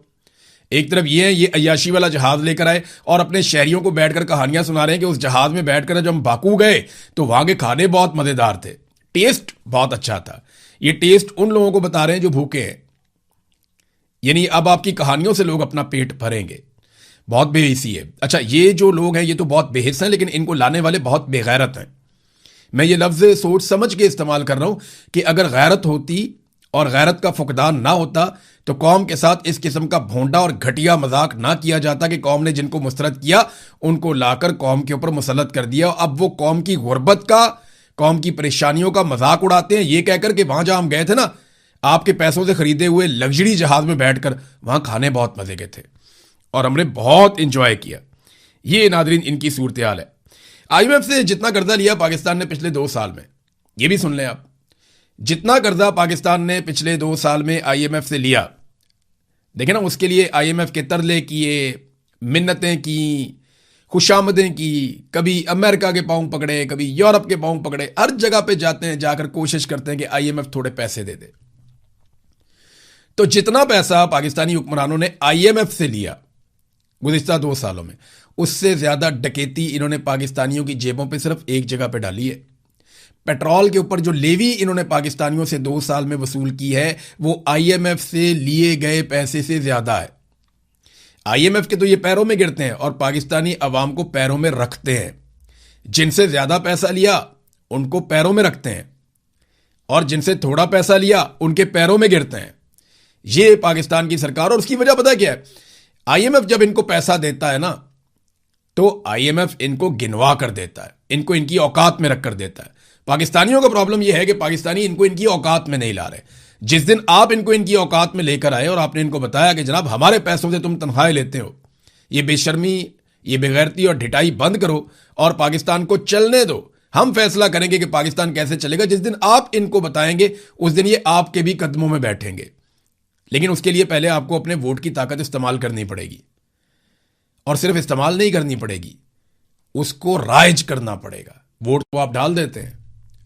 एक तरफ ये है, ये अय्याशी वाला जहाज लेकर आए और अपने शहरियों को बैठकर कहानियां सुना रहे हैं कि उस जहाज में बैठकर जब हम बाकू गए तो वहां के खाने बहुत मजेदार थे, टेस्ट बहुत अच्छा था। ये टेस्ट उन लोगों को बता रहे हैं जो भूखे हैं। यानी अब आपकी कहानियों से लोग अपना पेट भरेंगे। बहुत बेहिसी है। अच्छा, ये जो लोग हैं ये तो बहुत बेहिस हैं, लेकिन इनको लाने वाले बहुत बेगैरत हैं। मैं ये लफ्ज सोच समझ के इस्तेमाल कर रहा हूं कि अगर गैरत होती और गैरत का फुकदान ना होता तो कौम के साथ इस किस्म का भोंडा और घटिया मजाक ना किया जाता कि कौम ने जिनको मुस्तरद किया उनको लाकर कौम के ऊपर मुसल्लत कर दिया। अब वो कौम की गुर्बत का, कौम की परेशानियों का मजाक उड़ाते हैं, ये कहकर कि वहां जहां हम गए थे ना, आपके पैसों से खरीदे हुए लग्जरी जहाज में बैठकर वहां खाने बहुत मजे के थे और हमने बहुत इंजॉय किया। ये नादरीन इनकी सूरत हाल है। आईएमएफ से जितना कर्जा लिया पाकिस्तान ने पिछले 2 साल में, ये भी सुन लें आप, जितना कर्जा पाकिस्तान ने पिछले 2 साल में आईएमएफ से लिया, देखें ना, उसके लिए आईएमएफ के तरले किए, मिन्नतें की, खुशामदें की, कभी अमेरिका के पांव पकड़े, कभी यूरोप के पांव पकड़े, हर जगह पे जाते हैं, जाकर कोशिश करते हैं कि आईएमएफ थोड़े पैसे दे दे। तो जितना पैसा पाकिस्तानी हुक्मरानों ने आईएमएफ से लिया गुज़िश्ता 2 सालों में, उससे ज्यादा डकैती इन्होंने पाकिस्तानियों की जेबों पे सिर्फ एक जगह पे डाली है। पेट्रोल के ऊपर जो लेवी इन्होंने पाकिस्तानियों से 2 साल में वसूल की है वो आईएमएफ से लिए गए पैसे से ज्यादा है। आईएमएफ के तो ये पैरों में गिरते हैं और पाकिस्तानी अवाम को पैरों में रखते हैं। जिनसे ज्यादा पैसा लिया उनको पैरों में रखते हैं और जिनसे थोड़ा पैसा लिया उनके पैरों में गिरते हैं। ये पाकिस्तान की सरकार, और उसकी वजह पता क्या है? आईएमएफ जब इनको पैसा देता है ना तो आईएमएफ इनको गिनवा कर देता है, इनको इनकी औकात में रख कर देता है। पाकिस्तानियों का प्रॉब्लम यह है कि पाकिस्तानी इनको इनकी औकात में नहीं ला रहे। जिस दिन आप इनको इनकी औकात में लेकर आए और आपने इनको बताया कि जनाब हमारे पैसों से तुम तनख्वाहें लेते हो, ये बेशर्मी, ये बेगैरती और ढिठाई बंद करो और पाकिस्तान को चलने दो, हम फैसला करेंगे कि पाकिस्तान कैसे चलेगा। जिस दिन आप इनको बताएंगे उस दिन ये आपके भी कदमों में बैठेंगे। लेकिन उसके लिए पहले आपको अपने वोट की ताकत इस्तेमाल करनी पड़ेगी, और सिर्फ इस्तेमाल नहीं करनी पड़ेगी, उसको राइज करना पड़ेगा। वोट तो आप डाल देते हैं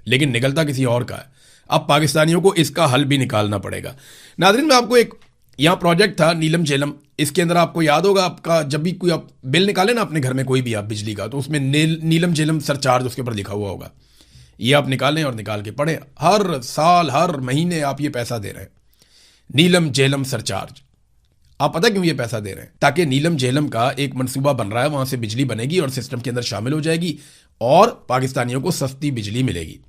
लेकिन निकलता किसी और का है। अब पाकिस्तानियों को इसका हल भी निकालना पड़ेगा। नाज़रीन, मैं आपको एक यहां प्रोजेक्ट था नीलम झेलम, इसके अंदर आपको याद होगा, आपका जब भी कोई आप बिल निकाले ना अपने घर में कोई भी आप बिजली का, तो उसमें नीलम झेलम सरचार्ज उसके ऊपर लिखा हुआ होगा। ये आप निकालें और निकाल के पढ़ें, हर साल हर महीने आप ये पैसा दे रहे हैं, नीलम झेलम सरचार्ज। आप पता क्यों ये पैसा दे रहे हैं? ताकि नीलम झेलम का एक मंसूबा बन रहा है, वहां से बिजली बनेगी और सिस्टम के अंदर शामिल हो जाएगी और पाकिस्तानियों को सस्ती बिजली मिलेगी।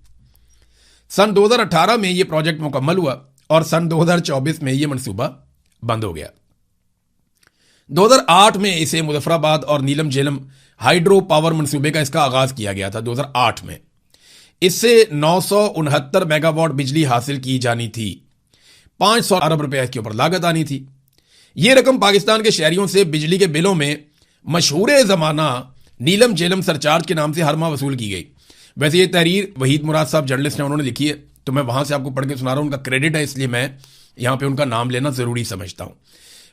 सन 2018 में यह प्रोजेक्ट मुकम्मल हुआ और सन 2024 में यह मंसूबा बंद हो गया। 2008 में इसे मुजफ्फराबाद और नीलम झेलम हाइड्रो पावर मंसूबे का इसका आगाज किया गया था 2008 में। इससे 969 मेगावाट बिजली हासिल की जानी थी, 500 अरब रुपए इसके ऊपर लागत आनी थी। यह रकम पाकिस्तान के शहरियों से बिजली के बिलों में मशहूर जमाना नीलम झेलम सरचार्ज के नाम से हर माह वसूल की गई। वैसे ये तहरीर वहीद मुराद साहब जर्नलिस्ट हैं, उन्होंने लिखी है, तो मैं वहां से आपको पढ़ के सुना रहा हूं। उनका क्रेडिट है, इसलिए मैं यहां पे उनका नाम लेना जरूरी समझता हूं।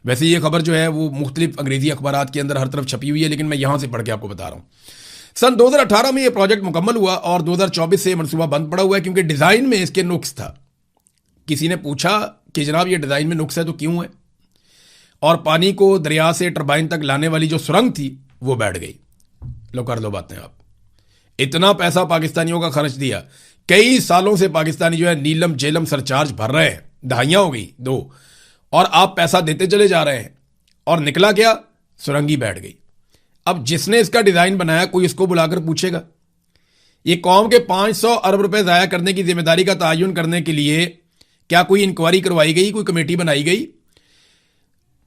वैसे ये खबर जो है वो मुख्तलिफ अंग्रेजी अखबारात के अंदर हर तरफ छपी हुई है, लेकिन मैं यहां से पढ़ के आपको बता रहा हूं। सन 2018 में यह प्रोजेक्ट मुकम्मल हुआ और 2024 से मनसूबा बंद पड़ा हुआ है क्योंकि डिजाइन में इसके नुक्स था। किसी ने पूछा कि जनाब ये डिजाइन में नुक्स है तो क्यों है? और पानी को दरिया से टरबाइन तक लाने वाली जो सुरंग थी वो बैठ गई। लो कर लो बातें आप। इतना पैसा पाकिस्तानियों का खर्च दिया, कई सालों से पाकिस्तानी जो है नीलम झेलम सरचार्ज भर रहे हैं, दहाइयां हो गई 2, और आप पैसा देते चले जा रहे हैं और निकला क्या? सुरंगी बैठ गई। अब जिसने इसका डिजाइन बनाया कोई इसको बुलाकर पूछेगा? ये कौम के 500 अरब रुपए जाया करने की जिम्मेदारी का तयन करने के लिए क्या कोई इंक्वायरी करवाई गई, कोई कमेटी बनाई गई?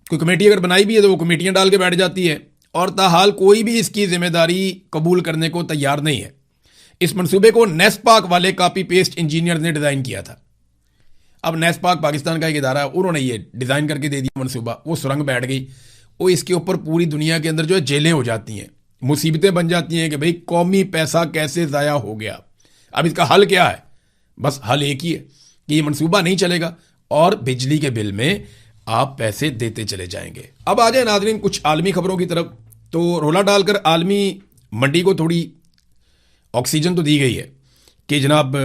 कोई कमेटी अगर बनाई भी है तो वो कमेटियां डाल के बैठ जाती है, और ताहाल कोई भी इसकी जिम्मेदारी कबूल करने को तैयार नहीं है। इस मंसूबे को नेस्पाक वाले कॉपी पेस्ट इंजीनियर ने डिजाइन किया था। अब नेस्पाक पाकिस्तान का एक इदारा है, उन्होंने ये डिज़ाइन करके दे दिया मनसूबा, वो सुरंग बैठ गई, वो इसके ऊपर पूरी दुनिया के अंदर जो है जेलें हो जाती हैं, मुसीबतें बन जाती हैं कि भाई कौमी पैसा कैसे ज़ाया हो गया। अब इसका हल क्या है? बस हल एक ही है कि ये मनसूबा नहीं चलेगा और बिजली के बिल में आप पैसे देते चले जाएंगे। अब आ जाए नाज़रीन कुछ आलमी खबरों की तरफ। तो रोला डालकर आलमी मंडी को थोड़ी ऑक्सीजन तो दी गई है कि जनाब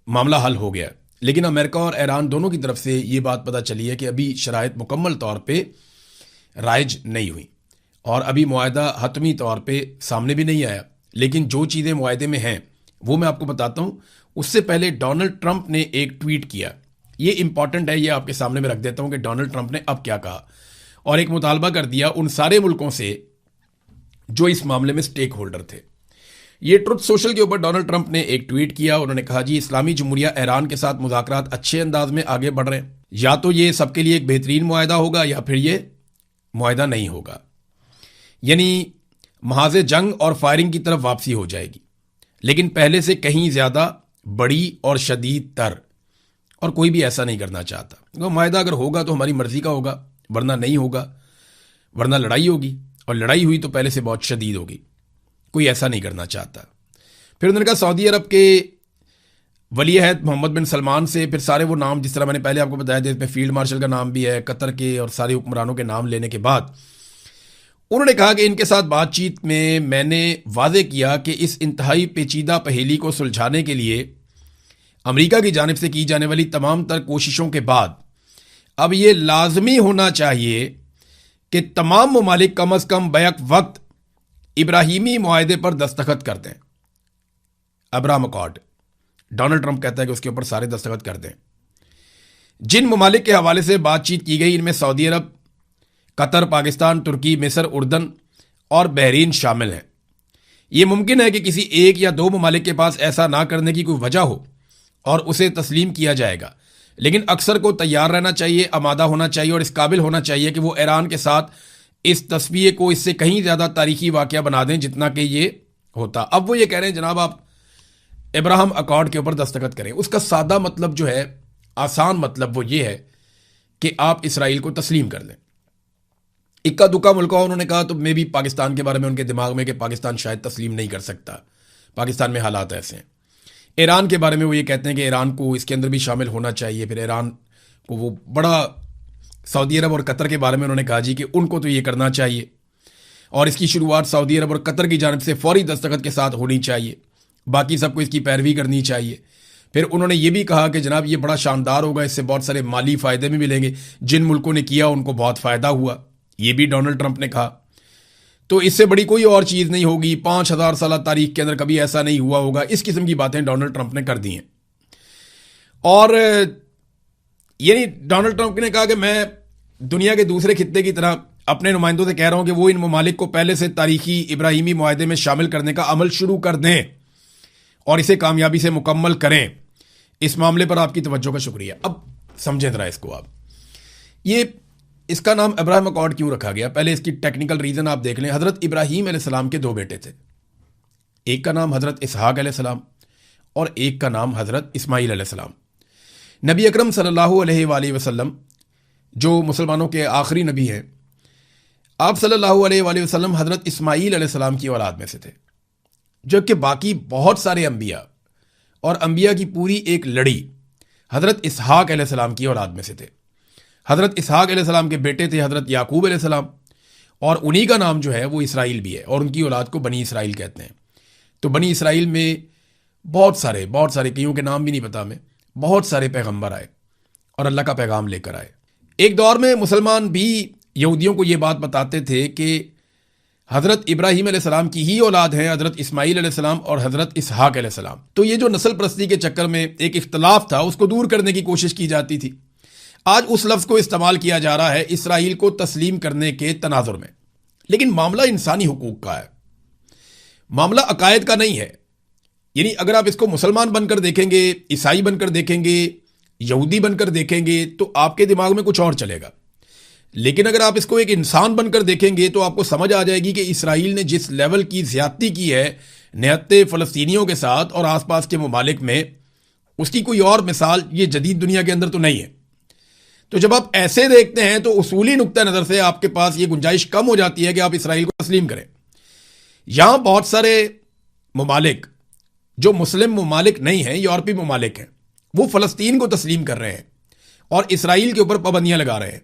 मामला हल हो गया, लेकिन अमेरिका और ईरान दोनों की तरफ से ये बात पता चली है कि अभी शराइत मुकम्मल तौर पे राइज नहीं हुई और अभी मुआहदा हतमी तौर पे सामने भी नहीं आया। लेकिन जो चीज़ें मुआहदे में हैं वो मैं आपको बताता हूँ। उससे पहले डोनाल्ड ट्रंप ने एक ट्वीट किया, ये इंपॉर्टेंट है, ये आपके सामने में रख देता हूँ कि डोनाल्ड ट्रंप ने अब क्या कहा, और एक मुतालबा कर दिया उन सारे मुल्कों से जो इस मामले में स्टेक होल्डर थे। ये ट्रुथ सोशल के ऊपर डोनाल्ड ट्रंप ने एक ट्वीट किया। उन्होंने कहा जी इस्लामी जमहूरिया ईरान के साथ मुज़ाकरात अच्छे अंदाज में आगे बढ़ रहे हैं, या तो ये सबके लिए एक बेहतरीन मुआहदा होगा या फिर ये मुआहदा नहीं होगा, यानी महाज़े जंग और फायरिंग की तरफ वापसी हो जाएगी, लेकिन पहले से कहीं ज़्यादा बड़ी और शदीद तर, और कोई भी ऐसा नहीं करना चाहता। तो मुआहदा अगर होगा तो हमारी मर्ज़ी का होगा, वरना नहीं होगा, वरना लड़ाई होगी, और लड़ाई हुई तो पहले से बहुत शदीद होगी। कोई ऐसा नहीं करना चाहता। फिर उन्होंने कहा सऊदी अरब के वली अहद मोहम्मद बिन सलमान से, फिर सारे वो नाम जिस तरह मैंने पहले आपको बताया था, इसमें फील्ड मार्शल का नाम भी है, कतर के और सारे हुक्मरानों के नाम लेने के बाद उन्होंने कहा कि इनके साथ बातचीत में मैंने वाज़े किया कि इस इंतहाई पेचीदा पहेली को सुलझाने के लिए अमेरिका की जानिब से की जाने वाली तमाम तर कोशिशों के बाद अब ये लाजमी होना चाहिए कि तमाम ममालिक कम अज़ कम बैक वक्त इब्राहीमी मुआहदे पर दस्तखत कर दें। अब्राहम अकॉर्ड, डोनाल्ड ट्रंप कहता है कि उसके ऊपर सारे दस्तखत कर दें। जिन ममालिक के हवाले से बातचीत की गई इनमें सऊदी अरब, कतर, पाकिस्तान, तुर्की, मिस्र, उर्दन और बहरीन शामिल हैं। यह मुमकिन है कि किसी एक या दो ममालिक के पास ऐसा ना करने की कोई वजह हो और उसे तस्लीम किया जाएगा, लेकिन अक्सर को तैयार रहना चाहिए, आमादा होना चाहिए और इस काबिल होना चाहिए कि वो ईरान के साथ इस तस्वीर को इससे कहीं ज़्यादा तारीखी वाक़या बना दें जितना कि ये होता। अब वो ये कह रहे हैं जनाब आप इब्राहिम अकॉर्ड के ऊपर दस्तखत करें। उसका सादा मतलब जो है, आसान मतलब वो ये है कि आप इसराइल को तस्लीम कर लें। इक्का दुक्का मुल्क उन्होंने कहा तो मे भी पाकिस्तान के बारे में उनके दिमाग में कि पाकिस्तान शायद तस्लीम नहीं कर सकता, पाकिस्तान में हालात ऐसे हैं। ईरान के बारे में वो ये कहते हैं कि ईरान को इसके अंदर भी शामिल होना चाहिए। फिर ईरान को वो बड़ा, सऊदी अरब और कतर के बारे में उन्होंने कहा जी कि उनको तो ये करना चाहिए और इसकी शुरुआत सऊदी अरब और कतर की जानिब से फौरी दस्तखत के साथ होनी चाहिए, बाकी सबको इसकी पैरवी करनी चाहिए। फिर उन्होंने ये भी कहा कि जनाब ये बड़ा शानदार होगा, इससे बहुत सारे माली फ़ायदे भी मिलेंगे, जिन मुल्कों ने किया उनको बहुत फ़ायदा हुआ, ये भी डोनाल्ड ट्रंप ने कहा। तो इससे बड़ी कोई और चीज़ नहीं होगी, 5000 साल तारीख के अंदर कभी ऐसा नहीं हुआ होगा। इस किस्म की बातें डोनाल्ड ट्रंप ने कर दी हैं। और यानी डोनाल्ड ट्रंप ने कहा कि मैं दुनिया के दूसरे खित्ते की तरह अपने नुमाइंदों से कह रहा हूं कि वो इन ममालिक को पहले से तारीखी इब्राहीमी मुआहदे में शामिल करने का अमल शुरू कर दें और इसे कामयाबी से मुकम्मल करें। इस मामले पर आपकी तवज्जो का शुक्रिया। अब समझें जरा इसको आप, ये इसका नाम इब्राहिम अकॉर्ड क्यों रखा गया? पहले इसकी टेक्निकल रीज़न आप देख लें। हज़रत इब्राहीम अलैहिस्सलाम के दो बेटे थे, एक का नाम हज़रत इसहाक अलैहिस्सलाम और एक का नाम हज़रत इस्माईल अलैहिस्सलाम। नबी अकरम सल्लल्लाहु अलैहि वसल्लम जो मुसलमानों के आखिरी नबी हैं, आप सल्लल्लाहु अलैहि वसल्लम हज़रत इस्माईल अलैहिस्सलाम की औलाद में से थे, जबकि बाकी बहुत सारे अंबिया और अंबिया की पूरी एक लड़ी हज़रत इसहाक अलैहिस्सलाम की औलाद में से थे। हज़रत इसहाक अलैहिस्सलाम के बेटे थे हज़रत याकूब अलैहिस्सलाम, और उन्हीं का नाम जो है वो इसराइल भी है, और उनकी औलाद को बनी इसराइल कहते हैं। तो बनी इसराइल में बहुत सारे कईयों के नाम भी नहीं पता हमें, बहुत सारे पैगंबर आए और अल्लाह का पैगाम लेकर आए। एक दौर में मुसलमान भी यहूदियों को ये बात बताते थे कि हज़रत इब्राहीम अलैहिस्सलाम की ही औलाद हैं हज़रत इस्माईल अलैहिस्सलाम और हज़रत इसहाक अलैहिस्सलाम। तो ये जो नस्ल परस्ती के चक्कर में एक इख्तलाफ था उसको दूर करने की कोशिश की जाती थी। आज उस लफ्ज़ को इस्तेमाल किया जा रहा है इसराइल को तस्लीम करने के तनाजुर में, लेकिन मामला इंसानी हुकूक का है, मामला अकायद का नहीं है। यानी अगर आप इसको मुसलमान बनकर देखेंगे, ईसाई बनकर देखेंगे, यहूदी बनकर देखेंगे तो आपके दिमाग में कुछ और चलेगा, लेकिन अगर आप इसको एक इंसान बनकर देखेंगे तो आपको समझ आ जाएगी कि इसराइल ने जिस लेवल की ज्यादती की है निहत्ते फ़लस्तीनियों के साथ और आसपास के ममालिक में, उसकी कोई और मिसाल ये जदीद दुनिया के अंदर तो नहीं है। तो जब आप ऐसे देखते हैं तो उसूली नुक्ता नज़र से आपके पास ये गुंजाइश कम हो जाती है कि आप इसराइल को तस्लीम करें। यहां बहुत सारे ममालिक जो मुस्लिम ममालिक नहीं हैं, यूरोपीय ममालिक हैं, वो फ़लस्तीन को तस्लीम कर रहे हैं और इसराइल के ऊपर पाबंदियां लगा रहे हैं,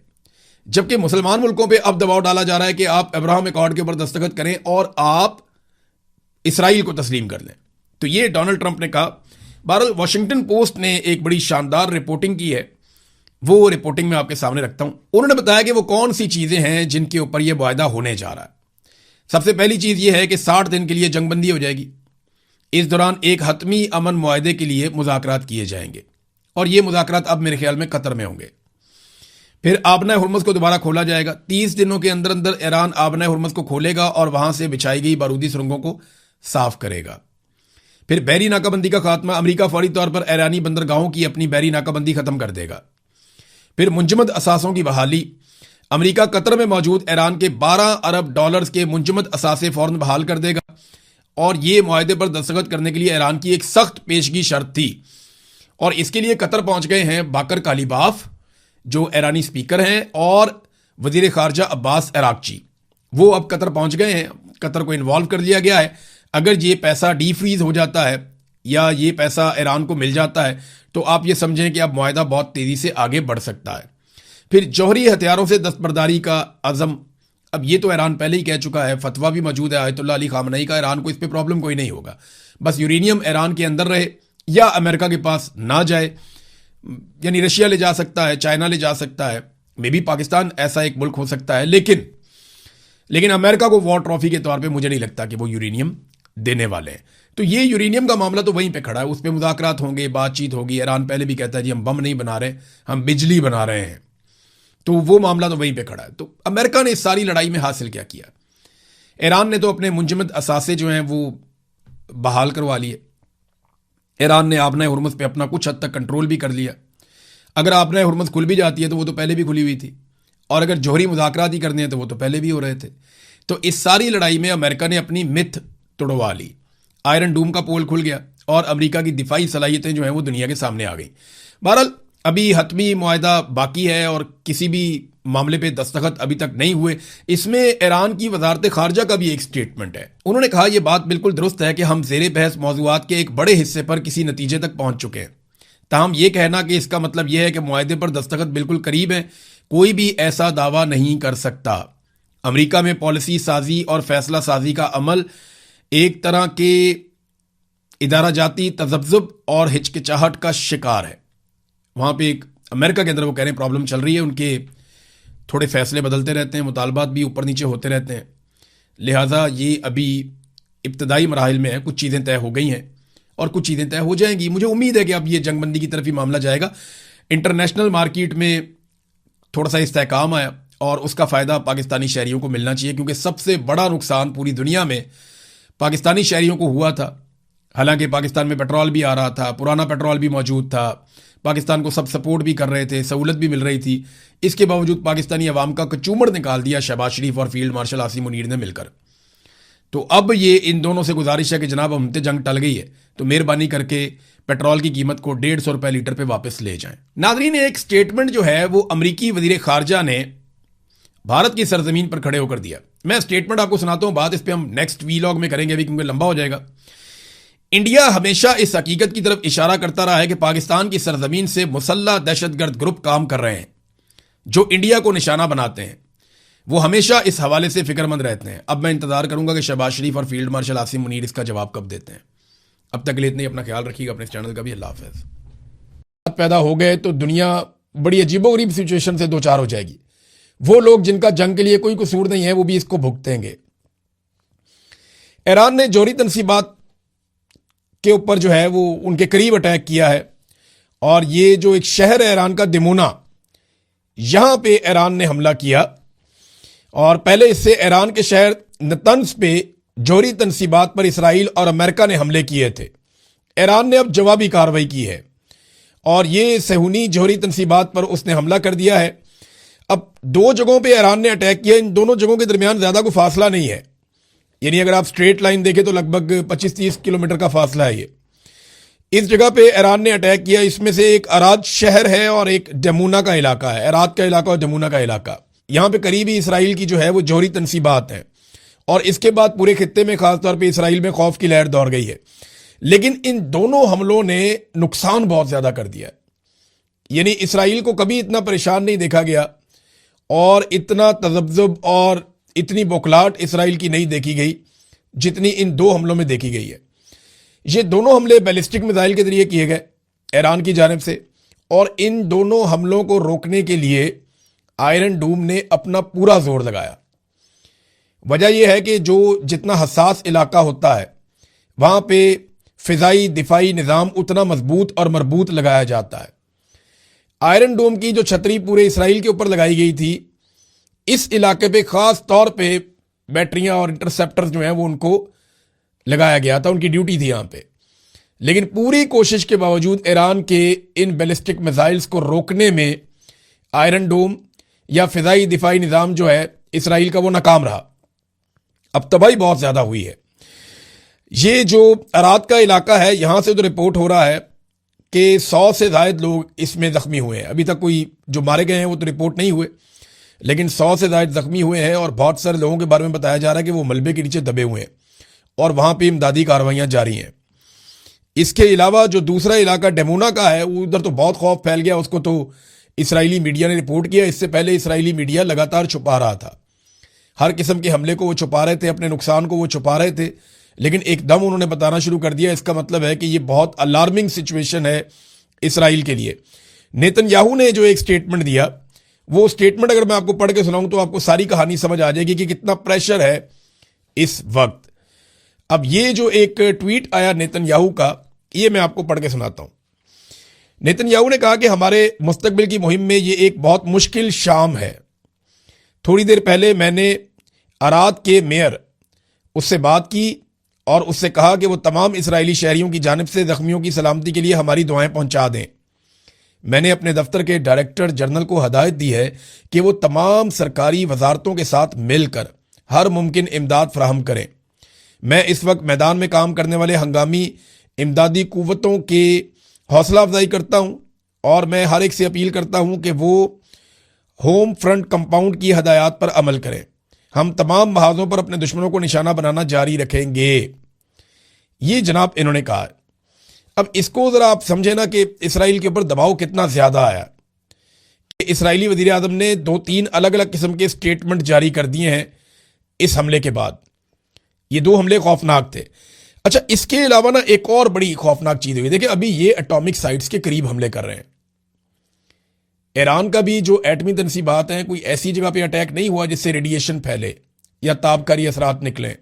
जबकि मुसलमान मुल्कों पे अब दबाव डाला जा रहा है कि आप अब्राहम एकॉर्ड के ऊपर दस्तखत करें और आप इसराइल को तस्लीम कर लें। तो ये डोनाल्ड ट्रंप ने कहा। बहरहाल वॉशिंगटन पोस्ट ने एक बड़ी शानदार रिपोर्टिंग की है, वो रिपोर्टिंग मैं आपके सामने रखता हूं। उन्होंने बताया कि वो कौन सी चीजें हैं जिनके ऊपर यह मुआहदा होने जा रहा है। सबसे पहली चीज यह है कि 60 दिन के लिए जंगबंदी हो जाएगी। इस दौरान एक हतमी अमन मुआहदे के लिए मुज़ाकरात किए जाएंगे और ये मुज़ाकरात अब मेरे ख्याल में कतर में होंगे। फिर आबना हुर्मुज़ को दोबारा खोला जाएगा। 30 दिनों के अंदर अंदर ईरान आबना हुर्मुज़ को खोलेगा और वहां से बिछाई गई बारूदी सुरंगों को साफ करेगा। फिर बहरी नाकाबंदी का खात्मा। अमेरिका फौरी तौर पर ईरानी बंदरगाहों की अपनी बहरी नाकाबंदी खत्म कर देगा। फिर मुंजमद असासों की बहाली। अमेरिका कतर में मौजूद ईरान के 12 अरब डॉलर्स के मुंजमद असासे फौरन बहाल कर देगा और ये मुआहदे पर दस्तखत करने के लिए ईरान की एक सख्त पेशगी शर्त थी और इसके लिए कतर पहुंच गए हैं बाकर कालीबाफ जो ईरानी स्पीकर हैं और वजीर खारजा अब्बास अरागची, वो अब कतर पहुंच गए हैं। कतर को इन्वॉल्व कर लिया गया है। अगर ये पैसा डी फ्रीज हो जाता है या ये पैसा ईरान को मिल जाता है तो आप ये समझें कि अब मुआहदा बहुत तेजी से आगे बढ़ सकता है। फिर जौहरी हथियारों से दस्तबरदारी का अज़म। अब ये तो ईरान पहले ही कह चुका है, फतवा भी मौजूद है आयतुल्लाह अली खामनई का, ईरान को इस पर प्रॉब्लम कोई नहीं होगा, बस यूरेनियम ईरान के अंदर रहे या अमेरिका के पास ना जाए। यानी रशिया ले जा सकता है, चाइना ले जा सकता है, मे भी पाकिस्तान ऐसा एक मुल्क हो सकता है, लेकिन अमेरिका को वॉर ट्रॉफी के तौर पे मुझे नहीं लगता कि वो यूरेनियम देने वाले हैं। तो ये यूरेनियम का मामला तो वहीं पे खड़ा है, उस पर मुज़ाकरात होंगे, बातचीत होगी। ईरान पहले भी कहता है जी हम बम नहीं बना रहे, हम बिजली बना रहे हैं, तो वो मामला तो वहीं पे खड़ा है। तो अमेरिका ने इस सारी लड़ाई में हासिल क्या किया? ईरान ने तो अपने मुंजमद असासे जो हैं वो बहाल करवा लिए। ईरान ने आबना हुर्मुज़ पे अपना कुछ हद तक कंट्रोल भी कर लिया। अगर आबना हुर्मुज़ खुल भी जाती है तो वो तो पहले भी खुली हुई थी, और अगर जौहरी मुज़ाकरात ही करने हैं तो वो तो पहले भी हो रहे थे। तो इस सारी लड़ाई में अमेरिका ने अपनी मिथ तोड़वा ली। आयरन डूम का पोल खुल गया और अमेरिका की दिफाई सलाहियतें जो हैं वो दुनिया के सामने आ गई। बहरहाल अभी हतमी मुआहदा बाकी है और किसी भी मामले पे दस्तखत अभी तक नहीं हुए। इसमें ईरान की वजारत खारजा का भी एक स्टेटमेंट है। उन्होंने कहा यह बात बिल्कुल दुरुस्त है कि हम ज़ेरे बहस मौज़ूआत के एक बड़े हिस्से पर किसी नतीजे तक पहुंच चुके हैं। ताहम यह कहना कि इसका मतलब यह है कि मुआहदे पर दस्तखत बिल्कुल करीब है, कोई भी ऐसा दावा नहीं कर सकता। अमेरिका में पॉलिसी साजी और फैसला साजी का अमल एक तरह के इदारा जाती तजब्जुब और हिचकिचाहट का शिकार है। वहां पे एक अमेरिका के अंदर वो कह रहे हैं प्रॉब्लम चल रही है, उनके थोड़े फैसले बदलते रहते हैं, मुतालबात भी ऊपर नीचे होते रहते हैं, लिहाजा ये अभी इब्तदाई मराहिल में है। कुछ चीज़ें तय हो गई हैं और कुछ चीज़ें तय हो जाएंगी। मुझे उम्मीद है कि अब ये जंगबंदी की तरफ ही मामला जाएगा। इंटरनेशनल मार्केट में थोड़ा सा इस्तेहकाम आया और उसका फ़ायदा पाकिस्तानी शहरियों को मिलना चाहिए, क्योंकि सबसे बड़ा नुकसान पूरी दुनिया में पाकिस्तानी शहरियों को हुआ था। हालांकि पाकिस्तान में पेट्रोल भी आ रहा था, पुराना पेट्रोल भी मौजूद था, पाकिस्तान को सब सपोर्ट भी कर रहे थे, सहूलत भी मिल रही थी। इसके बावजूद पाकिस्तानी अवाम का कचूमर निकाल दिया शहबाज शरीफ और फील्ड मार्शल आसिम मुनीर ने मिलकर। तो अब ये इन दोनों से गुजारिश है कि जनाब हमते जंग टल गई है तो मेहरबानी करके पेट्रोल की कीमत को 150 रुपये लीटर पे वापस ले जाएं। नाज़रीन, एक स्टेटमेंट जो है वो अमरीकी वजीर खारजा ने भारत की सरजमीन पर खड़े होकर दिया। मैं स्टेटमेंट आपको सुनाता हूं, बात इस पर हम नेक्स्ट वीलॉग में करेंगे अभी क्योंकि लंबा हो जाएगा। इंडिया हमेशा इस हकीकत की तरफ इशारा करता रहा है कि पाकिस्तान की सरजमीन से मुसल्लह दहशतगर्द ग्रुप काम कर रहे हैं जो इंडिया को निशाना बनाते हैं। वो हमेशा इस हवाले से फिक्रमंद रहते हैं। अब मैं इंतजार करूंगा कि शहबाज शरीफ और फील्ड मार्शल आसिम मुनीर इसका जवाब कब देते हैं। अब तक के लिए इतना ही, अपना ख्याल रखिएगा, अपने चैनल का भी। अल्लाह हाफ़िज़। पैदा हो गए तो दुनिया बड़ी अजीबोगरीब सिचुएशन से दो चार हो जाएगी। वो लोग जिनका जंग के लिए कोई कसूर नहीं है वो भी इसको भुगतेंगे। ईरान ने जौहरी तनसीबात के ऊपर जो है वो उनके करीब अटैक किया है और ये जो एक शहर है ईरान का दिमोना, यहां पे ईरान ने हमला किया और पहले इससे ईरान के शहर नतंज पे जौहरी तनसीबात पर इसराइल और अमेरिका ने हमले किए थे। ईरान ने अब जवाबी कार्रवाई की है और ये सहूनी जौहरी तनसीबात पर उसने हमला कर दिया है। अब दो जगहों पे ईरान ने अटैक किया, इन दोनों जगहों के दरमियान ज्यादा कोई फासला नहीं है, यानी अगर आप स्ट्रेट लाइन देखें तो लगभग 25-30 किलोमीटर का फासला है ये। इस जगह पे ईरान ने अटैक किया। इसमें से एक अराद शहर है और एक जमुना का इलाका है, अराद का इलाका और जमुना का इलाका। यहां पे करीबी इसराइल की जो है वो जौहरी तनसीबात है और इसके बाद पूरे खित्ते में खासतौर पे इसराइल में खौफ की लहर दौड़ गई है। लेकिन इन दोनों हमलों ने नुकसान बहुत ज्यादा कर दिया है। यानी इसराइल को कभी इतना परेशान नहीं देखा गया और इतना तजब्जुब और इतनी बौखलाहट इसराइल की नहीं देखी गई जितनी इन दो हमलों में देखी गई है। ये दोनों हमले बैलिस्टिक मिसाइल के जरिए किए गए ईरान की जानिब से और इन दोनों हमलों को रोकने के लिए आयरन डूम ने अपना पूरा जोर लगाया। वजह यह है कि जो जितना हसास इलाका होता है वहां पे फिजाई दिफाई निज़ाम उतना मजबूत और मरबूत लगाया जाता है। आयरन डोम की जो छतरी पूरे इसराइल के ऊपर लगाई गई थी, इस इलाके पे खास तौर पे बैटरियां और इंटरसेप्टर जो हैं वो उनको लगाया गया था, उनकी ड्यूटी थी यहां पे। लेकिन पूरी कोशिश के बावजूद ईरान के इन बैलिस्टिक मिसाइल्स को रोकने में आयरन डोम या फिजाई दिफाई निज़ाम जो है इसराइल का वो नाकाम रहा। अब तबाही बहुत ज्यादा हुई है। ये जो अराद का इलाका है, यहां से तो रिपोर्ट हो रहा है कि 100 से ज्यादा लोग इसमें जख्मी हुए हैं। अभी तक कोई जो मारे गए हैं वो तो रिपोर्ट नहीं हुए, लेकिन 100 से ज्यादा जख्मी हुए हैं और बहुत सारे लोगों के बारे में बताया जा रहा है कि वो मलबे के नीचे दबे हुए हैं और वहां पे इमदादी कार्रवाइयां जारी हैं। इसके अलावा जो दूसरा इलाका डेमोना का है, उधर तो बहुत खौफ फैल गया। उसको तो इसराइली मीडिया ने रिपोर्ट किया। इससे पहले इसराइली मीडिया लगातार छुपा रहा था, हर किस्म के हमले को वो छुपा रहे थे, अपने नुकसान को वो छुपा रहे थे। लेकिन एकदम उन्होंने बताना शुरू कर दिया। इसका मतलब है कि ये बहुत अलार्मिंग सिचुएशन है इसराइल के लिए। नेतन्याहू ने जो एक स्टेटमेंट दिया, वो स्टेटमेंट अगर मैं आपको पढ़ के सुनाऊं तो आपको सारी कहानी समझ आ जाएगी कि कितना प्रेशर है इस वक्त। अब ये जो एक ट्वीट आया नेतन्याहू का, ये मैं आपको पढ़ के सुनाता हूं। नेतन्याहू ने कहा कि हमारे मुस्तकबिल की मुहिम में ये एक बहुत मुश्किल शाम है। थोड़ी देर पहले मैंने अराद के मेयर उससे बात की और उससे कहा कि वो तमाम इसराइली शहरियों की जानिब से जख्मियों की सलामती के लिए हमारी दुआएं पहुंचा दें। मैंने अपने दफ्तर के डायरेक्टर जनरल को हदायत दी है कि वो तमाम सरकारी वजारतों के साथ मिलकर हर मुमकिन इमदाद फराहम करें। मैं इस वक्त मैदान में काम करने वाले हंगामी इमदादी कुव्वतों के हौसला अफजाई करता हूं और मैं हर एक से अपील करता हूं कि वो होम फ्रंट कंपाउंड की हदायत पर अमल करें। हम तमाम महाजों पर अपने दुश्मनों को निशाना बनाना जारी रखेंगे। ये जनाब इन्होंने कहा है। अब इसको जरा आप समझे ना कि इसराइल के ऊपर दबाव कितना ज्यादा आया। इसराइली वजीर आजम ने 2-3 अलग अलग किस्म के स्टेटमेंट जारी कर दिए हैं इस हमले के बाद। ये 2 हमले खौफनाक थे। अच्छा, इसके अलावा ना एक और बड़ी खौफनाक चीज हुई। देखिए, अभी ये एटॉमिक साइट्स के करीब हमले कर रहे हैं। ईरान का भी जो एटमी तनसीबात हैं, कोई ऐसी जगह पे अटैक नहीं हुआ जिससे रेडिएशन फैले या ताबकारी असरात निकले।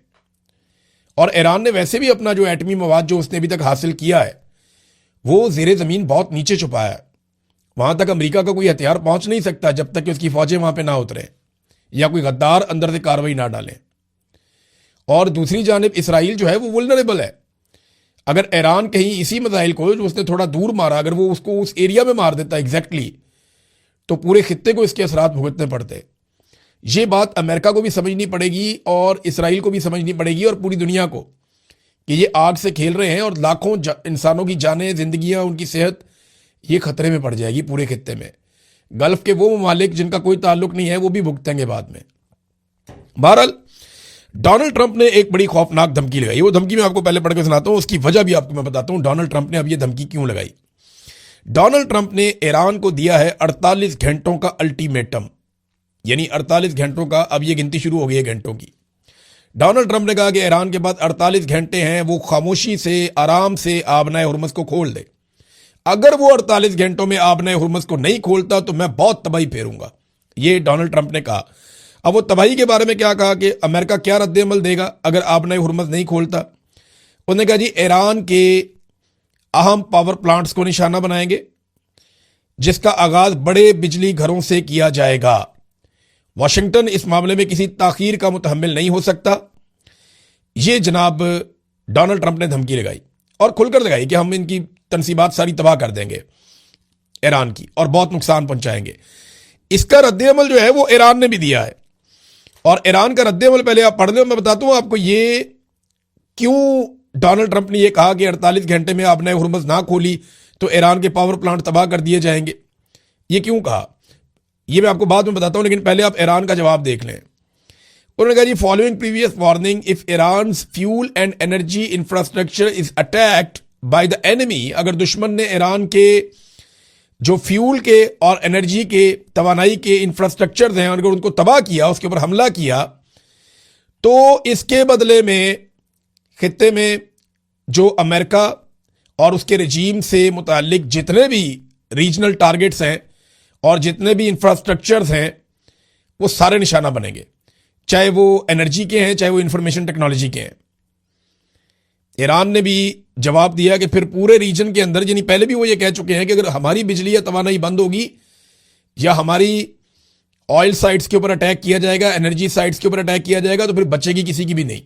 और ईरान ने वैसे भी अपना जो एटमी मवाद जो उसने अभी तक हासिल किया है वो जेरे जमीन बहुत नीचे छुपाया है। वहां तक अमेरिका का कोई हथियार पहुंच नहीं सकता जब तक कि उसकी फौजें वहां पे ना उतरे या कोई गद्दार अंदर से कार्रवाई ना डालें। और दूसरी जानिब इसराइल जो है वो वुल्नरेबल है। अगर ईरान कहीं इसी मिसाइल को जो उसने थोड़ा दूर मारा, अगर वो उसको उस एरिया में मार देता एग्जैक्टली, तो पूरे खित्ते को इसके असरात भुगतने पड़ते। ये बात अमेरिका को भी समझनी पड़ेगी और इसराइल को भी समझनी पड़ेगी और पूरी दुनिया को कि ये आग से खेल रहे हैं और लाखों इंसानों की जानें, जिंदगियां, उनकी सेहत ये खतरे में पड़ जाएगी पूरे खित्ते में। गल्फ के वो ममालिक जिनका कोई ताल्लुक नहीं है वो भी भुगतेंगे बाद में। बहरहाल, डोनाल्ड ट्रंप ने एक बड़ी खौफनाक धमकी लगाई। वो धमकी मैं आपको पहले पढ़ के सुनाता हूं, उसकी वजह भी आपको मैं बताता हूं डोनाल्ड ट्रंप ने अब ये धमकी क्यों लगाई। डोनाल्ड ट्रंप ने ईरान को दिया है 48 घंटों का अल्टीमेटम, यानी 48 घंटों का, अब ये गिनती शुरू हो गई है घंटों की। डोनाल्ड ट्रंप ने कहा कि ईरान के पास 48 घंटे हैं, वो खामोशी से आराम से आबनाए हुर्मुज़ को खोल दे। अगर वो 48 घंटों में आबनाए हुर्मुज़ को नहीं खोलता तो मैं बहुत तबाही फेरूंगा, ये डोनाल्ड ट्रंप ने कहा। अब वो तबाही के बारे में क्या कहा कि अमेरिका क्या रद्द-ए-अमल देगा अगर आबनाए हुर्मुज़ नहीं खोलता। उन्होंने कहा जी ईरान के अहम पावर प्लांट्स को निशाना बनाएंगे जिसका आगाज बड़े बिजली घरों से किया जाएगा। वाशिंगटन इस मामले में किसी ताखीर का मुतहम्मिल नहीं हो सकता। ये जनाब डोनाल्ड ट्रंप ने धमकी लगाई और खुलकर लगाई कि हम इनकी तनसीबात सारी तबाह कर देंगे ईरान की और बहुत नुकसान पहुंचाएंगे। इसका रद्द-ए-अमल जो है वो ईरान ने भी दिया है और ईरान का रद्द-ए-अमल पहले आप पढ़ लो, मैं बताता हूं आपको ये क्यों डोनाल्ड ट्रंप ने यह कहा कि 48 घंटे में आपने हुर्मुज़ ना खोली तो ईरान के पावर प्लांट तबाह कर दिए जाएंगे। ये क्यों कहा, ये मैं आपको बाद में बताता हूं, लेकिन पहले आप ईरान का जवाब देख लें। उन्होंने कहा जी, following previous warning, if Iran fuel and energy infrastructure is attacked by the enemy, अगर दुश्मन ने ईरान के जो फ्यूल के और एनर्जी के, तवानाई के इंफ्रास्ट्रक्चर हैं, अगर उनको तबाह किया, उसके ऊपर हमला किया, तो इसके बदले में खित्ते में जो अमेरिका और उसके रजीम से मुतालिक जितने भी रीजनल टारगेट्स हैं और जितने भी इंफ्रास्ट्रक्चर्स हैं, वो सारे निशाना बनेंगे, चाहे वो एनर्जी के हैं, चाहे वो इंफॉर्मेशन टेक्नोलॉजी के हैं। ईरान ने भी जवाब दिया कि फिर पूरे रीजन के अंदर, यानी पहले भी वो ये कह चुके हैं कि अगर हमारी बिजली या तवानाई बंद होगी या हमारी ऑयल साइट्स के ऊपर अटैक किया जाएगा, एनर्जी साइट्स के ऊपर अटैक किया जाएगा, तो फिर बचेगी किसी की भी नहीं।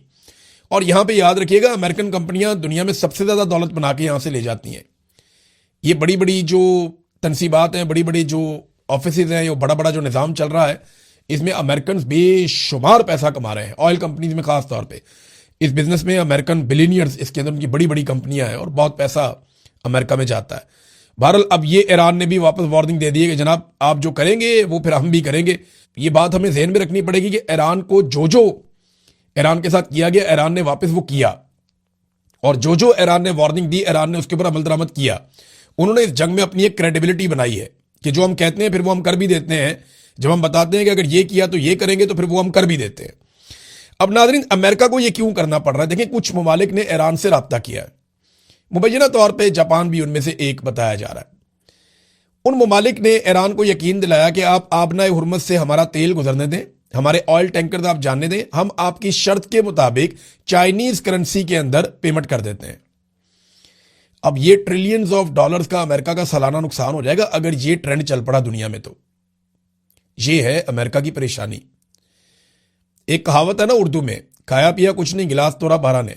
और यहां पे याद रखिएगा, अमेरिकन कंपनियां दुनिया में सबसे ज्यादा दौलत बना के यहां से ले जाती हैं। ये बड़ी बड़ी जो तनसीबात हैं, बड़ी बड़ी जो ऑफिसेज हैं, ये बड़ा बड़ा जो निज़ाम चल रहा है, इसमें अमेरिकन बेशुमार पैसा कमा रहे हैं। ऑयल कंपनीज में खास तौर पे इस बिजनेस में अमेरिकन बिलियनियर्स, इसके अंदर उनकी बड़ी बड़ी कंपनियां हैं और बहुत पैसा अमेरिका में जाता है। बहरहाल अब ये ईरान ने भी वापस वार्निंग दे दी है कि जनाब आप जो करेंगे वो फिर हम भी करेंगे। ये बात हमें ज़हन में रखनी पड़ेगी कि ईरान को जो ईरान के साथ किया गया, ईरान ने वापस वो किया, और जो ईरान ने वार्निंग दी, ईरान ने उसके ऊपर अमल दरामद किया। उन्होंने इस जंग में अपनी एक क्रेडिबिलिटी बनाई है कि जो हम कहते हैं फिर वो हम कर भी देते हैं। जब हम बताते हैं कि अगर ये किया तो ये करेंगे, तो फिर वो हम कर भी देते हैं। अब नाज़रीन, अमेरिका को ये क्यों करना पड़ रहा है? देखिए, कुछ ममालिक ने ईरान से राब्ता किया है, मुबैना तौर पर जापान भी उनमें से एक बताया जा रहा है। उन ममालिक ने ईरान को यकीन दिलाया कि आप आबना हुर्मुज़ से हमारा तेल गुजरने दें, हमारे ऑयल टैंकर आप जानने दें, हम आपकी शर्त के मुताबिक चाइनीज करेंसी के अंदर पेमेंट कर देते हैं। अब ये ट्रिलियंस ऑफ डॉलर्स का अमेरिका का सालाना नुकसान हो जाएगा अगर ये ट्रेंड चल पड़ा दुनिया में। तो ये है अमेरिका की परेशानी। एक कहावत है ना उर्दू में, खाया पिया कुछ नहीं, गिलास तोड़ा 12 ने।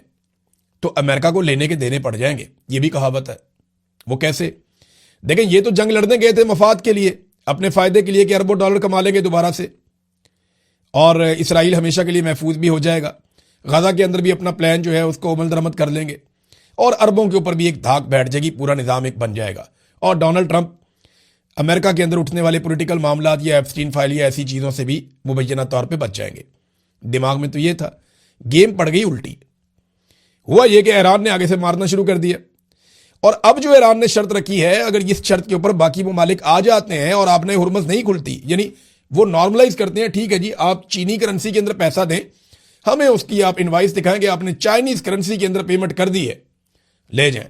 तो अमेरिका को लेने के देने पड़ जाएंगे, ये भी कहावत है। वो कैसे? देखें, ये तो जंग लड़ने गए थे मफाद के लिए, अपने फायदे के लिए कि अरबों डॉलर कमा लेंगे दोबारा से, और इसराइल हमेशा के लिए महफूज भी हो जाएगा। गाजा के अंदर भी अपना प्लान जो है उसको अमल दरामद कर लेंगे, और अरबों के ऊपर भी एक धाक बैठ जाएगी, पूरा निज़ाम एक बन जाएगा। और डोनाल्ड ट्रंप अमेरिका के अंदर उठने वाले पॉलिटिकल मामला या एप्स्टीन फाइल या ऐसी चीज़ों से भी मुबैना तौर पर बच जाएंगे। दिमाग में तो ये था, गेम पड़ गई उल्टी। हुआ ये कि ईरान ने आगे से मारना शुरू कर दिया, और अब जो ईरान ने शर्त रखी है, अगर इस शर्त के ऊपर बाकी ममालिक आ जाते हैं और आपने हुर्मुज़ नहीं खुलती, यानी वो नॉर्मलाइज करते हैं, ठीक है जी आप चीनी करेंसी के अंदर पैसा दें, हमें उसकी आप इनवाइस दिखाएंगे, आपने चाइनीज करेंसी के अंदर पेमेंट कर दी है, ले जाएं,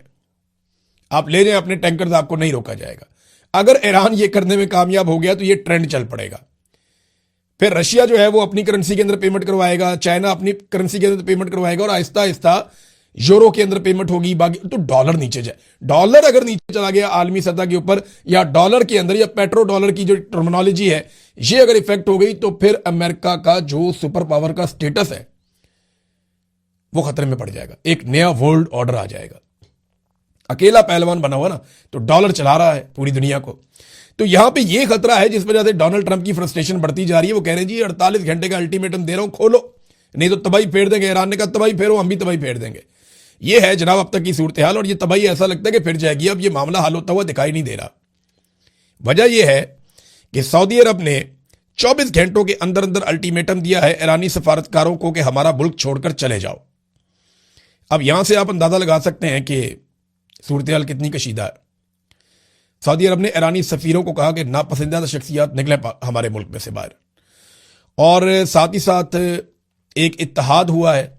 आप ले जाएं अपने टैंकर्स, आपको नहीं रोका जाएगा। अगर ईरान ये करने में कामयाब हो गया तो ये ट्रेंड चल पड़ेगा। फिर रशिया जो है वो अपनी करेंसी के अंदर पेमेंट करवाएगा, चाइना अपनी करेंसी के अंदर पेमेंट करवाएगा, और आहिस्ता आहिस्ता यूरो के अंदर पेमेंट होगी, बाकी तो डॉलर नीचे जाए। डॉलर अगर नीचे चला गया आलमी सतह के ऊपर, या डॉलर के अंदर या पेट्रो डॉलर की जो टर्मिनोलॉजी है ये अगर इफेक्ट हो गई, तो फिर अमेरिका का जो सुपर पावर का स्टेटस है वो खतरे में पड़ जाएगा। एक नया वर्ल्ड ऑर्डर आ जाएगा। अकेला पहलवान बना हुआ ना, तो डॉलर चला रहा है पूरी दुनिया को। तो यहां पे ये खतरा है जिस वजह से डोनाल्ड ट्रंप की फ्रस्ट्रेशन बढ़ती जा रही है। वो कह रहे हैं जी 48 घंटे का अल्टीमेटम दे रहा हूं, खोलो, नहीं तो तबाही फेर देंगे। ईरान ने कहा तबाही फेरो, हम भी तबाही फेर देंगे। ये है जनाब अब तक की सूरत हाल, और ये तबाही ऐसा लगता है कि फिर जाएगी। अब ये मामला हल होता हुआ दिखाई नहीं दे रहा। वजह यह है कि सऊदी अरब ने 24 घंटों के अंदर अंदर अल्टीमेटम दिया है ईरानी सफारतकारों को कि हमारा मुल्क छोड़कर चले जाओ। अब यहां से आप अंदाजा लगा सकते हैं कि सूरत हाल कितनी कशीदा है। सऊदी अरब ने ईरानी सफीरों को कहा कि नापसंदीदा शख्सियात निकले हमारे मुल्क में से बाहर, और साथ ही साथ एक इत्तेहाद हुआ है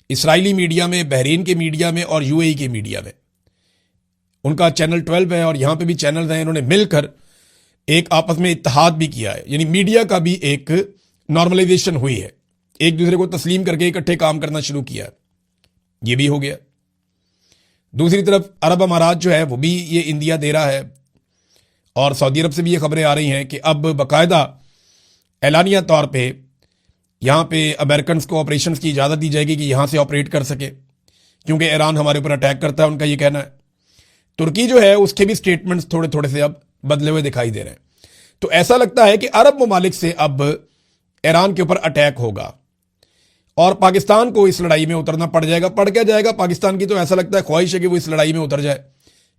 इसराइली मीडिया में, बहरीन के मीडिया में और यूएई के मीडिया में। उनका चैनल 12 है और यहां पे भी चैनल हैं, इन्होंने मिलकर एक आपस में इत्तेहाद भी किया है, यानी मीडिया का भी एक नॉर्मलाइजेशन हुई है, एक दूसरे को तस्लीम करके इकट्ठे काम करना शुरू किया है। ये भी हो गया। दूसरी तरफ अरब अमारात जो है वो भी ये इंदिया दे रहा है, और सऊदी अरब से भी ये खबरें आ रही हैं कि अब बाकायदा एलानिया तौर पे यहाँ पे अमेरिकन को ऑपरेशंस की इजाज़त दी जाएगी कि यहाँ से ऑपरेट कर सके, क्योंकि ईरान हमारे ऊपर अटैक करता है, उनका ये कहना है। तुर्की जो है उसके भी स्टेटमेंट्स थोड़े थोड़े से अब बदले हुए दिखाई दे रहे हैं। तो ऐसा लगता है कि अरब ममालिक से अब ईरान के ऊपर अटैक होगा, और पाकिस्तान को इस लड़ाई में उतरना पड़ जाएगा। पड़ क्या जाएगा, पाकिस्तान की तो ऐसा लगता है ख्वाहिश है कि वो इस लड़ाई में उतर जाए,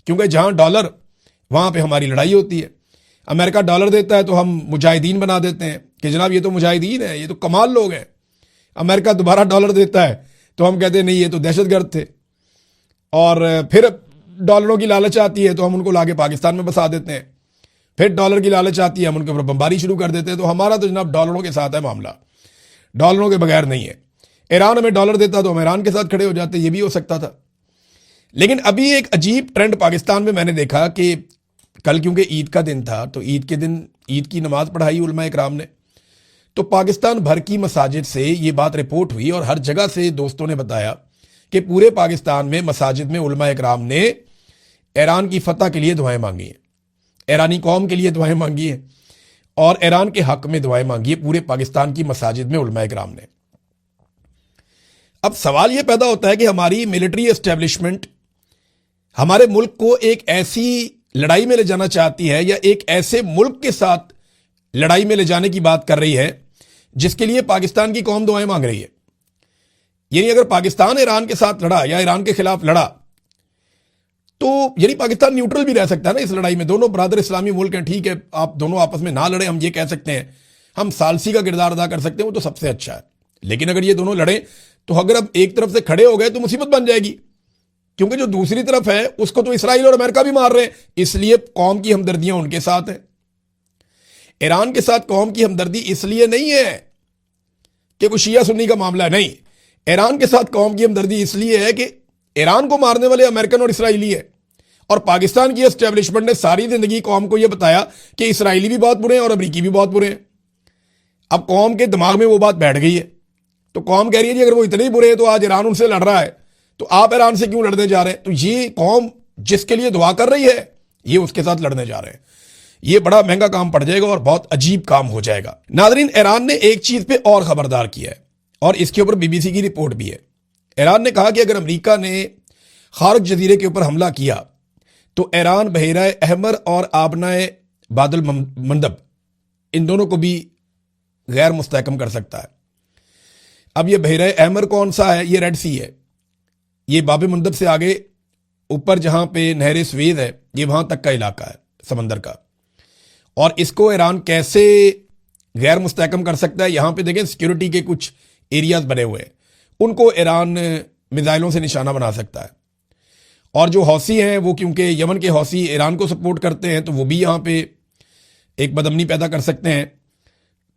क्योंकि जहां डॉलर वहां पे हमारी लड़ाई होती है। अमेरिका डॉलर देता है तो हम मुजाहिदीन बना देते हैं कि जनाब ये तो मुजाहिदीन है, ये तो कमाल लोग हैं। अमेरिका दोबारा डॉलर देता है तो हम कहते हैं नहीं ये तो दहशतगर्द थे। और फिर डॉलरों की लालच आती है तो हम उनको लाके पाकिस्तान में बसा देते हैं। फिर डॉलर की लालच आती है, हम उनके ऊपर बमबारी शुरू कर देते हैं। तो हमारा तो जनाब डॉलरों के साथ है मामला, डॉलरों के बगैर नहीं है। ईरान हमें डॉलर देता तो हम ईरान के साथ खड़े हो जाते, ये भी हो सकता था। लेकिन अभी एक अजीब ट्रेंड पाकिस्तान में मैंने देखा कि कल क्योंकि ईद का दिन था तो ईद के दिन ईद की नमाज पढ़ाई उलमा इकराम ने, तो पाकिस्तान भर की मसाजिद से ये बात रिपोर्ट हुई और हर जगह से दोस्तों ने बताया कि पूरे पाकिस्तान में मसाजिद में उलमा इकराम ने ईरान की फतह के लिए दुआएं मांगी हैं, ईरानी कौम के लिए दुआएं मांगी हैं और ईरान के हक में दुआएं मांगी है पूरे पाकिस्तान की मसाजिद में उलमा इकराम ने। अब सवाल यह पैदा होता है कि हमारी मिलिट्री एस्टेब्लिशमेंट हमारे मुल्क को एक ऐसी लड़ाई में ले जाना चाहती है या एक ऐसे मुल्क के साथ लड़ाई में ले जाने की बात कर रही है जिसके लिए पाकिस्तान की कौम दुआएं मांग रही है। यानी अगर पाकिस्तान ईरान के साथ लड़ा या ईरान के खिलाफ लड़ा तो यानी पाकिस्तान न्यूट्रल भी रह सकता है ना इस लड़ाई में। दोनों बरादर इस्लामी मुल्क हैं, ठीक है, आप दोनों आपस में ना लड़े, हम ये कह सकते हैं, हम सालसी का किरदार अदा कर सकते हैं, वो तो सबसे अच्छा है। लेकिन अगर ये दोनों लड़े तो अगर अब एक तरफ से खड़े हो गए तो मुसीबत बन जाएगी, क्योंकि जो दूसरी तरफ है उसको तो इसराइल और अमेरिका भी मार रहे हैं। इसलिए कौम की हमदर्दियां उनके साथ है। ईरान के साथ कौम की हमदर्दी इसलिए नहीं है कि कोई शिया सुन्नी का मामला है, नहीं। ईरान के साथ कौम की हमदर्दी इसलिए है कि ईरान को मारने वाले अमेरिकन और इसराइली है और पाकिस्तान की एस्टेब्लिशमेंट ने सारी जिंदगी कौम को यह बताया कि इसराइली भी बहुत बुरे हैं और अमरीकी भी बहुत बुरे हैं। अब कौम के दिमाग में वो बात बैठ गई है तो कौम कह रही है जी अगर वो इतने ही बुरे हैं तो आज ईरान उनसे लड़ रहा है तो आप ईरान से क्यों लड़ने जा रहे हैं। तो ये कौम जिसके लिए दुआ कर रही है ये उसके साथ लड़ने जा रहे हैं। ये बड़ा महंगा काम पड़ जाएगा और बहुत अजीब काम हो जाएगा। नादरीन, ईरान ने एक चीज पे और खबरदार किया है और इसके ऊपर बीबीसी की रिपोर्ट भी है। ईरान ने कहा कि अगर अमेरिका ने खार्क जजीरे के ऊपर हमला किया तो ईरान बहेरा अहमर और आबनाए बादल मंदब इन दोनों को भी गैर मुस्तहकम कर सकता है। अब ये बहेरा अहमर कौन सा है, ये रेड सी है, ये बाब मंदब से आगे ऊपर जहां पे नहर स्वेद है ये वहां तक का इलाका है समंदर का। और इसको ईरान कैसे गैर मुस्तहकम कर सकता है, यहां पे देखें सिक्योरिटी के कुछ एरियाज बने हुए हैं, उनको ईरान मिसाइलों से निशाना बना सकता है। और जो हौसी हैं वो क्योंकि यमन के हौसी ईरान को सपोर्ट करते हैं तो वो भी यहाँ पे एक बदअमनी पैदा कर सकते हैं।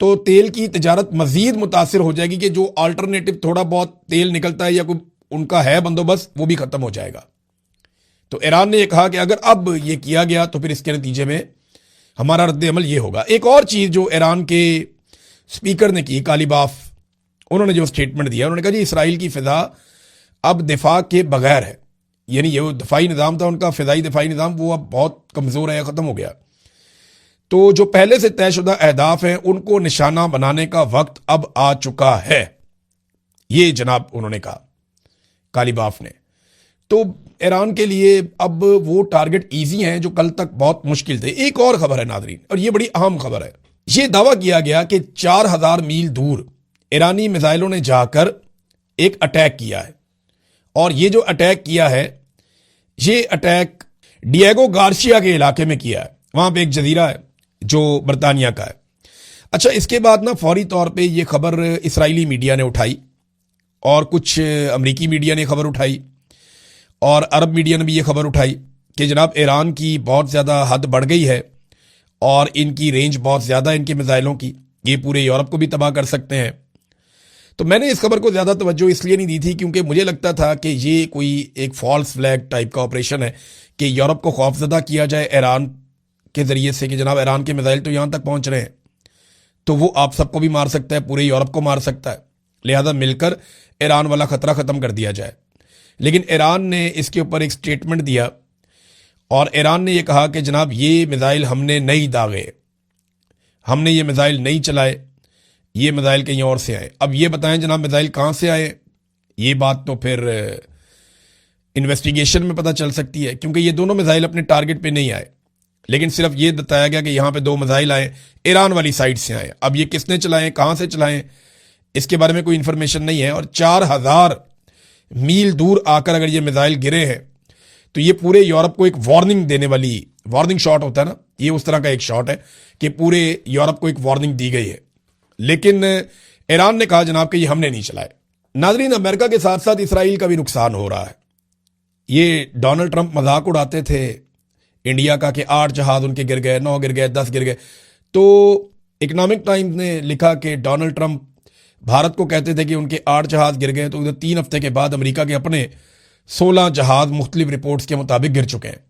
तो तेल की तिजारत मजीद मुतासिर हो जाएगी कि जो अल्टरनेटिव थोड़ा बहुत तेल निकलता है या कोई उनका है बंदोबस्त वो भी खत्म हो जाएगा। तो ईरान ने यह कहा कि अगर अब ये किया गया तो फिर इसके नतीजे में हमारा रद्द अमल ये होगा। एक और चीज जो ईरान के स्पीकर ने की, कालीबाफ, उन्होंने जो स्टेटमेंट दिया, उन्होंने कहा जी इसराइल की फिजा अब दिफा के बगैर है। यानी ये दफाई निज़ाम था उनका, फिजाई दफाई निज़ाम, वो अब बहुत कमज़ोर है, ख़त्म हो गया। तो जो पहले से तयशुदा अहदाफ हैं उनको निशाना बनाने का वक्त अब आ चुका है, ये जनाब उन्होंने कहा कालीबाफ ने। तो ईरान के लिए अब वो टारगेट ईजी हैं जो कल तक बहुत मुश्किल थे। एक और खबर है नादरीन, और ये बड़ी अहम खबर है। ये दावा किया गया कि 4000 मील दूर ईरानी मिसाइलों ने जाकर एक अटैक किया है और ये जो अटैक किया है ये अटैक डिएगो गार्सिया के इलाके में किया है। वहां पे एक जजीरा है जो बरतानिया का है। अच्छा, इसके बाद ना फौरी तौर पे ये खबर इसराइली मीडिया ने उठाई और कुछ अमरीकी मीडिया ने खबर उठाई और अरब मीडिया ने भी ये खबर उठाई कि जनाब ईरान की बहुत ज़्यादा हद बढ़ गई है और इनकी रेंज बहुत ज़्यादा है इनके मिसाइलों की, ये पूरे यूरोप को भी तबाह कर सकते हैं। तो मैंने इस खबर को ज़्यादा तवज्जो इसलिए नहीं दी थी क्योंकि मुझे लगता था कि ये कोई एक फॉल्स फ्लैग टाइप का ऑपरेशन है कि यूरोप को खौफजदा किया जाए ईरान के ज़रिए से कि जनाब ईरान के मिसाइल तो यहाँ तक पहुँच रहे हैं तो वो आप सबको भी मार सकता है, पूरे यूरोप को मार सकता है, लिहाजा मिलकर ईरान वाला ख़तरा ख़त्म कर दिया जाए। लेकिन ईरान ने इसके ऊपर एक स्टेटमेंट दिया और ईरान ने यह कहा कि जनाब ये मिसाइल हमने नहीं दागे, हमने ये मिसाइल नहीं चलाए, ये मिसाइल कहीं और से आए। अब ये बताएं जनाब मिसाइल कहाँ से आए, ये बात तो फिर इन्वेस्टिगेशन में पता चल सकती है क्योंकि ये दोनों मिसाइल अपने टारगेट पे नहीं आए, लेकिन सिर्फ ये बताया गया कि यहाँ पे 2 मिसाइल आए, ईरान वाली साइड से आए। अब ये किसने चलाएं, कहाँ से चलाएं, इसके बारे में कोई इंफॉर्मेशन नहीं है। और 4000 मील दूर आकर अगर ये मिसाइल गिरे हैं तो ये पूरे यूरोप को एक वार्निंग देने वाली, वार्निंग शॉट होता है ना, ये उस तरह का एक शॉट है कि पूरे यूरोप को एक वार्निंग दी गई है। लेकिन ईरान ने कहा जनाब कि ये हमने नहीं चलाए। नाजरीन, अमेरिका के साथ साथ इसराइल का भी नुकसान हो रहा है। ये डोनाल्ड ट्रंप मजाक उड़ाते थे इंडिया का कि 8 जहाज उनके गिर गए, 9 गिर गए, 10 गिर गए। तो इकोनॉमिक टाइम्स ने लिखा कि डोनाल्ड ट्रंप भारत को कहते थे कि उनके 8 जहाज गिर गए, तो उधर 3 हफ्ते के बाद अमेरिका के अपने 16 जहाज मुख्तलिफ रिपोर्ट्स के मुताबिक गिर चुके हैं।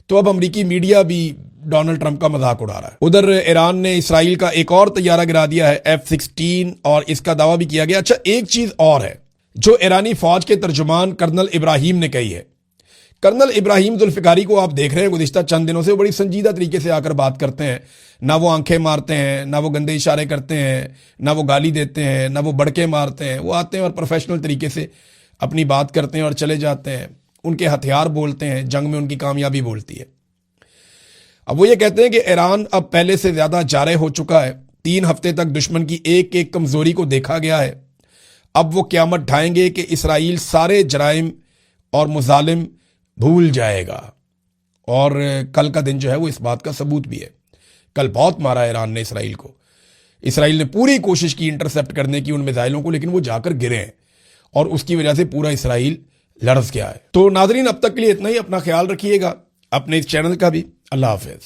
तो अब अमेरिकी मीडिया भी डोनाल्ड ट्रंप का मजाक उड़ा रहा है। उधर ईरान ने इसराइल का एक और तैयारा गिरा दिया है F-16, और इसका दावा भी किया गया। अच्छा, एक चीज और है जो ईरानी फौज के तर्जुमान कर्नल इब्राहिम ने कही है। कर्नल इब्राहिम जुल्फिकारी को आप देख रहे हैं गुज़िश्ता चंद दिनों से वो बड़ी संजीदा तरीके से आकर बात करते हैं। ना वो आंखें मारते हैं, ना वो गंदे इशारे करते हैं, ना वो गाली देते हैं, ना वो बड़के मारते हैं। वो आते हैं और प्रोफेशनल तरीके से अपनी बात करते हैं और चले जाते हैं। उनके हथियार बोलते हैं, जंग में उनकी कामयाबी बोलती है। अब वो ये कहते हैं कि ईरान अब पहले से ज्यादा जारे हो चुका है। 3 हफ्ते तक दुश्मन की एक एक कमजोरी को देखा गया है। अब वो क़यामत ढाएंगे कि इसराइल सारे जराइम और मुजालिम भूल जाएगा। और कल का दिन जो है वो इस बात का सबूत भी है। कल बहुत मारा ईरान ने इसराइल को। इसराइल ने पूरी कोशिश की इंटरसेप्ट करने की उन मिसाइलों को, लेकिन वो जाकर गिरे हैं और उसकी वजह से पूरा इसराइल लड़स गया है। तो नाजरीन, अब तक के लिए इतना ही। अपना ख्याल रखिएगा, अपने इस चैनल का भी। अल्लाह हाफिज।